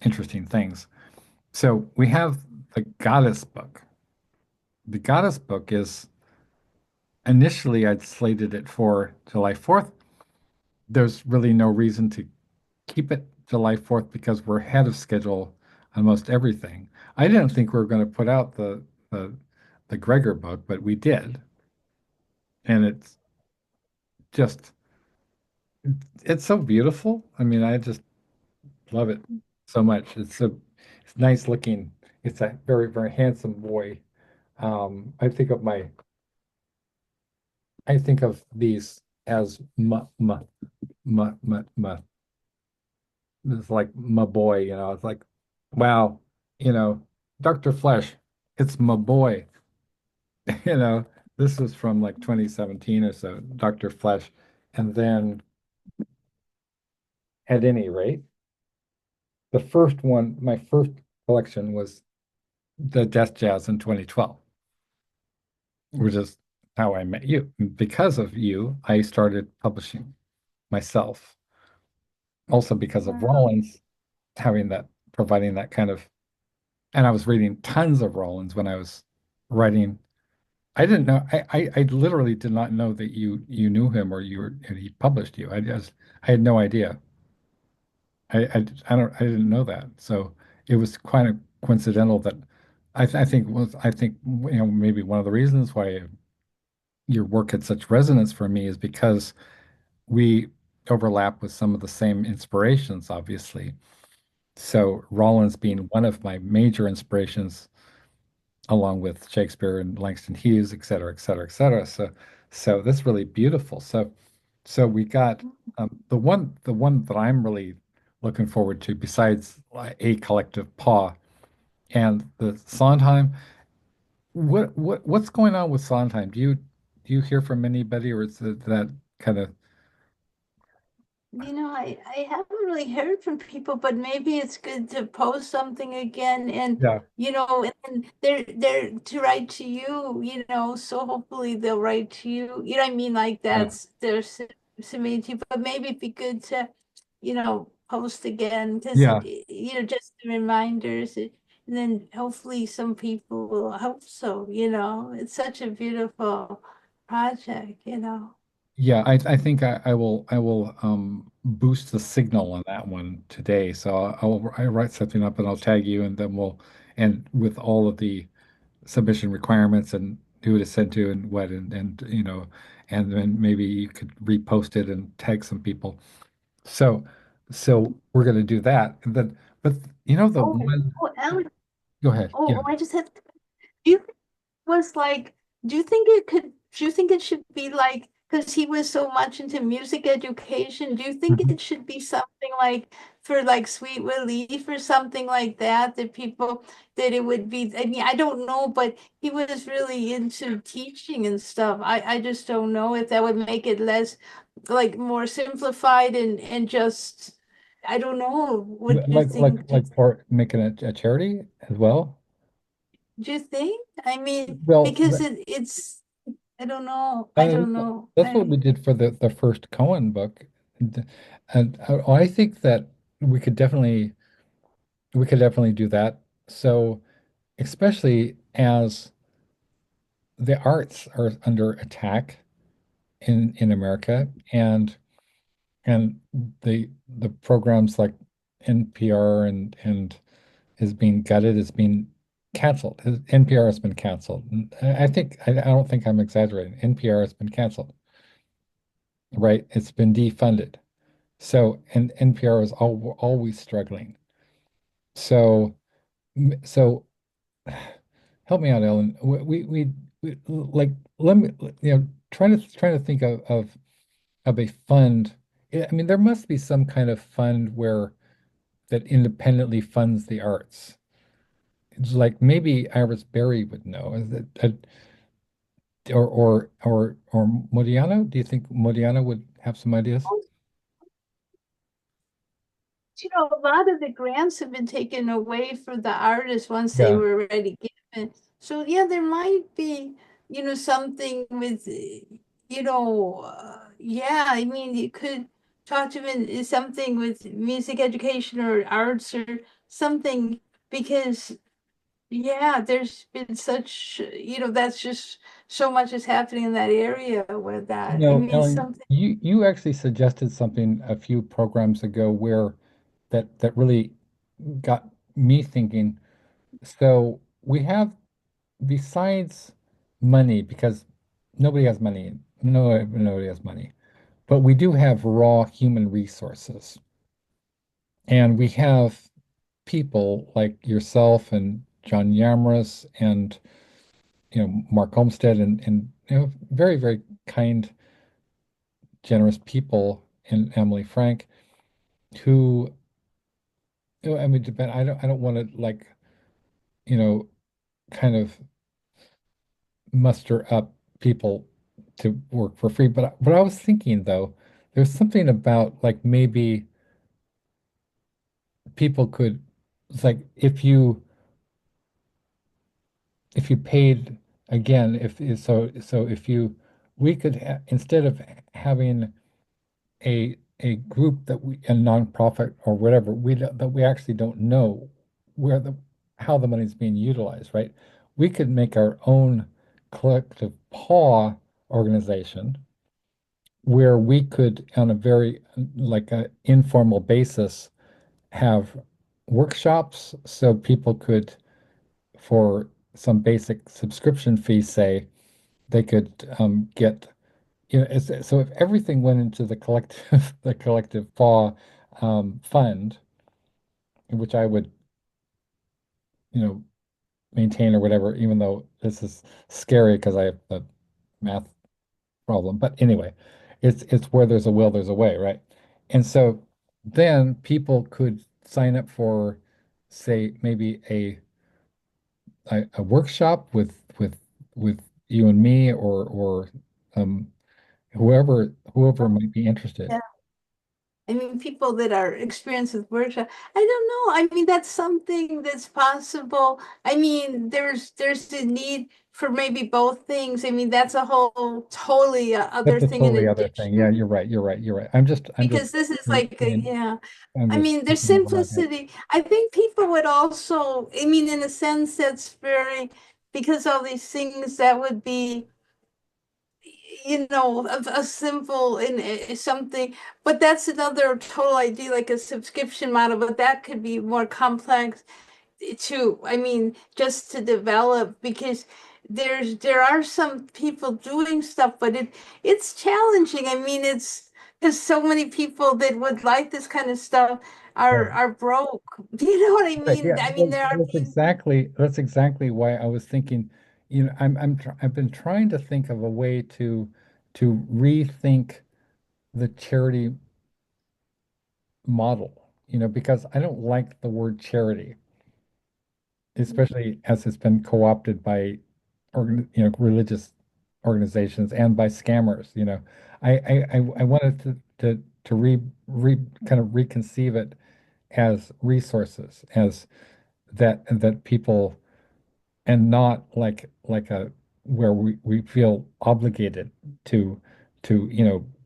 interesting things. So we have the Goddess book. The Goddess book is initially I'd slated it for July 4th. There's really no reason to keep it July 4th because we're ahead of schedule on most everything. I didn't think we were going to put out the the Gregor book, but we did. And just it's so beautiful. I mean, I just love it so much. It's nice looking. It's a very, very handsome boy. I think of these as my, it's like my boy, it's like, wow, you know, Dr. Flesh, it's my boy, you know, this was from like 2017 or so, Dr. Flesh. And then at any rate, the first one, my first collection was the Death Jazz in 2012, which is how I met you. Because of you, I started publishing myself. Also because of wow. Rollins having that, providing that kind of, and I was reading tons of Rollins when I was writing. I didn't know, I literally did not know that you knew him or and he published you. I had no idea. I didn't know that. So it was quite a coincidental that I think maybe one of the reasons why your work had such resonance for me is because we overlap with some of the same inspirations, obviously. So Rollins being one of my major inspirations, along with Shakespeare and Langston Hughes, et cetera, et cetera, et cetera. So that's really beautiful. So we got the one that I'm really looking forward to, besides A Collective Paw and the Sondheim. What's going on with Sondheim? Do you hear from anybody, or is it that kind of I haven't really heard from people, but maybe it's good to post something again yeah, and they're to write to you, so hopefully they'll write to you. You know what I mean? Like yeah, that's there's submitting to you, but maybe it'd be good to, post again because yeah, just reminders. And then hopefully some people will hope so, It's such a beautiful project. yeah? I think I will boost the signal on that one today. So I write something up and I'll tag you, and then and with all of the submission requirements and who to send to and what and then maybe you could repost it and tag some people. So so we're gonna do that. And then but the Oh, one, oh, Ellen. go ahead. Oh, Yeah. I just have to. Do you think it was like, do you think it should be because he was so much into music education, do you think Mhm. it should be something like for like sweet relief or something like that, that people, that it would be, I mean, I don't know, but he was really into teaching and stuff. I just don't know if that would make it less, like more simplified and just, I don't know. What do you think? Like for making a charity as well. Do you think? I mean, Well, because it's, I don't know. I uh, don't know. that's what we did for the first Cohen book, and I think that we could definitely we could definitely do that. So, especially as the arts are under attack in America, and the programs like NPR and is being gutted, is being canceled. NPR has been canceled. And I think I don't think I'm exaggerating. NPR has been canceled, right? It's been defunded. So, and NPR is always struggling. So, so help me out, Ellen. We like let me trying to think of a fund. I mean, there must be some kind of fund where that independently funds the arts. It's like maybe Iris Berry would know. Is it, or Modiano? Do you think Modiano would have some ideas? You know, a lot of the grants have been taken away for the artists once they Yeah. were already given. So yeah, there might be, something with, yeah, I mean, you could talk to them in something with music education or arts or something, because yeah, there's been such, that's just so much is happening in that area with You that. I know, mean, Ellen, something. you actually suggested something a few programs ago where that really got me thinking. So we have, besides money, because nobody has money, nobody has money, but we do have raw human resources, and we have people like yourself and John Yamras and Mark Olmsted and very, very kind, generous people, and Emily Frank, who I mean, depend. I don't want to like you know kind of muster up people to work for free. But I was thinking though, there's something about like maybe people could, it's like if you paid again, so if you we could instead of having a group that we a nonprofit or whatever that we actually don't know where the how the money is being utilized, right? We could make our own collective paw organization where we could, on a very like a informal basis, have workshops so people could, for some basic subscription fee, say they could get so if everything went into the collective the collective paw fund, which I would you know maintain or whatever, even though this is scary because I have a math problem. But anyway, it's where there's a will, there's a way, right? And so then people could sign up for, say, maybe a workshop with you and me, or um, whoever might be interested. I mean, people that are experienced with workshop. I don't know. I mean, that's something that's possible. I mean, there's the need for maybe both things. I mean, that's a whole totally other That's a thing in totally other thing. Yeah, addition, you're right. You're right. You're right. I'm just because this is like saying, yeah. I'm I just mean, there's thinking aloud here. simplicity. I think people would also, I mean, in a sense, that's very, because all these things that would be, a simple and something, but that's another total idea, like a subscription model, but that could be more complex to, I mean, just to develop, because there are some people doing stuff, but it's challenging. I mean, it's because so many people that would like this kind of stuff Yeah. are broke. Do you know what I Right, mean? yeah, I mean, well, there are people. that's exactly why I was thinking, I've been trying to think of a way to rethink the charity model. because I don't like the word charity, especially as it's been co-opted by religious organizations and by scammers. I wanted to re kind of reconceive it as resources, as that people, and not like a where we feel obligated to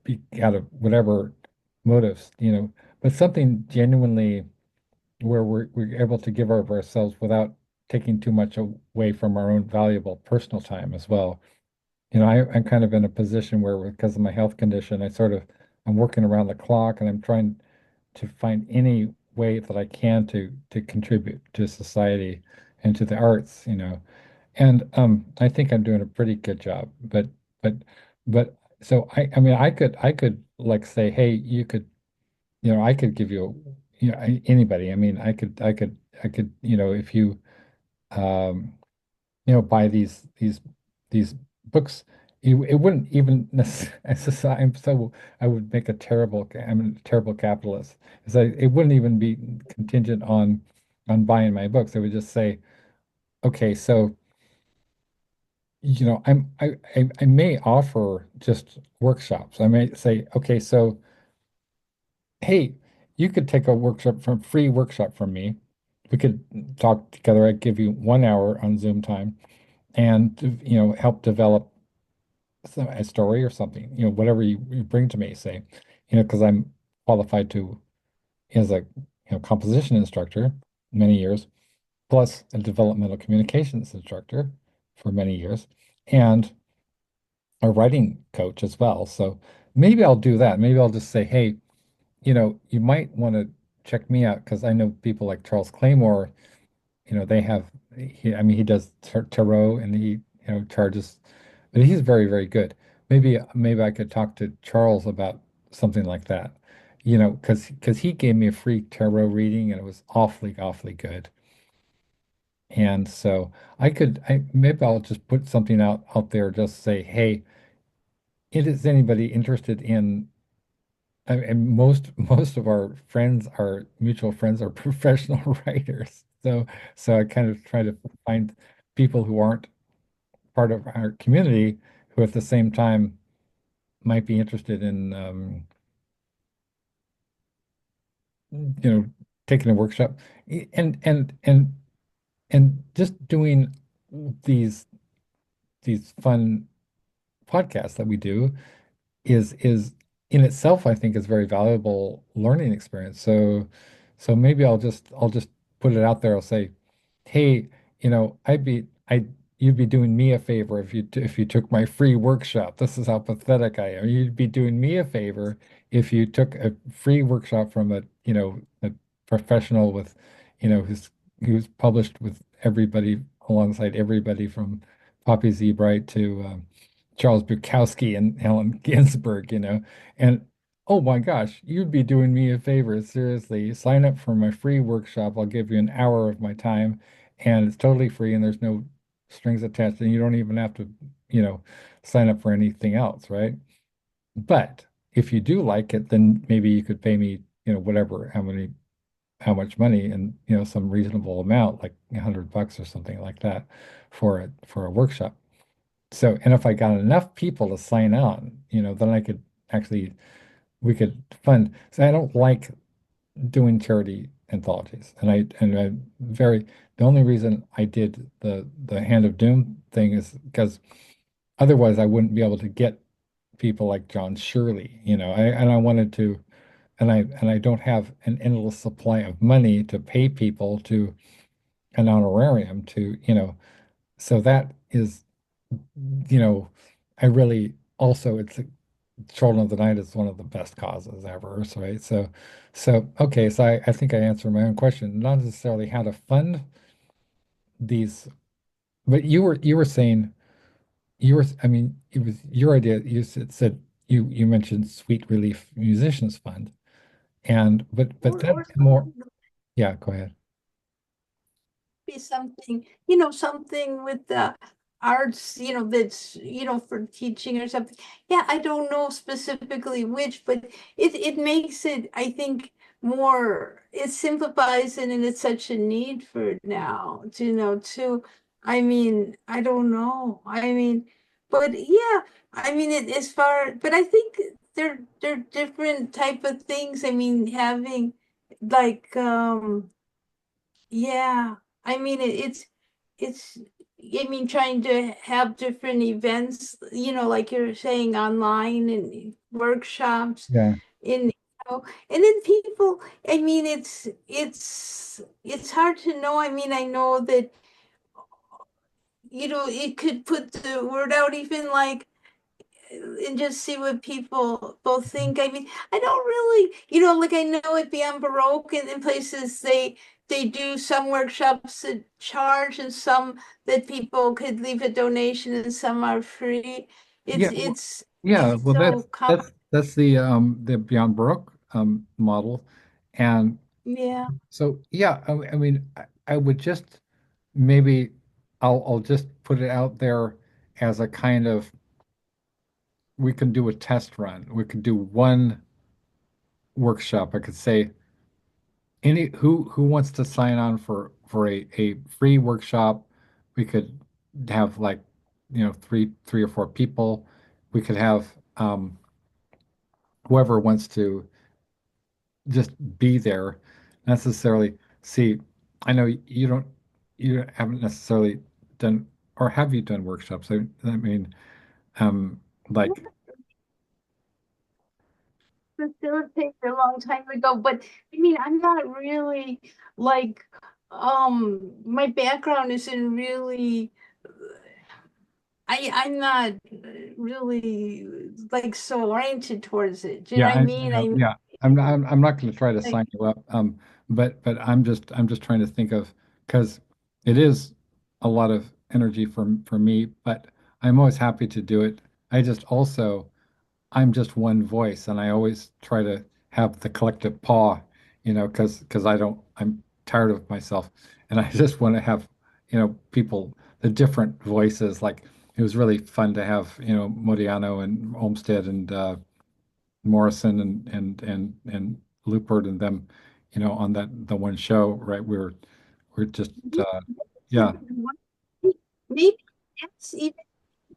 be out of whatever motives, but something genuinely where we're able to give of ourselves without taking too much away from our own valuable personal time as well. I'm kind of in a position where, because of my health condition, I'm working around the clock, and I'm trying to find any way that I can to contribute to society and to the arts, And I think I'm doing a pretty good job. But but so I mean I could like say, hey, you could, I could give you, anybody. I mean, I could, if you um buy these books, it wouldn't even necessarily. I would make a I'm a terrible capitalist. It wouldn't even be contingent on buying my books. I would just say, okay, so I may offer just workshops. I may say, okay, so hey, you could take a free workshop from me. We could talk together. I'd give you 1 hour on Zoom time and help develop a story or something, whatever you bring to me, say, because I'm qualified to as a composition instructor many years, plus a developmental communications instructor for many years, and a writing coach as well. So maybe I'll do that. Maybe I'll just say, hey, you might want to check me out because I know people like Charles Claymore. They have, I mean, he does tarot, and he, charges, but he's very, very good. Maybe I could talk to Charles about something like that, because he gave me a free tarot reading, and it was awfully, awfully good. And so maybe I'll just put something out there, just say, hey, is anybody interested in, and most of our friends, our mutual friends, are professional writers. So I kind of try to find people who aren't part of our community, who at the same time might be interested in taking a workshop, and just doing these fun podcasts that we do is in itself, I think, is very valuable learning experience. So maybe I'll just put it out there. I'll say, hey, you'd be doing me a favor if you took my free workshop. This is how pathetic I am. You'd be doing me a favor if you took a free workshop from a professional with, who's published with everybody, alongside everybody from Poppy Z. Bright to Charles Bukowski and Allen Ginsberg, and oh my gosh, you'd be doing me a favor. Seriously, sign up for my free workshop. I'll give you an hour of my time, and it's totally free, and there's no strings attached, and you don't even have to, sign up for anything else, right? But if you do like it, then maybe you could pay me, whatever, how much money, and some reasonable amount, like $100 or something like that, for a workshop. So, and if I got enough people to sign on, then I could actually, we could fund. So I don't like doing charity anthologies. The only reason I did the Hand of Doom thing is because otherwise I wouldn't be able to get people like John Shirley, and I wanted to, and I don't have an endless supply of money to pay people to an honorarium to, so that is, you know, I really also, it's Children of the Night is one of the best causes ever, right? So okay, so I think I answered my own question, not necessarily how to fund these, but you were saying, I mean, it was your idea. You said you mentioned Sweet Relief Musicians Fund, and but or that's more, yeah, go ahead. be something, something with the arts, that's, for teaching or something. Yeah, I don't know specifically which, but it makes it, I think, more, it simplifies it and it's such a need for it now, to, I mean, I don't know. I mean, but yeah, I mean, it as far, but I think they're different type of things. I mean, having like, yeah, I mean, it's, I mean, trying to have different events, like you're saying, online and workshops Yeah. in, and then people, I mean, it's hard to know. I mean, I know that, it could put the word out even like, and just see what people both think. I mean, I don't really, like I know at Beyond Baroque and in places they do some workshops at charge and some that people could leave a donation and some are free. It's Yeah. it's Yeah. it's Well, so com that's the Beyond Baroque model. And yeah. so yeah, I mean I would just maybe I'll just put it out there as a kind of we can do a test run. We could do one workshop. I could say any who wants to sign on for a free workshop. We could have like three or four people. We could have whoever wants to just be there necessarily. See, I know you haven't necessarily done, or have you done workshops? I mean, like Facilitated a long time ago, but I mean, I'm not really like, my background isn't really, I'm not really like so oriented towards it. Do you know yeah, what I mean? I mean, yeah. I'm not going to try to like, sign you up. But I'm just trying to think of because it is a lot of energy for me, but I'm always happy to do it. I just also I'm just one voice, and I always try to have the collective paw, because I'm tired of myself, and I just want to have, people, the different voices. Like it was really fun to have, Modiano and Olmsted and Morrison and Lupert and them, on the one show, right? We're just yeah, maybe that's even,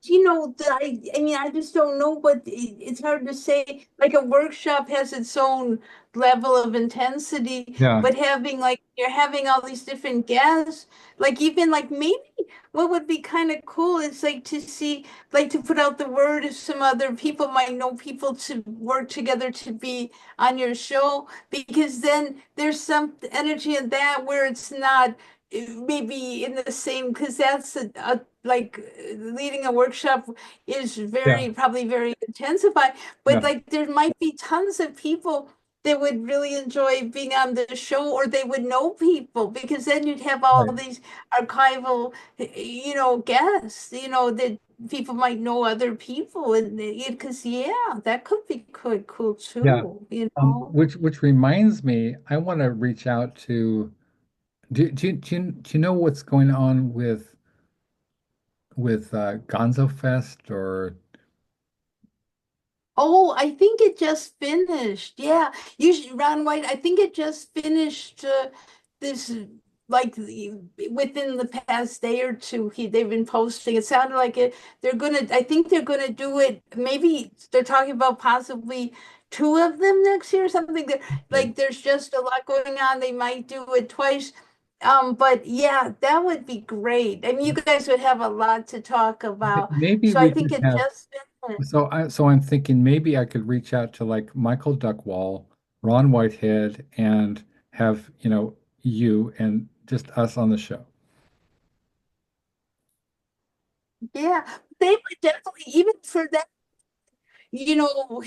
I mean, I just don't know, but it's hard to say. Like a workshop has its own level of intensity, yeah, but having like you're having all these different guests, like even like maybe what would be kind of cool is like to see, like to put out the word if some other people might know people to work together to be on your show, because then there's some energy in that where it's not maybe in the same, because that's like leading a workshop is yeah, probably very intensified, but yeah, like there might be tons of people that would really enjoy being on the show, or they would know people, because then you'd have all right, these archival, guests, that people might know other people, and because yeah, that could be quite cool yeah. too. Which reminds me, I want to reach out to. Do you know what's going on with Gonzo Fest or Oh, I think it just finished. Yeah, usually Ron White. I think it just finished this like within the past day or two. They've been posting. It sounded like it. They're gonna. I think they're gonna do it. Maybe they're talking about possibly two of them next year or something. okay. Like there's just a lot going on. They might do it twice. But yeah, that would be great. I mean, you guys would have a lot to talk about. Maybe So I we think could it have just finished. so I'm thinking maybe I could reach out to like Michael Duckwall, Ron Whitehead, and have, you and just us on the show. Yeah, they would definitely, even for that,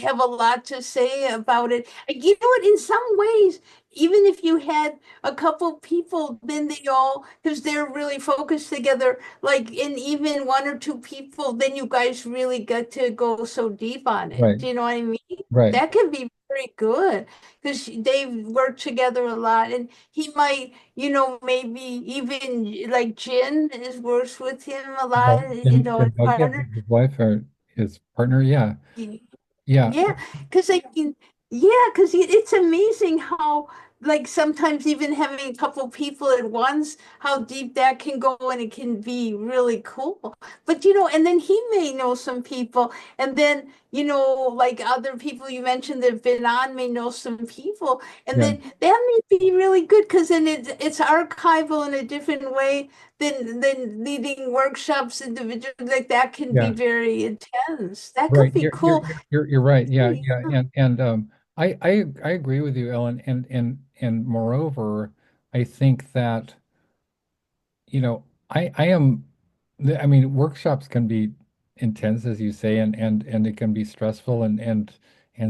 have a lot to say about it. You know what? In some ways, even if you had a couple people, then they all, because they're really focused together, like, and even one or two people, then you guys really get to go so deep on it. Right, Do you know what I mean? right. That could be very good because they've worked together a lot, and he might, maybe even like Jin is works with him a Yeah, lot, Jim as Bogan, partner. his wife or his partner, yeah. Yeah. Yeah, because I mean, Yeah, because it's amazing how, like, sometimes even having a couple people at once, how deep that can go, and it can be really cool. But, and then he may know some people, and then, like other people you mentioned that have been on may know some people, and Yeah, then that may be really good because then it's archival in a different way than leading workshops individually. Like, that can be yeah, very intense. That could right. be cool. You're right. Yeah, Yeah. yeah, and I agree with you, Ellen, and moreover, I think that I am. I mean, workshops can be intense, as you say, and it can be stressful, and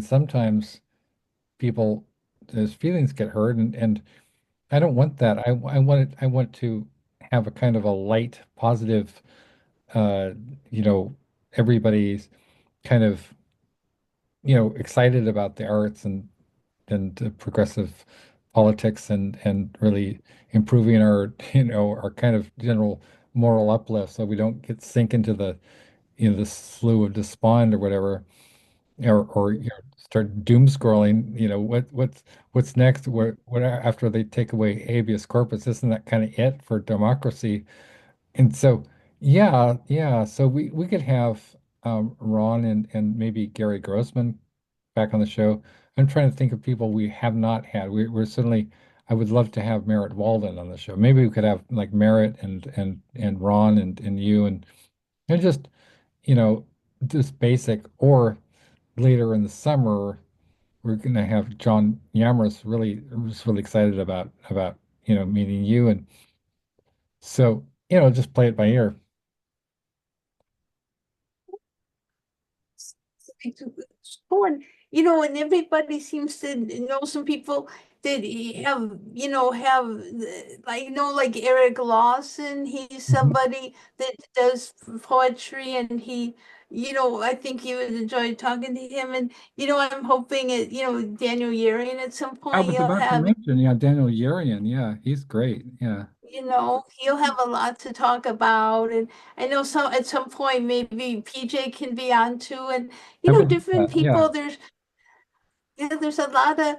sometimes people, those feelings get hurt, and I don't want that. I want to have a kind of a light, positive, uh, you know, everybody's kind of, excited about the arts and progressive politics and really improving our, our kind of general moral uplift so we don't get sink into the, the slough of despond or whatever, or start doom scrolling, what's next, what after they take away habeas corpus, isn't that kind of it for democracy? And so, yeah, so we could have Ron and maybe Gary Grossman back on the show. I'm trying to think of people we have not had. We're certainly, I would love to have Merritt Walden on the show. Maybe we could have like Merritt and Ron and you and just, you know, just basic, or later in the summer, we're gonna have John Yamris really, just really excited about, meeting you. And so, just play it by ear. It's fun, and everybody seems to know some people that like, like Eric Lawson. He's Mhm. somebody that does poetry, and I think you would enjoy talking to him. And, I'm hoping Daniel Yearing at some I point was you'll about to have. mention, yeah, Daniel Yerian. Yeah, he's great. Yeah. He'll have a lot to talk about. And I know at some point maybe PJ can be on too. And, I would do different that. Yeah. people. There's a lot of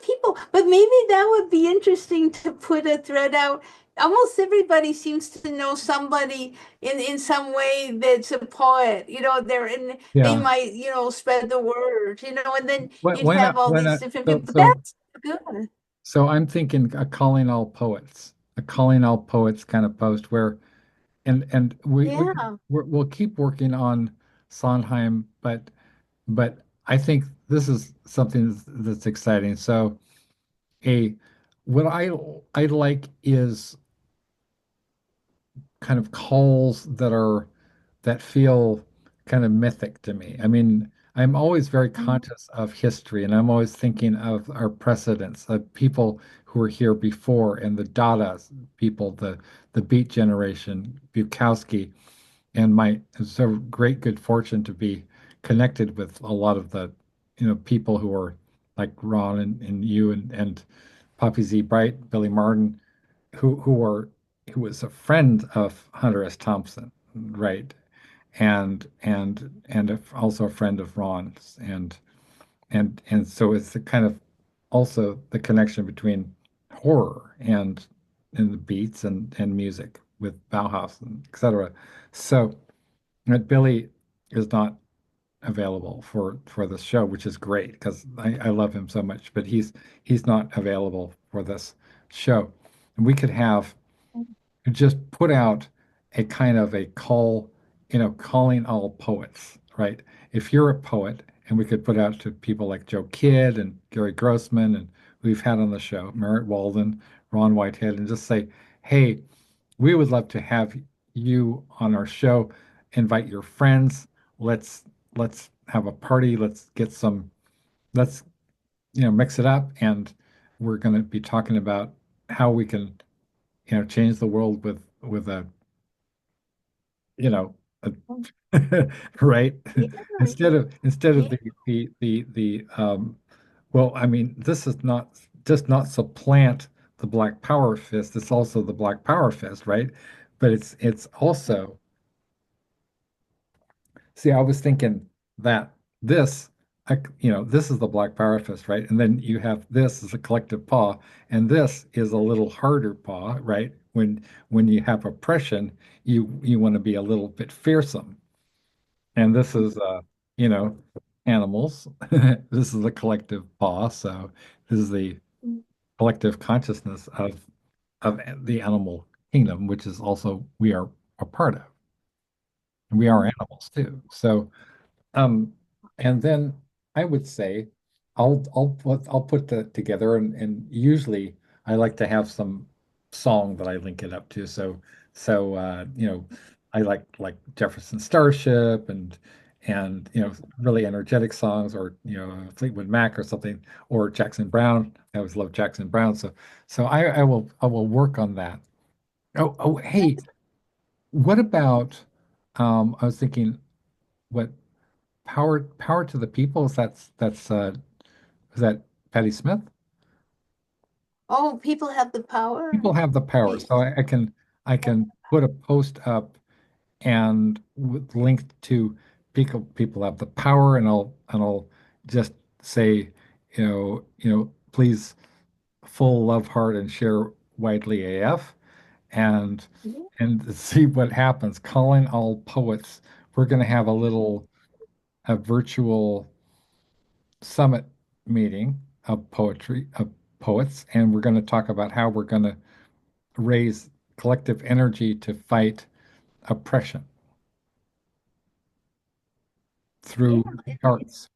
people, but maybe that would be interesting to put a thread out. Almost everybody seems to know somebody in some way that's a poet. They Yeah. might, spread the word, and then you'd Why have not? all Why these not? different So people. so That's good. so I'm thinking a calling all poets kind of post where, and Yeah. we'll keep working on Sondheim, but I think this is something that's exciting. So a what I like is kind of calls that feel kind of mythic to me. I mean, I'm always very conscious of history, and I'm always thinking of our precedents, of people who were here before, and the Dada people, the Beat generation, Bukowski, and it's a great good fortune to be connected with a lot of the, people who are like Ron and you and Poppy Z. Bright, Billy Martin, who was a friend of Hunter S. Thompson, right? Also a friend of Ron's, and so it's the kind of also the connection between horror and the beats and music with Bauhaus and etc. So but Billy is not available for this show, which is great because I love him so much, but he's not available for this show. And we could have just put out a kind of a call, calling all poets, right? If you're a poet, and we could put out to people like Joe Kidd and Gary Grossman, and we've had on the show, Merritt Walden, Ron Whitehead, and just say, hey, we would love to have you on our show. Invite your friends. Let's let's have a party. Let's, mix it up, and we're going to be talking about how we can, change the world with a, you know, a, right? Yeah. Instead of Yeah. the well, I mean, this is not does not supplant the Black Power fist. It's also the Black Power fist, right? But it's also, see, I was thinking that this this is the black power fist, right? And then you have this as a collective paw, and this is a little harder paw, right? When you have oppression, you want to be a little bit fearsome. And this is you know, animals. This is the collective paw, so this is the collective consciousness of the animal kingdom, which is also we are a part of. And we are animals too. So um, and then I would say I'll put that together and usually I like to have some song that I link it up to. So I like Jefferson Starship and really energetic songs or Fleetwood Mac or something or Jackson Brown. I always love Jackson Brown. So I will work on that. Oh hey, what about I was thinking what power to the people that's is that Patti Smith? Oh, people have the power. People have the power, Wait. so I can put a post up and with link to people have the power, and I'll just say please full love heart and share widely AF and and see what happens. Calling all poets. We're going to have a virtual summit meeting of poets, and we're going to talk about how we're going to raise collective energy to fight oppression Yeah, through the arts.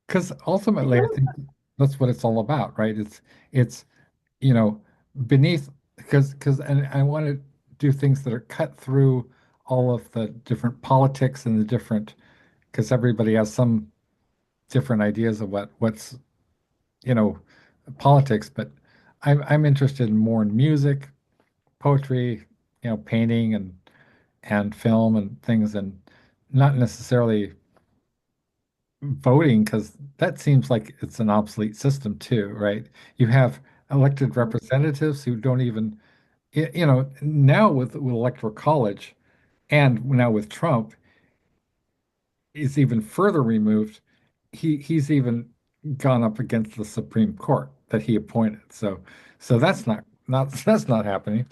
Because I ultimately, I don't. think that's what it's all about, right? It's you know beneath because and I want to do things that are cut through all of the different politics and the different because everybody has some different ideas of what's you know politics, but I'm interested in more in music, poetry, painting and film and things, and not necessarily voting because that seems like it's an obsolete system too, right? You have elected representatives who don't even, now with electoral college and now with Trump, is even further removed. He's even gone up against the Supreme Court that he appointed. So that's not that's not happening.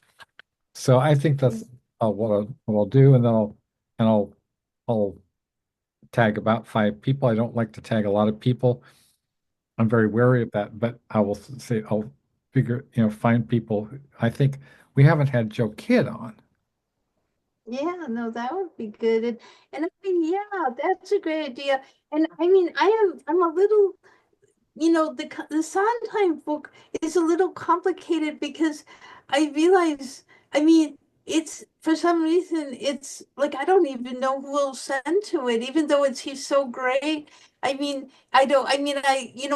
So I think that's what I'll do, and then I'll tag about 5 people. I don't like to tag a lot of people. I'm very wary of that, but I will say I'll find people. I think we haven't had Joe Kidd on. Yeah, no, that would be good. And I mean, yeah, that's a great idea. And I mean, I'm a little, the Sondheim book is a little complicated because I realize, I mean, it's for some reason it's like I don't even know who will send to it, even though he's so great. I mean, I don't. I mean,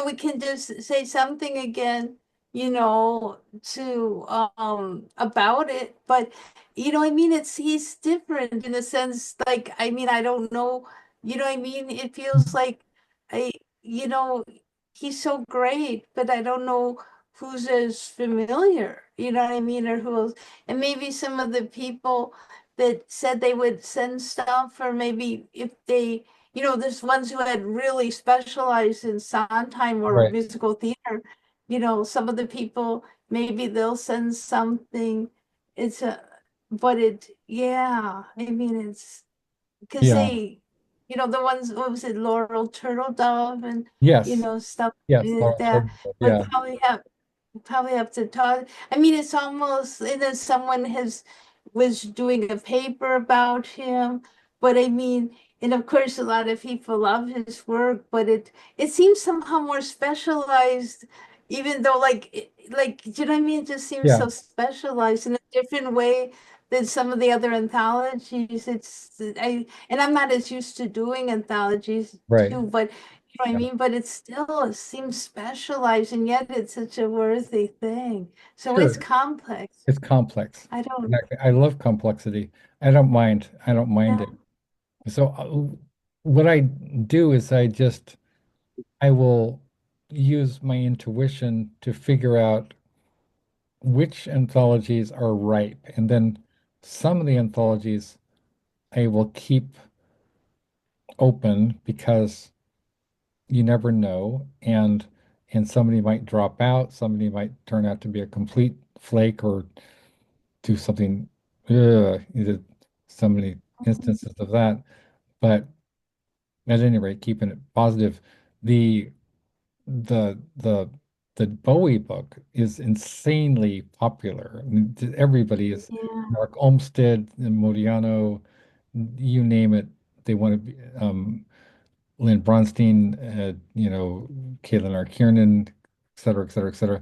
we can just say something again, to about it, but I mean, he's different in a sense. Like, I mean, I don't know. I mean, it feels like I, you know he's so great, but I don't know who's as familiar, you know what I mean, or who else. And maybe some of the people that said they would send stuff, or maybe if they, there's ones who had really specialized in Sondheim or Right. musical theater, some of the people, maybe they'll send something. It's a, but yeah, I mean, it's because Yeah. they, the ones, what was it, Laurel Turtle Dove and, Yes. stuff Yes. like Laurel that. Turbill. I Yeah. probably have to talk. I mean, it's almost, someone was doing a paper about him, but I mean, and of course, a lot of people love his work, but it seems somehow more specialized, even though, do you know what I mean? It just seems Yeah. so specialized in a different way than some of the other anthologies. And I'm not as used to doing anthologies Right. too, but you know what I Yeah. mean? But it seems specialized, and yet it's such a worthy thing. So it's Sure. complex. It's complex. I don't, And I love complexity. I don't mind yeah, it. So what I do is I will use my intuition to figure out which anthologies are ripe, and then some of the anthologies I will keep open because you never know, and somebody might drop out, somebody might turn out to be a complete flake or do something. You did so many instances of that, but at any rate, keeping it positive. The the the the Bowie book is insanely popular. I mean, everybody is Yeah. Mark Olmsted and Modiano, you name it. They want to be Lynn Bronstein, Caitlin R. Kiernan, et cetera, et cetera, et cetera.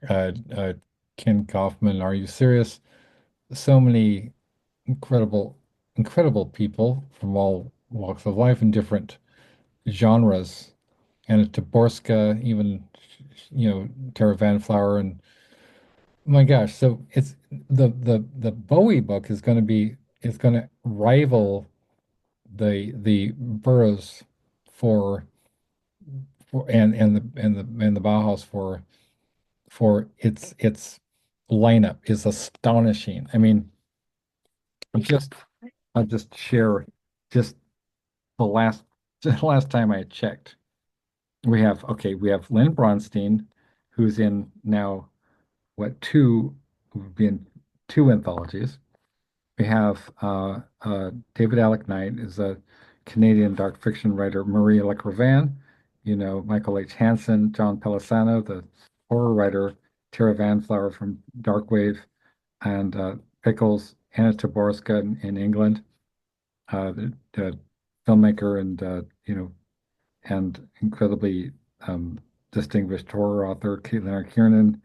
Uh, Ken Kaufman, Are You Serious? So many incredible, incredible people from all walks of life in different genres. And Taborska, even Tara Van Flower, and my gosh, so it's the Bowie book is going to rival the Burroughs for and the Bauhaus for its lineup is astonishing. I mean, just I'll just share just the last the last time I checked. We have Lynn Bronstein, who's in now what two who've been two anthologies. We have David Alec Knight is a Canadian dark fiction writer, Marie Lecrivain, Michael H. Hansen, John Pelisano, the horror writer, Tara Vanflower from Darkwave, and Pickles, Anna Taborska in England, the filmmaker and incredibly distinguished horror author, Caitlin R. Kiernan,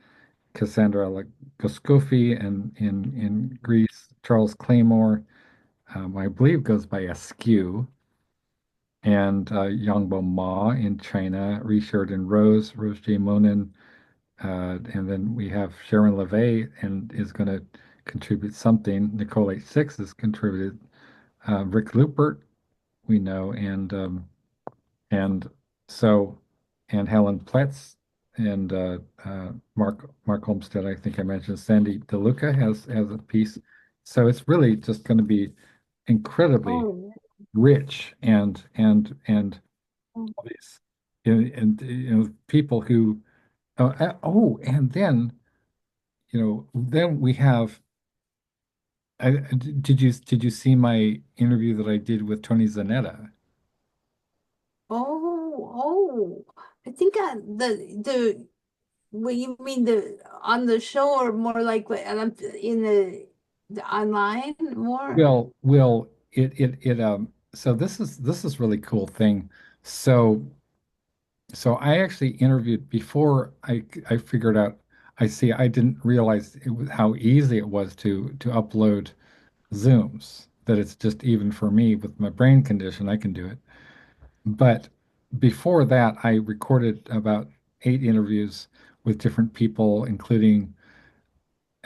Cassandra Lagoskofi, and in Greece, Charles Claymore, I believe goes by Askew, and Yangbo Ma in China, Richard and Rose J. Monin, and then we have Sharon LeVay and is going to contribute something. Nicole H. Six has contributed. Rick Lupert, we know, and so and Helen Pletz and Mark Olmsted. I think I mentioned Sandy DeLuca has a piece. So it's really just going to be incredibly Oh, rich and yeah. all these and people who and then then we have did you see my interview that I did with Tony Zanetta? Oh. I think what you mean the on the show or more like in the online more? So this is really cool thing. So I actually interviewed before I figured out I didn't realize how easy it was to upload Zooms, that it's just even for me with my brain condition, I can do it. But before that, I recorded about 8 interviews with different people, including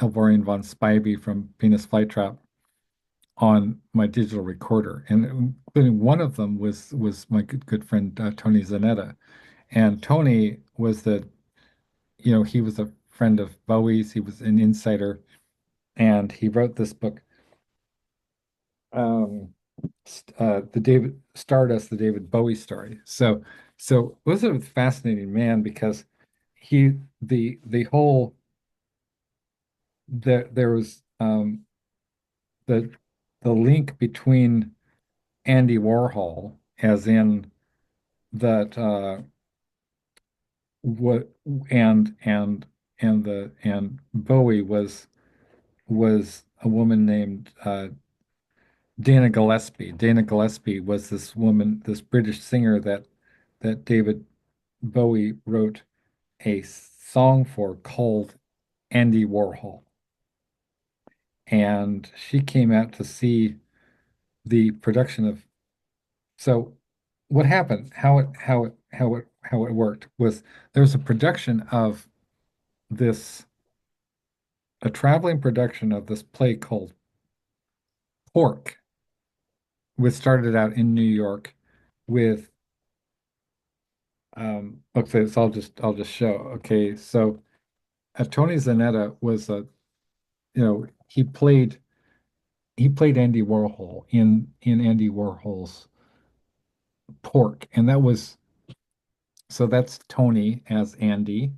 Elvorian von Spivey from Penis Flytrap on my digital recorder, and including one of them was my good friend Tony Zanetta. And Tony was he was a friend of Bowie's. He was an insider, and he wrote this book, the David Stardust, the David Bowie story. So was a fascinating man because he the whole there was the the link between Andy Warhol, as in that what and Bowie was a woman named Dana Gillespie. Dana Gillespie was this woman, this British singer that David Bowie wrote a song for called Andy Warhol. And she came out to see the production of. So what happened, how it worked was there was a production of this a traveling production of this play called Pork, which started out in New York with okay, so I'll just show. Okay, so Tony Zanetta was a he played Andy Warhol in Andy Warhol's Pork, and that was So that's Tony as Andy,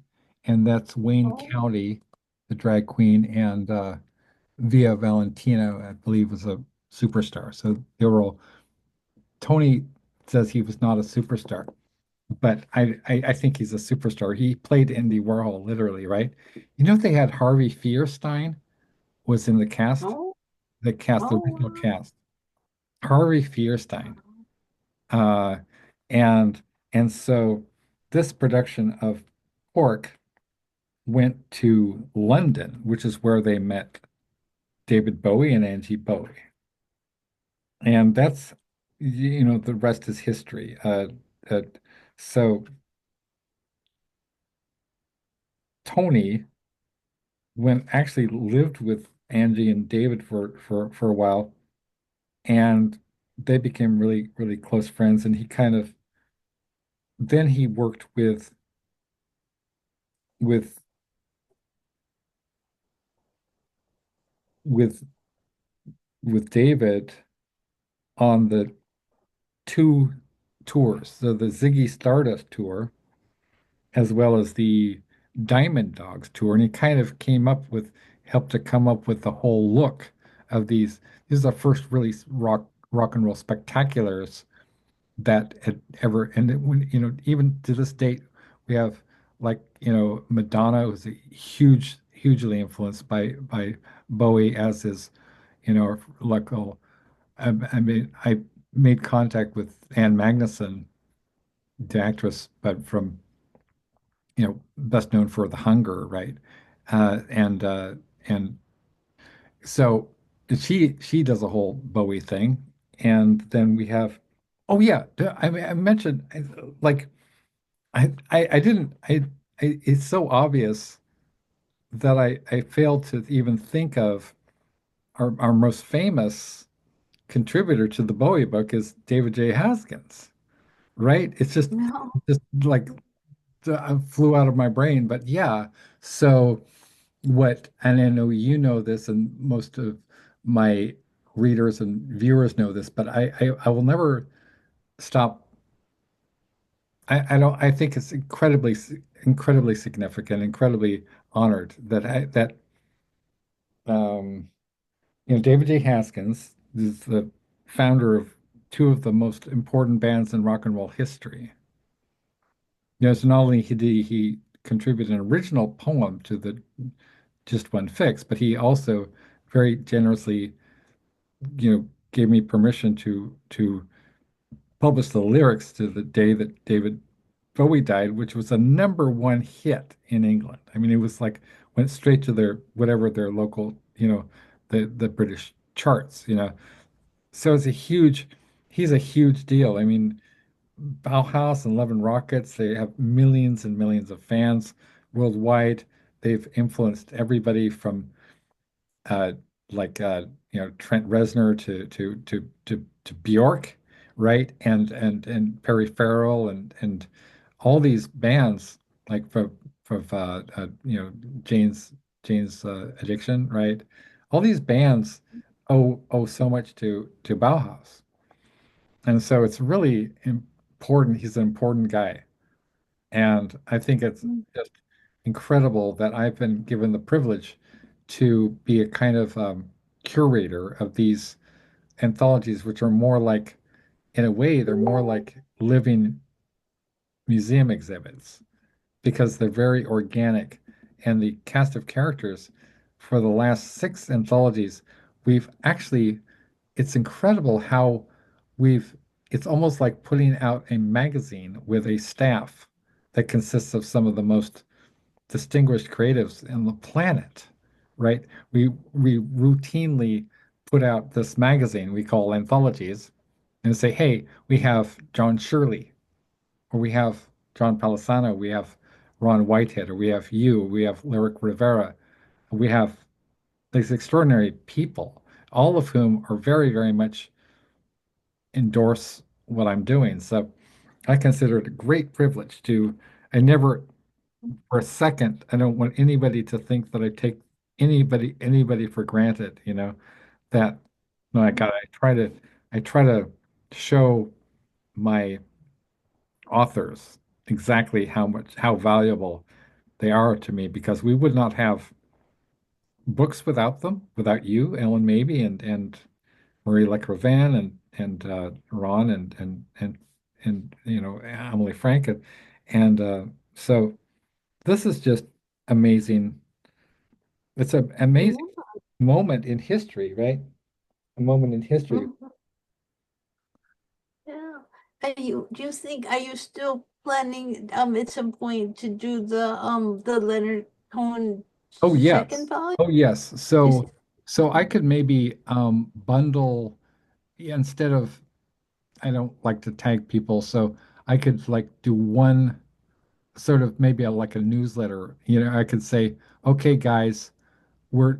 and that's Wayne Oh, County, the drag queen, and Via Valentino, I believe, was a superstar. So they were all, Tony says he was not a superstar, but I think he's a superstar. He played Andy Warhol literally, right? You know, they had Harvey Fierstein was in oh, the original oh, cast. Harvey Fierstein. wow. Uh, and so this production of Pork went to London, which is where they met David Bowie and Angie Bowie. And that's, the rest is history. Uh, so Tony actually lived with Angie and David for a while, and they became really, really close friends. And he kind of then he worked with with with David on the two tours, so the Ziggy Stardust tour as well as the Diamond Dogs tour, and he kind of helped to come up with the whole look of these. These are the first really rock and roll spectaculars that had ever, and when even to this date, we have like Madonna was a hugely influenced by Bowie as his like I made contact with Anne Magnuson, the actress, but from best known for The Hunger, right? And so she does a whole Bowie thing, and then we have, oh yeah, I mentioned like I didn't it's so obvious that I failed to even think of our most famous contributor to the Bowie book is David J. Haskins, right? No. Just like flew out of my brain, but yeah. So and I know you know this, and most of my readers and viewers know this, but I will never stop. I don't. I think it's incredibly significant, incredibly honored that um, David J. Haskins is the founder of two of the most important bands in rock and roll history. So not only did he contribute an original poem to the Just One Fix, but he also very generously, gave me permission to publish the lyrics to the day that David Bowie died, which was a number one hit in England. I mean, it was like went straight to their whatever their local, the British charts. So he's a huge deal. I mean, Bauhaus and Love and Rockets, they have millions and millions of fans worldwide. They've influenced everybody from uh, like Trent Reznor to Bjork, right? And Perry Farrell and all these bands like from Jane's Addiction, right? All these bands owe so much to Bauhaus, and so it's really important. He's an important guy, and I think it's just incredible that I've been given the privilege to be a kind of curator of these anthologies, which are more like, in a way, they're more like living museum exhibits because they're very organic. And the cast of characters for the last six anthologies, we've actually, it's incredible how we've, it's almost like putting out a magazine with a staff that consists of some of the most distinguished creatives in the planet, right? We routinely put out this magazine we call anthologies and say, hey, we have John Shirley, or we have John Palisano, we have Ron Whitehead, or we have you, we have Lyric Rivera, we have these extraordinary people, all of whom are very, very much endorse what I'm doing. So I consider it a great privilege I never for a second, I don't want anybody to think that I take anybody for granted, that no, I try to show my authors exactly how valuable they are to me because we would not have books without them, without you, Ellen Mabey, and Marie Lecravan, and Ron, and Emily Frank, and so this is just amazing. It's an amazing Yeah. moment in history, right? A moment in history. Mhm. Yeah. Do you think, are you still planning at some point to do the Leonard Cohen Oh second yes. volume? Oh yes. Is So I could maybe bundle, yeah, instead of, I don't like to tag people, so I could like do one sort of maybe like a newsletter. I could say, okay, guys, we're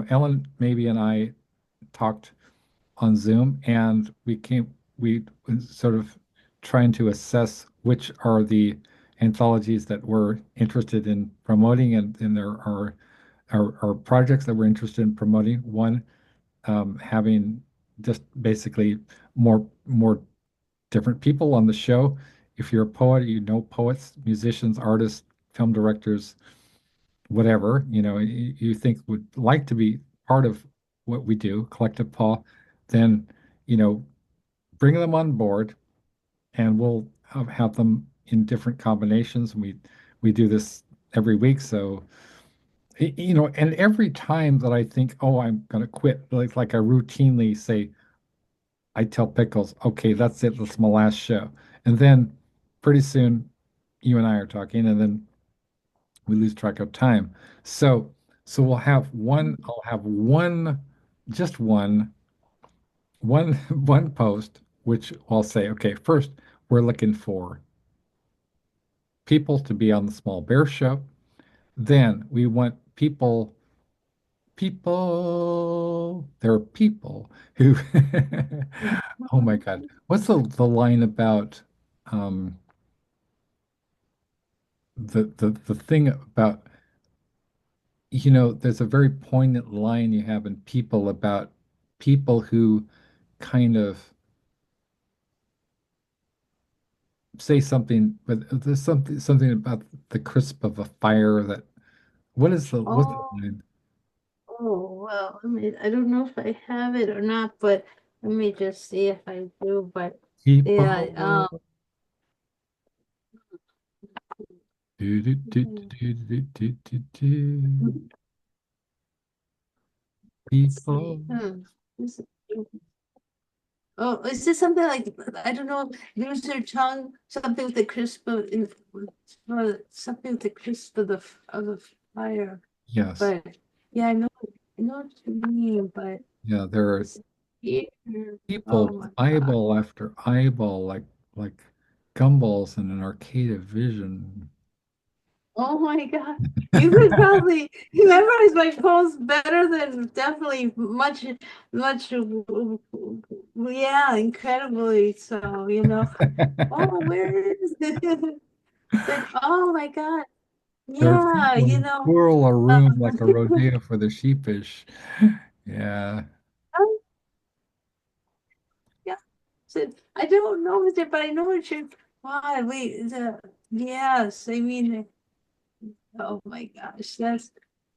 Ellen maybe and I talked on Zoom, and we sort of trying to assess which are the anthologies that we're interested in promoting, and there are projects that we're interested in promoting. One, having just basically more different people on the show. If you're a poet, poets, musicians, artists, film directors, whatever, you think would like to be part of what we do, Collective Paul, then, you know, bring them on board, and we'll have them in different combinations. We do this every week, so and every time that I think, oh, I'm gonna quit, like I routinely say, I tell Pickles, okay, that's it, that's my last show. And then pretty soon you and I are talking, and then we lose track of time. So I'll have one, just one one post, which I'll say, okay, first we're looking for people to be on the Small Bear Show. Then we want there are people who, oh my God, what's the line about um, the thing about, there's a very poignant line you have in People about people who kind of say something, but there's something about the crisp of a fire that, what's the Oh, line? oh, well, I don't know if I have it or not, but let me just see if I do. But yeah, People. Do, do, do, do, do, do, do, do. let's see. People. This Oh, is this something like, I don't know, lose their tongue, something with the crisp of in or something with the crisp of the fire. Yes. But yeah, I know what you mean, but Yeah, there are it's here. people Oh with my God. eyeball after eyeball, like gumballs in an arcade of vision. Oh my God. You could probably memorize my poems better than definitely much, yeah, incredibly so, Oh, where is it? But oh my God. There are Yeah, people who twirl a room like a rodeo for the sheepish. Yeah. oh, yeah. So I don't know it, but I know what you're. Why yes, I mean, oh my gosh, that's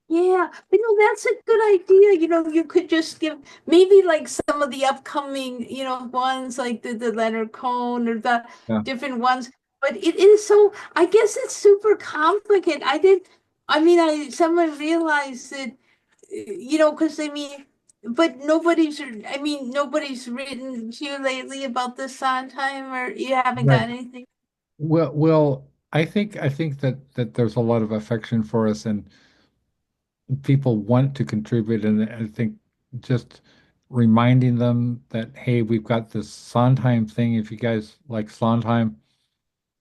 yeah. That's a good idea. You could just give maybe like some of the upcoming, ones like the Leonard Cohen or the Yeah. different ones. But it is so. I guess it's super complicated. I did. I mean, someone realized that because but nobody's written to you lately about the Sondheim, or you haven't Right. got anything. Well, I think that there's a lot of affection for us, and people want to contribute, and I think just reminding them that, hey, we've got this Sondheim thing. If you guys like Sondheim,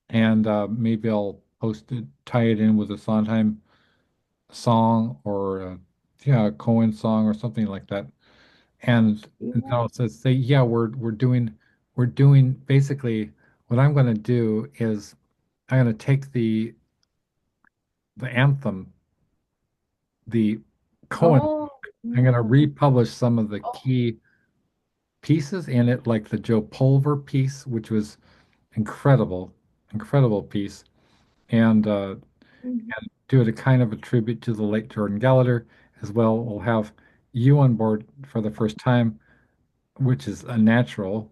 and maybe I'll post it, tie it in with a Sondheim song, or yeah, a Cohen song or something like that. And Yeah. they'll say, yeah, we're doing basically what I'm going to do is I'm going to take the anthem, the Cohen. Oh, I'm going to yeah. republish some of the Oh, key pieces in it, like the Joe Pulver piece, which was incredible. incredible piece, and do it a kind of a tribute to the late Jordan Gallagher as well. We'll have you on board for the first time, which is a natural,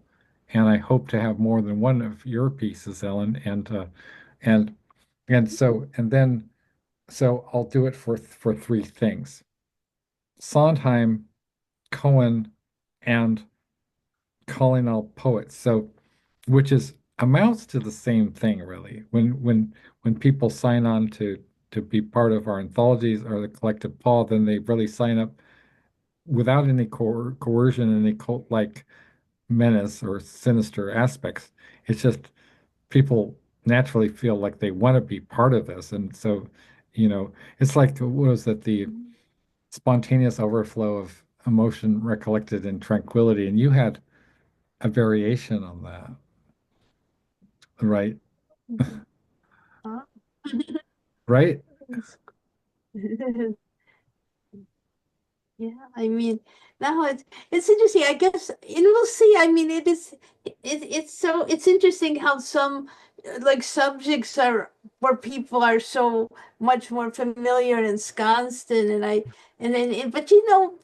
and I hope to have more than one of your pieces, Ellyn, and and then so I'll do it for three things: Sondheim, Cohen, and calling all poets. So, which is amounts to the same thing, really. When people sign on to be part of our anthologies or the collective Paul, then they really sign up without any coercion, any cult-like menace or sinister aspects. It's just people naturally feel like they want to be part of this, and so, it's like what was that the spontaneous overflow of emotion recollected in tranquility, and you had a variation on that, right? Huh? Right? Yeah, I mean, now it's interesting. I guess, and we'll see. I mean, it's interesting how some like subjects are where people are so much more familiar and ensconced in, but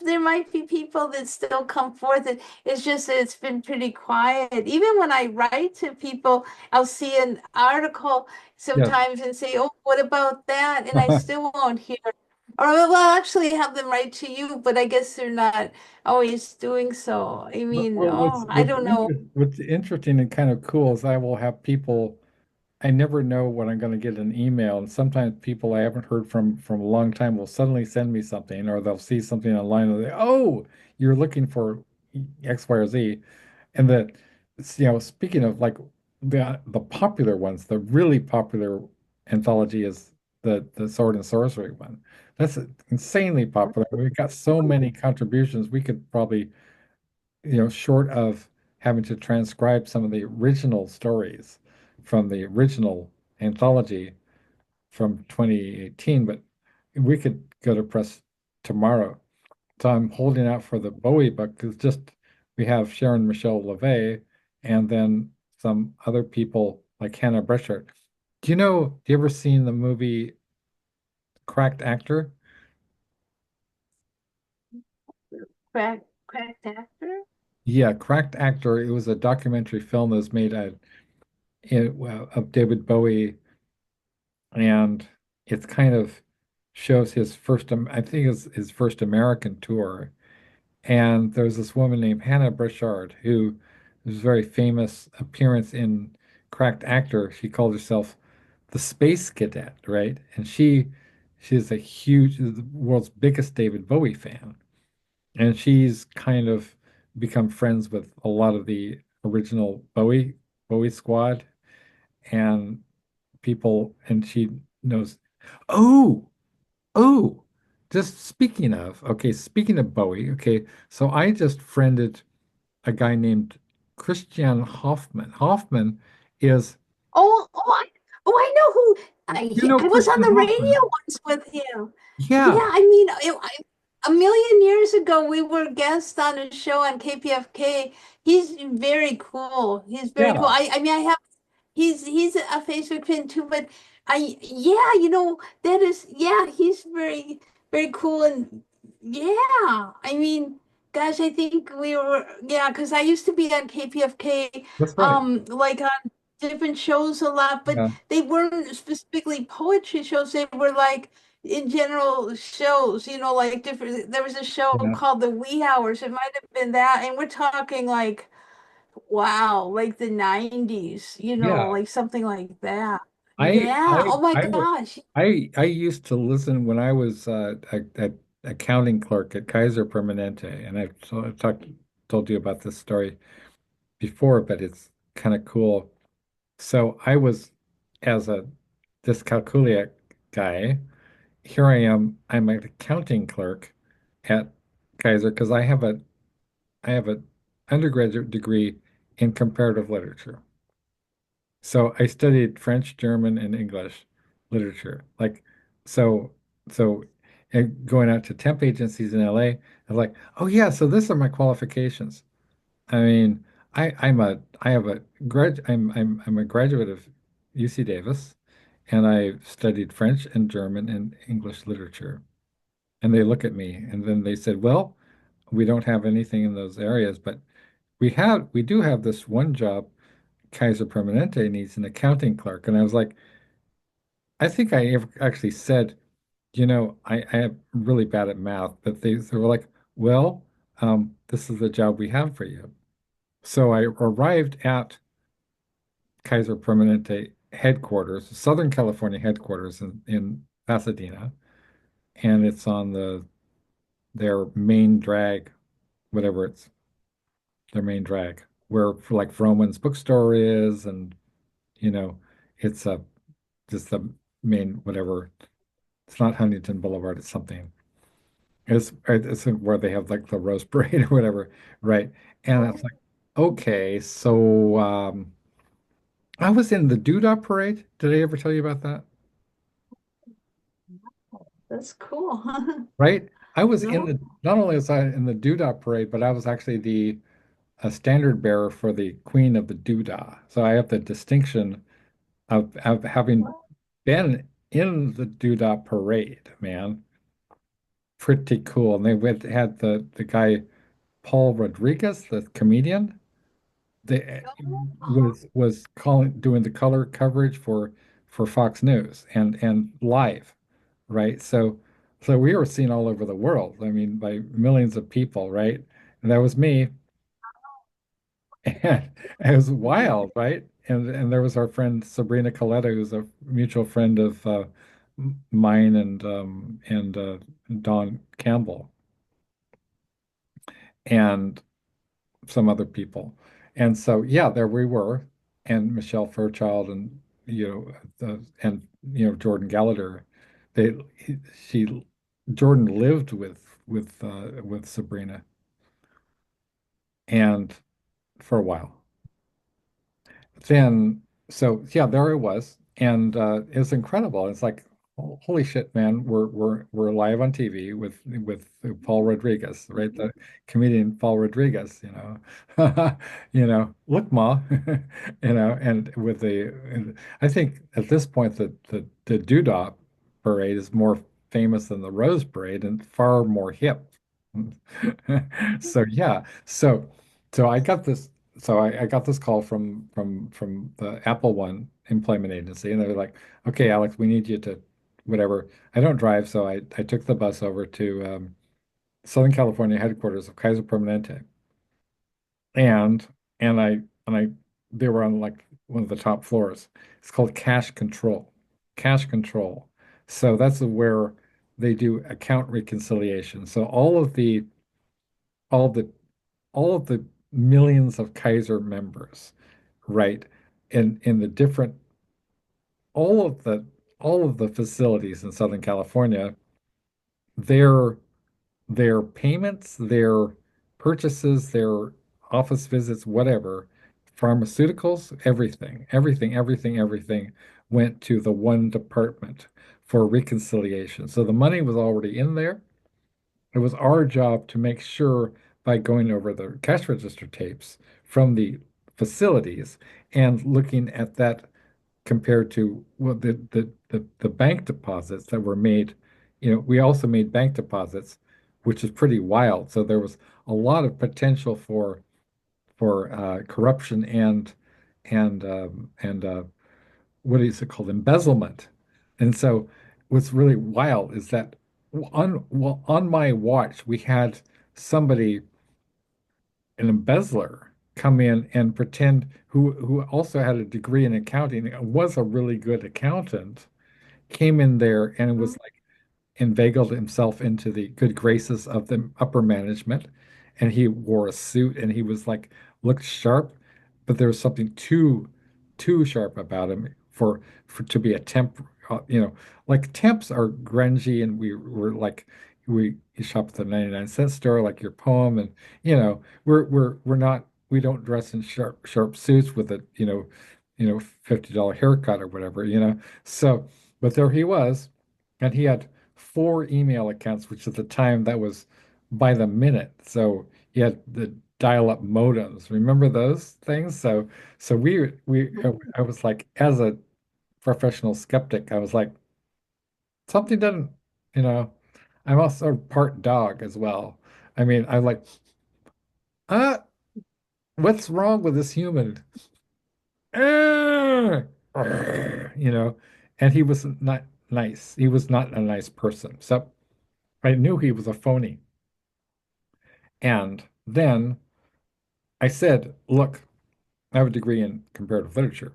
there might be people that still come forth. And it's just that it's been pretty quiet. Even when I write to people, I'll see an article Yes. sometimes and say, "Oh, what about that?" And I still won't hear. Or well, actually have them write to you, but I guess they're not always doing so. I mean, Well, oh, I don't know. what's interesting and kind of cool is I will have people. I never know when I'm going to get an email, and sometimes people I haven't heard from a long time will suddenly send me something, or they'll see something online and they, oh, you're looking for X, Y, or Z, and that, speaking of like the popular ones, the really popular anthology is the Sword and Sorcery one. That's insanely popular. We've got so many contributions. We could probably, short of having to transcribe some of the original stories from the original anthology from 2018, but we could go to press tomorrow. So I'm holding out for the Bowie book because just we have Sharon Michelle LeVay and then some other people like Hannah Breschert. Do you ever seen the movie Cracked Actor? Cracked actor? Yeah, Cracked Actor. It was a documentary film that was made of David Bowie, and it kind of shows his first, I think, his first American tour. And there's this woman named Hannah Breschard who was a very famous appearance in Cracked Actor. She called herself the Space Cadet, right? And she's the world's biggest David Bowie fan. And she's kind of become friends with a lot of the original Bowie squad and people, and she knows. Oh, oh, just speaking of Bowie, okay, so I just friended a guy named Christian Hoffman. Hoffman is, Oh, I know who. I was on Christian the radio Hoffman. once with him. Yeah, Yeah, I mean, a million years ago, we were guests on a show on KPFK. He's very cool. He's very cool. yeah, I mean, I have he's a Facebook fan too, but yeah, that is yeah, he's very cool and yeah, I mean, gosh, I think we were yeah, because I used to be on KPFK, that's right. like on different shows a lot, but Yeah, they weren't specifically poetry shows. They were like in general shows, like different. There was a show yeah, called The Wee Hours. It might have been that, and we're talking like wow, like the 90s, yeah. like something like that. I, Yeah. I, Oh my I, gosh. I used to listen when I was a accounting clerk at Kaiser Permanente, and I've told you about this story before, but it's kind of cool. So I was, as a dyscalculia guy, here I am. I'm an accounting clerk at Kaiser because I have a undergraduate degree in comparative literature. So I studied French, German, and English literature. Like, so, so, and going out to temp agencies in LA, I'm like, oh yeah, so these are my qualifications. I mean, I have a I'm a graduate of UC Davis, and I studied French and German and English literature. And they look at me, and then they said, "Well, we don't have anything in those areas, but we do have this one job Kaiser Permanente needs an accounting clerk." And I was like, I think I ever actually said, I am really bad at math, but they were like, well, this is the job we have for you. So I arrived at Kaiser Permanente headquarters, Southern California headquarters in Pasadena, and it's on their main drag, whatever it's their main drag, where like Vroman's bookstore is, and you know, it's just the main whatever. It's not Huntington Boulevard, it's something. It's where they have like the Rose Parade or whatever, right? And it's like, okay, so I was in the Doodah Parade. Did I ever tell you about that? That's cool. Right? I was in No? the not only was I in the Doodah Parade, but I was actually the a standard bearer for the Queen of the Doodah. So I have the distinction of having been in the Doodah Parade, man. Pretty cool. And had the guy Paul Rodriguez, the comedian. They was calling doing the color coverage for Fox News and live, right? So we were seen all over the world. I mean, by millions of people, right? And that was me, and it was wild, right? And there was our friend Sabrina Coletta, who's a mutual friend of mine and Don Campbell and some other people. And so, yeah, there we were, and Michelle Fairchild, and Jordan Gallagher. They, she, Jordan lived with Sabrina, and for a while. Then, so yeah, there it was, and it's incredible. It's like, holy shit, man, we're live on TV with Paul Rodriguez, right? The comedian Paul Rodriguez, look, Ma, and I think at this point the Doodah Parade is more famous than the Rose Parade and far more hip. So yeah, so I got this. So I got this call from the Apple One employment agency, and they were like, "Okay, Alex, we need you to whatever." I don't drive, so I took the bus over to Southern California headquarters of Kaiser Permanente, and and I and I they were on like one of the top floors. It's called cash control. Cash control. So that's where they do account reconciliation. So all the all of the millions of Kaiser members, right? In the different all of the all of the facilities in Southern California, their their payments, their purchases, their office visits, whatever, pharmaceuticals, everything went to the one department for reconciliation. So the money was already in there. It was our job to make sure by going over the cash register tapes from the facilities and looking at that compared to well, the bank deposits that were made. We also made bank deposits, which is pretty wild. So there was a lot of potential for corruption and what is it called, embezzlement. And so what's really wild is that on my watch, we had somebody, an embezzler, come in and pretend who also had a degree in accounting, and was a really good accountant, came in there and was like inveigled himself into the good graces of the upper management, and he wore a suit and he was like looked sharp, but there was something too sharp about him for to be a temp. Like temps are grungy, and we were like we shop at the 99-cent store, like your poem, and we're not we don't dress in sharp suits with a $50 haircut or whatever. So, but there he was, and he had four email accounts, which at the time that was by the minute. So he had the dial-up modems. Remember those things? So I was like, professional skeptic. I was like, something doesn't, you know, I'm also part dog as well. I mean, I'm like, uh, what's wrong with this human? "Ah!" You know, and he was not nice. He was not a nice person. So I knew he was a phony. And then I said, look, I have a degree in comparative literature.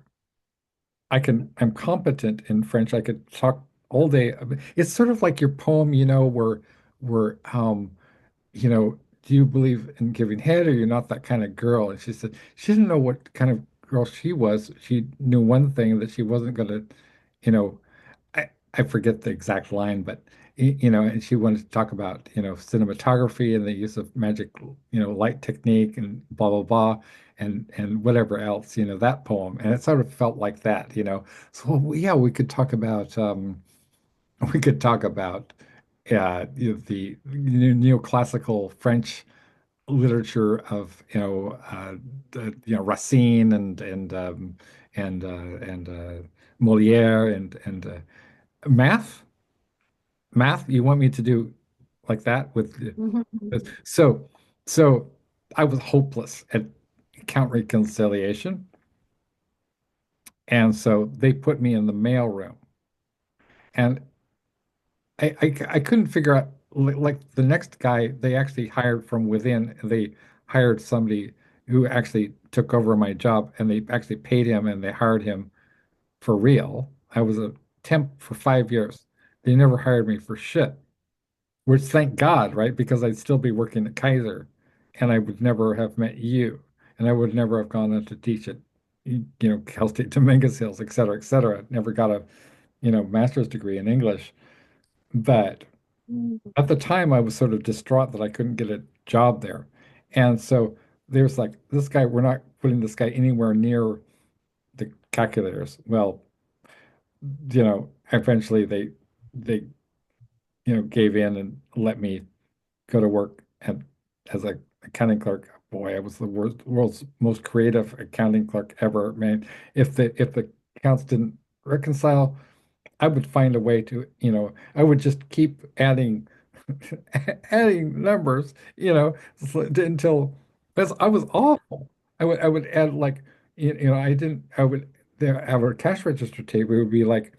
I'm competent in French. I could talk all day. It's sort of like your poem, where do you believe in giving head or you're not that kind of girl? And she said she didn't know what kind of girl she was. She knew one thing that she wasn't going to, you know, I forget the exact line, but and she wanted to talk about, cinematography and the use of magic, light technique and blah blah blah, and whatever else, that poem. And it sort of felt like that. So yeah, we could talk about we could talk about the neoclassical French literature of Racine and Molière and math. Math. You want me to do like that so so I was hopeless at count reconciliation, and so they put me in the mail room, and I couldn't figure out, like the next guy they actually hired from within. They hired somebody who actually took over my job, and they actually paid him, and they hired him for real. I was a temp for 5 years. They never hired me for shit, which thank God, right? Because I'd still be working at Kaiser, and I would never have met you, and I would never have gone on to teach at Cal State Dominguez Hills, et cetera, et cetera. Never got a master's degree in English. But at the time, I was sort of distraught that I couldn't get a job there. And so there's like, this guy, we're not putting this guy anywhere near the calculators. Well, eventually they, gave in and let me go to work as a accounting clerk. Boy, I was the world's most creative accounting clerk ever. Man, if the accounts didn't reconcile, I would find a way to, I would just keep adding adding numbers, until because I was awful. I would add like I didn't I would there our cash register table would be like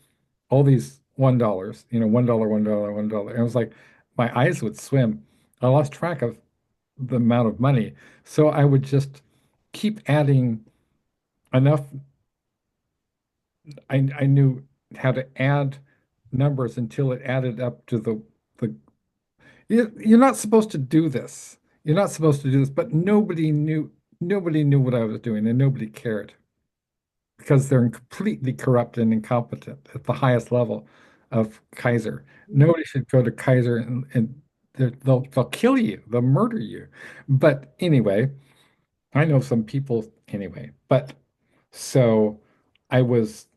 all these $1, $1, $1, $1. And it was like my eyes would swim. I lost track of the amount of money. So I would just keep adding enough. I knew how to add numbers until it added up to the you're not supposed to do this. You're not supposed to do this, but nobody knew what I was doing, and nobody cared because they're completely corrupt and incompetent at the highest level of Kaiser. Nobody should go to Kaiser, and they'll kill you, they'll murder you. But anyway, I know some people anyway. But so I was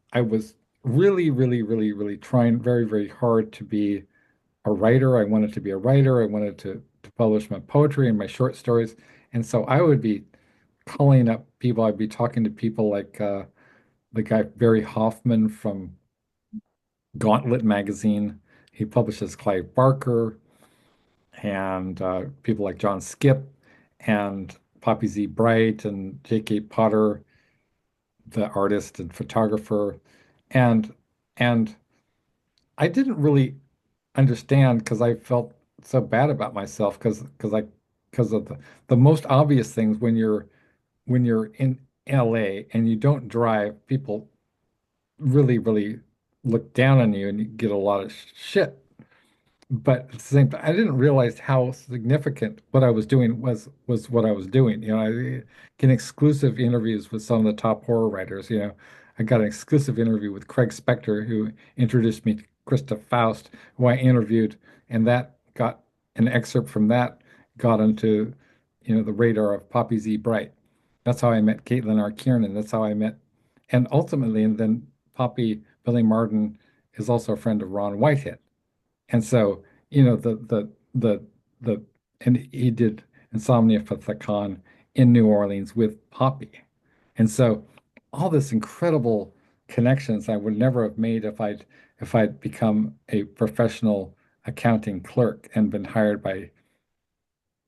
really, really, really, really trying very, very hard to be a writer. I wanted to be a writer. I wanted to publish my poetry and my short stories. And so I would be calling up people. I'd be talking to people like the guy Barry Hoffman from Gauntlet magazine. He publishes Clive Barker and people like John Skip and Poppy Z. Bright and J.K. Potter, the artist and photographer. And and I didn't really understand because I felt so bad about myself because of the most obvious things when you're in LA and you don't drive, people really, really look down on you and you get a lot of shit. But at the same time, I didn't realize how significant what I was doing was what I was doing. I get exclusive interviews with some of the top horror writers. I got an exclusive interview with Craig Spector, who introduced me to Krista Faust, who I interviewed, and that got an excerpt from that got onto, the radar of Poppy Z. Bright. That's how I met Caitlin R. Kiernan. That's how I met, and ultimately, and then Billy Martin is also a friend of Ron Whitehead. And so, the and he did Insomnia for Thakhan in New Orleans with Poppy. And so all this incredible connections I would never have made if I'd become a professional accounting clerk and been hired by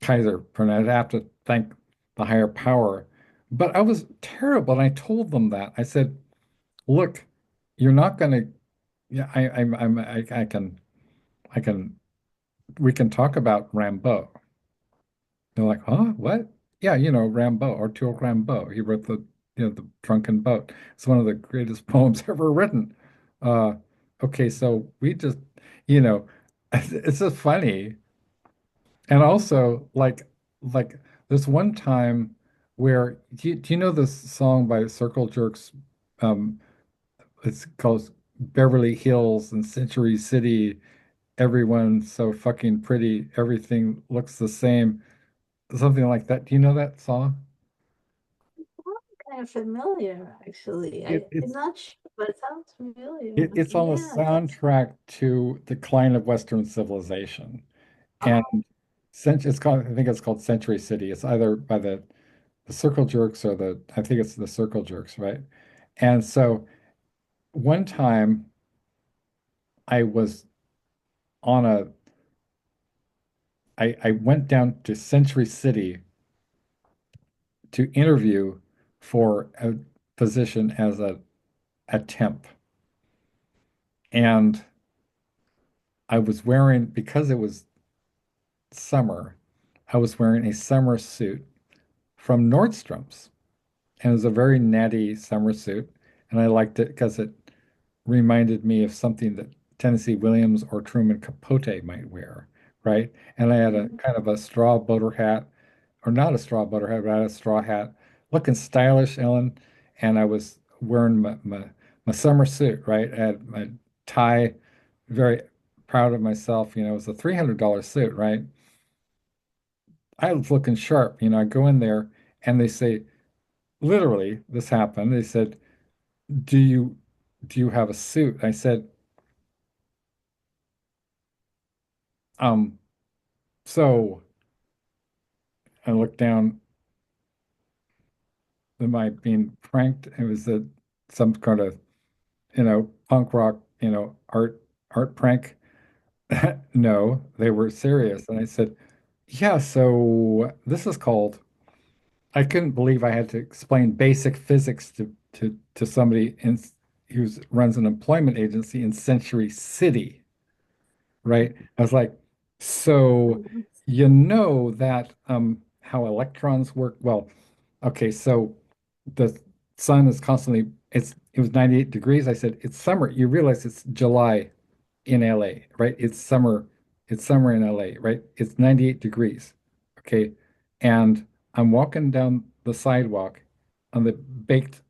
Kaiser. And I'd have to thank the higher power. But I was terrible, and I told them that. I said, "Look, you're not going to. Yeah, I can. We can talk about Rimbaud." They're like, "Huh? What?" Yeah, Rimbaud, Arthur Rimbaud. He wrote the Drunken Boat. It's one of the greatest poems ever written. Uh, okay, so we just, you know, it's just funny. And also, like this one time where do you know this song by Circle Jerks? Um, it's called Beverly Hills and Century City. Everyone's so fucking pretty. Everything looks the same. Something like that. Do you know that song? Kind of familiar, actually. It, I'm it's not sure, but it sounds familiar. it's on the Yeah, that's. soundtrack to Decline of Western Civilization, and Oh, it's called, I think it's called Century City. It's either by the Circle Jerks or I think it's the Circle Jerks, right? And so one time I was on I went down to Century City to interview for a position as a temp. And I was wearing, because it was summer, I was wearing a summer suit from Nordstrom's. And it was a very natty summer suit. And I liked it because it reminded me of something that Tennessee Williams or Truman Capote might wear, right? And I had a mhm. kind of a straw boater hat, or not a straw boater hat, but I had a straw hat, looking stylish, Ellen. And I was wearing my summer suit, right? I had my tie, very proud of myself. It was a $300 suit, right? I was looking sharp. I go in there and they say, literally, this happened. They said, "Do you do you have a suit?" I said, um, so I looked down. Am I being pranked? It was some kind of, punk rock, art prank. No, they were serious. And I said, "Yeah, so this is called." I couldn't believe I had to explain basic physics to somebody who runs an employment agency in Century City, right? I was like, so you know that how electrons work? Well, okay, so the sun is constantly it was 98 degrees. I said, it's summer. You realize it's July in LA, right? It's summer in LA, right? It's 98 degrees. Okay. And I'm walking down the sidewalk on the baked,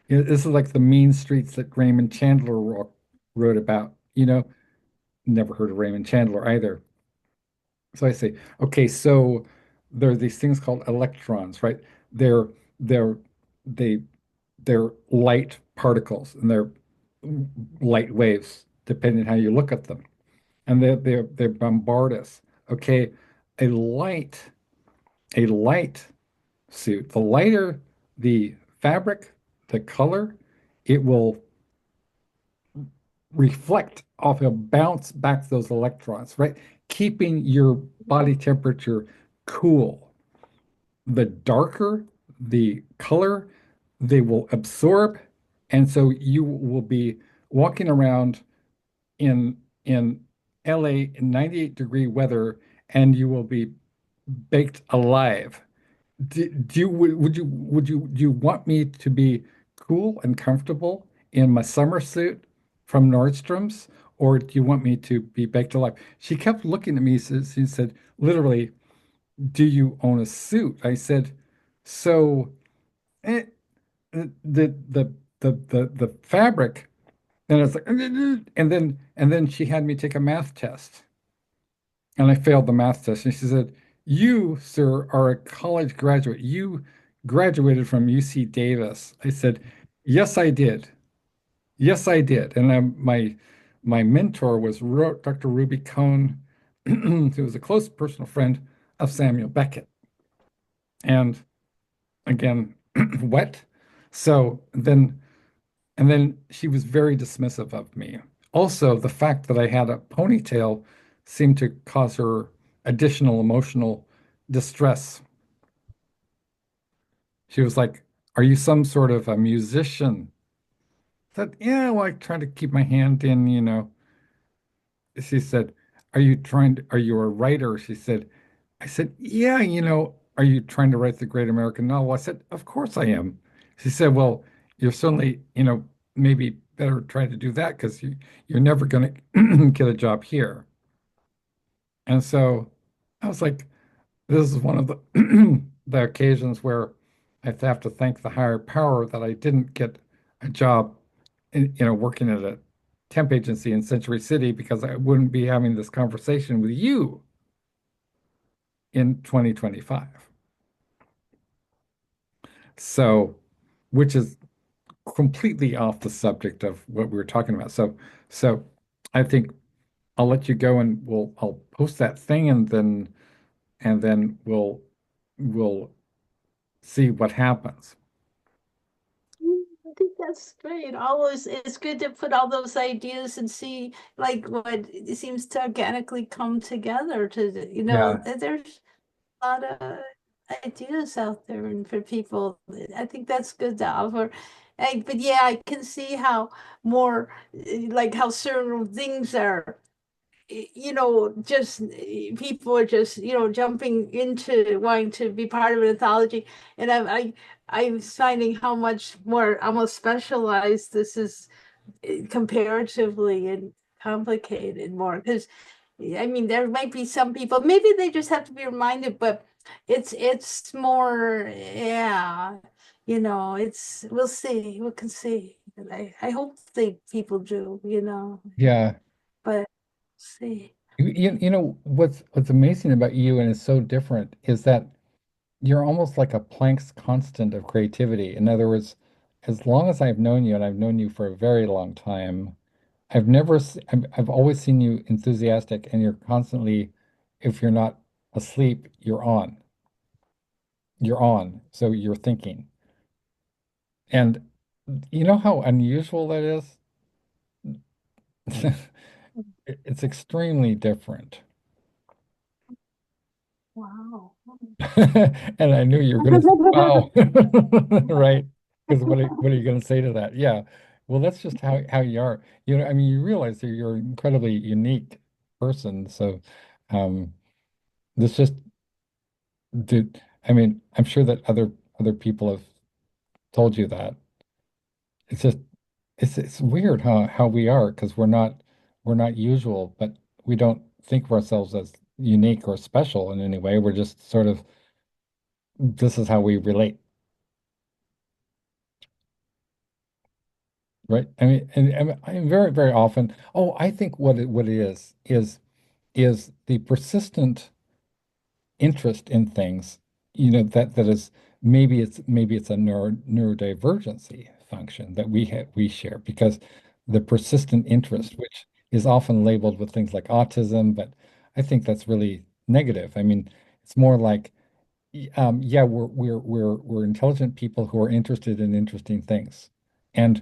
this is like the mean streets that Raymond Chandler wrote about, never heard of Raymond Chandler either. So I say, okay, so there are these things called electrons, right? They're they're they they're light particles and they're light waves, depending on how you look at them. And they bombard us. Okay, a light a light suit, the lighter the fabric, the color, it will reflect off and bounce back those electrons, right? Keeping your body temperature cool. The darker the color, they will absorb, and so you will be walking around in LA in 98-degree weather, and you will be baked alive. Do you do you want me to be cool and comfortable in my summer suit from Nordstrom's, or do you want me to be baked alive? She kept looking at me. She said, literally, "Do you own a suit?" I said, "So eh, the fabric." And it's like, and then she had me take a math test, and I failed the math test. And she said, "You, sir, are a college graduate. You graduated from UC Davis." I said, "Yes, I did. Yes, I did." And my mentor was Dr. Ruby Cohn, who was a close personal friend of Samuel Beckett. And again, what? So then And then she was very dismissive of me. Also, the fact that I had a ponytail seemed to cause her additional emotional distress. She was like, "Are you some sort of a musician?" I said, "Yeah, well, I try to keep my hand in, you know." She said, are you a writer?" I said, "Yeah, you know, are you trying to write the great American novel?" I said, "Of course I am." She said, "Well, you're certainly, you know, maybe better trying to do that because you're never going to get a job here." And so I was like, this is one of the the occasions where I have to thank the higher power that I didn't get a job you know, working at a temp agency in Century City because I wouldn't be having this conversation with you in 2025. So, which is completely off the subject of what we were talking about. So I think I'll let you go and I'll post that thing and then we'll see what happens. I think that's great. Always, it's good to put all those ideas and see like what it seems to organically come together to, Yeah. there's a lot of ideas out there and for people. I think that's good to offer. But yeah, I can see how more like how certain things are just people are just, jumping into wanting to be part of an anthology. And I'm finding how much more almost specialized this is comparatively and complicated more. Because I mean, there might be some people, maybe they just have to be reminded, but it's more, yeah, we'll see, we can see. And I hope they people do, Yeah. but see. You know what's amazing about you and is so different is that you're almost like a Planck's constant of creativity. In other words, as long as I've known you, and I've known you for a very long time, I've always seen you enthusiastic, and you're constantly, if you're not asleep, you're on. You're on, so you're thinking. And you know how unusual that is? It's extremely different. Wow. And I knew you were going to say, "Wow," right? Because what are you going to say to that? Yeah. Well, that's just how you are. You know, I mean, you realize that you're an incredibly unique person. So, um, this just, did. I mean, I'm sure that other people have told you that. It's just, it's weird how we are because we're not usual, but we don't think of ourselves as unique or special in any way. We're just sort of, this is how we relate. Right. I mean, and I very, very often, oh, I think what it is the persistent interest in things, you know, that is maybe it's a neurodivergency function that we share because the persistent interest, which is often labeled with things like autism, but I think that's really negative. I mean, it's more like yeah, we're intelligent people who are interested in interesting things, and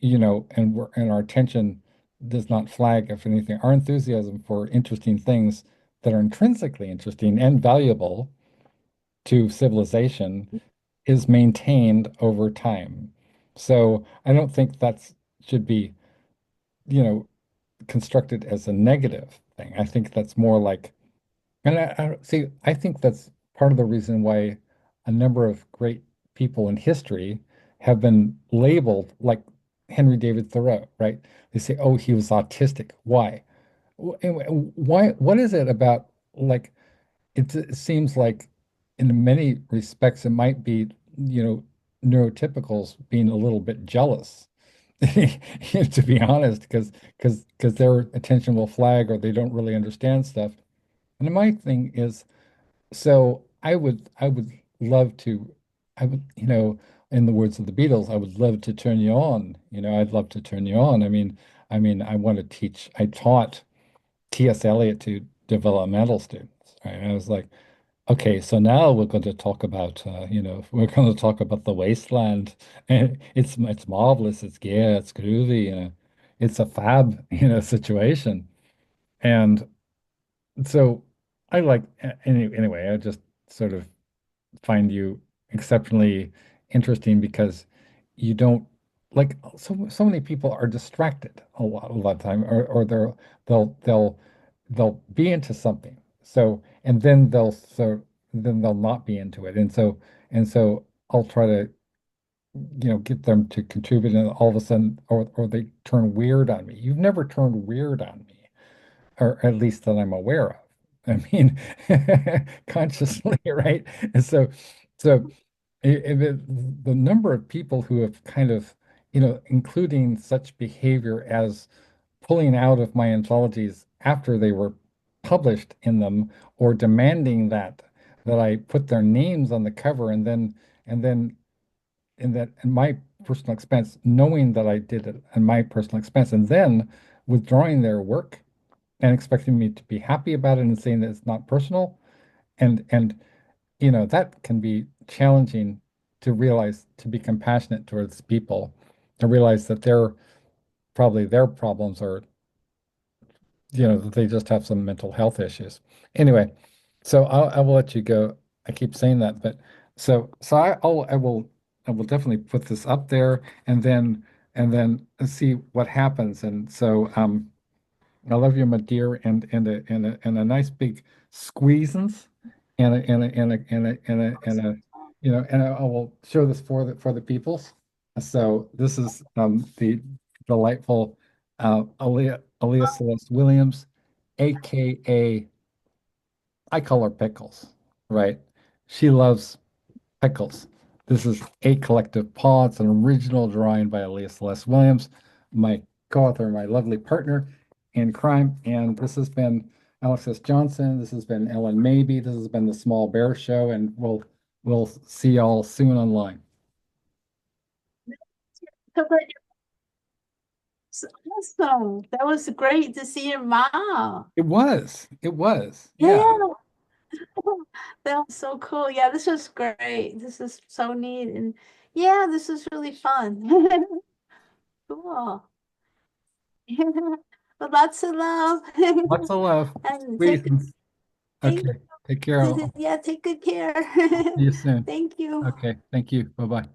you know, and our attention does not flag, if anything. Our enthusiasm for interesting things that are intrinsically interesting and valuable to civilization is maintained over time. So I don't think that's should be, you know, constructed as a negative thing. I think that's more like and I see, I think that's part of the reason why a number of great people in history have been labeled like Henry David Thoreau, right? They say, oh, he was autistic. Why? Anyway, why? What is it about like it seems like in many respects it might be, you know, neurotypicals being a little bit jealous, to be honest, because their attention will flag or they don't really understand stuff. And my thing is, so I would love to, I would, you know, in the words of the Beatles, I would love to turn you on. You know, I'd love to turn you on. I want to teach. I taught T.S. Eliot to developmental students, right? And I was like, Okay, so now we're going to talk about, we're going to talk about the wasteland. And it's marvelous. It's groovy. It's a fab, situation. And so I like, anyway, I just sort of find you exceptionally interesting because you don't like so many people are distracted a lot of time or they'll be into something so and then they'll not be into it and so I'll try to get them to contribute and all of a sudden or they turn weird on me. You've never turned weird on me, or at least that I'm aware of. I mean, consciously, right? And so the number of people who have kind of, including such behavior as pulling out of my anthologies after they were published in them, or demanding that I put their names on the cover, and then in my personal expense, knowing that I did it at my personal expense, and then withdrawing their work and expecting me to be happy about it and saying that it's not personal. And that can be challenging to realize, to be compassionate towards people, to realize that probably their problems are, that they just have some mental health issues. Anyway, so I will let you go. I keep saying that, but so I will definitely put this up there and then see what happens. And so I love you, my dear, and a nice big squeezins, and I will show this for the peoples. So this is the delightful Aaliyah Celeste Williams, aka I call her Pickles, right? She loves pickles. This is A Collective Paw. It's an original drawing by Aaliyah Celeste Williams, my co-author, my lovely partner in crime. And this has been Alex S. Johnson. This has been Ellen Maybe. This has been the Small Bear Show, and we'll see y'all soon online. So glad awesome. That was great to see your mom. It was. It was. Yeah. Yeah, that was so cool. Yeah, this was great. This is so neat. And yeah, this is really fun. Cool. But lots of love. Lots of love. And Squeezins. thank, Okay. Take care. I'll yeah, take good care. see you soon. Thank you. Okay. Thank you. Bye-bye.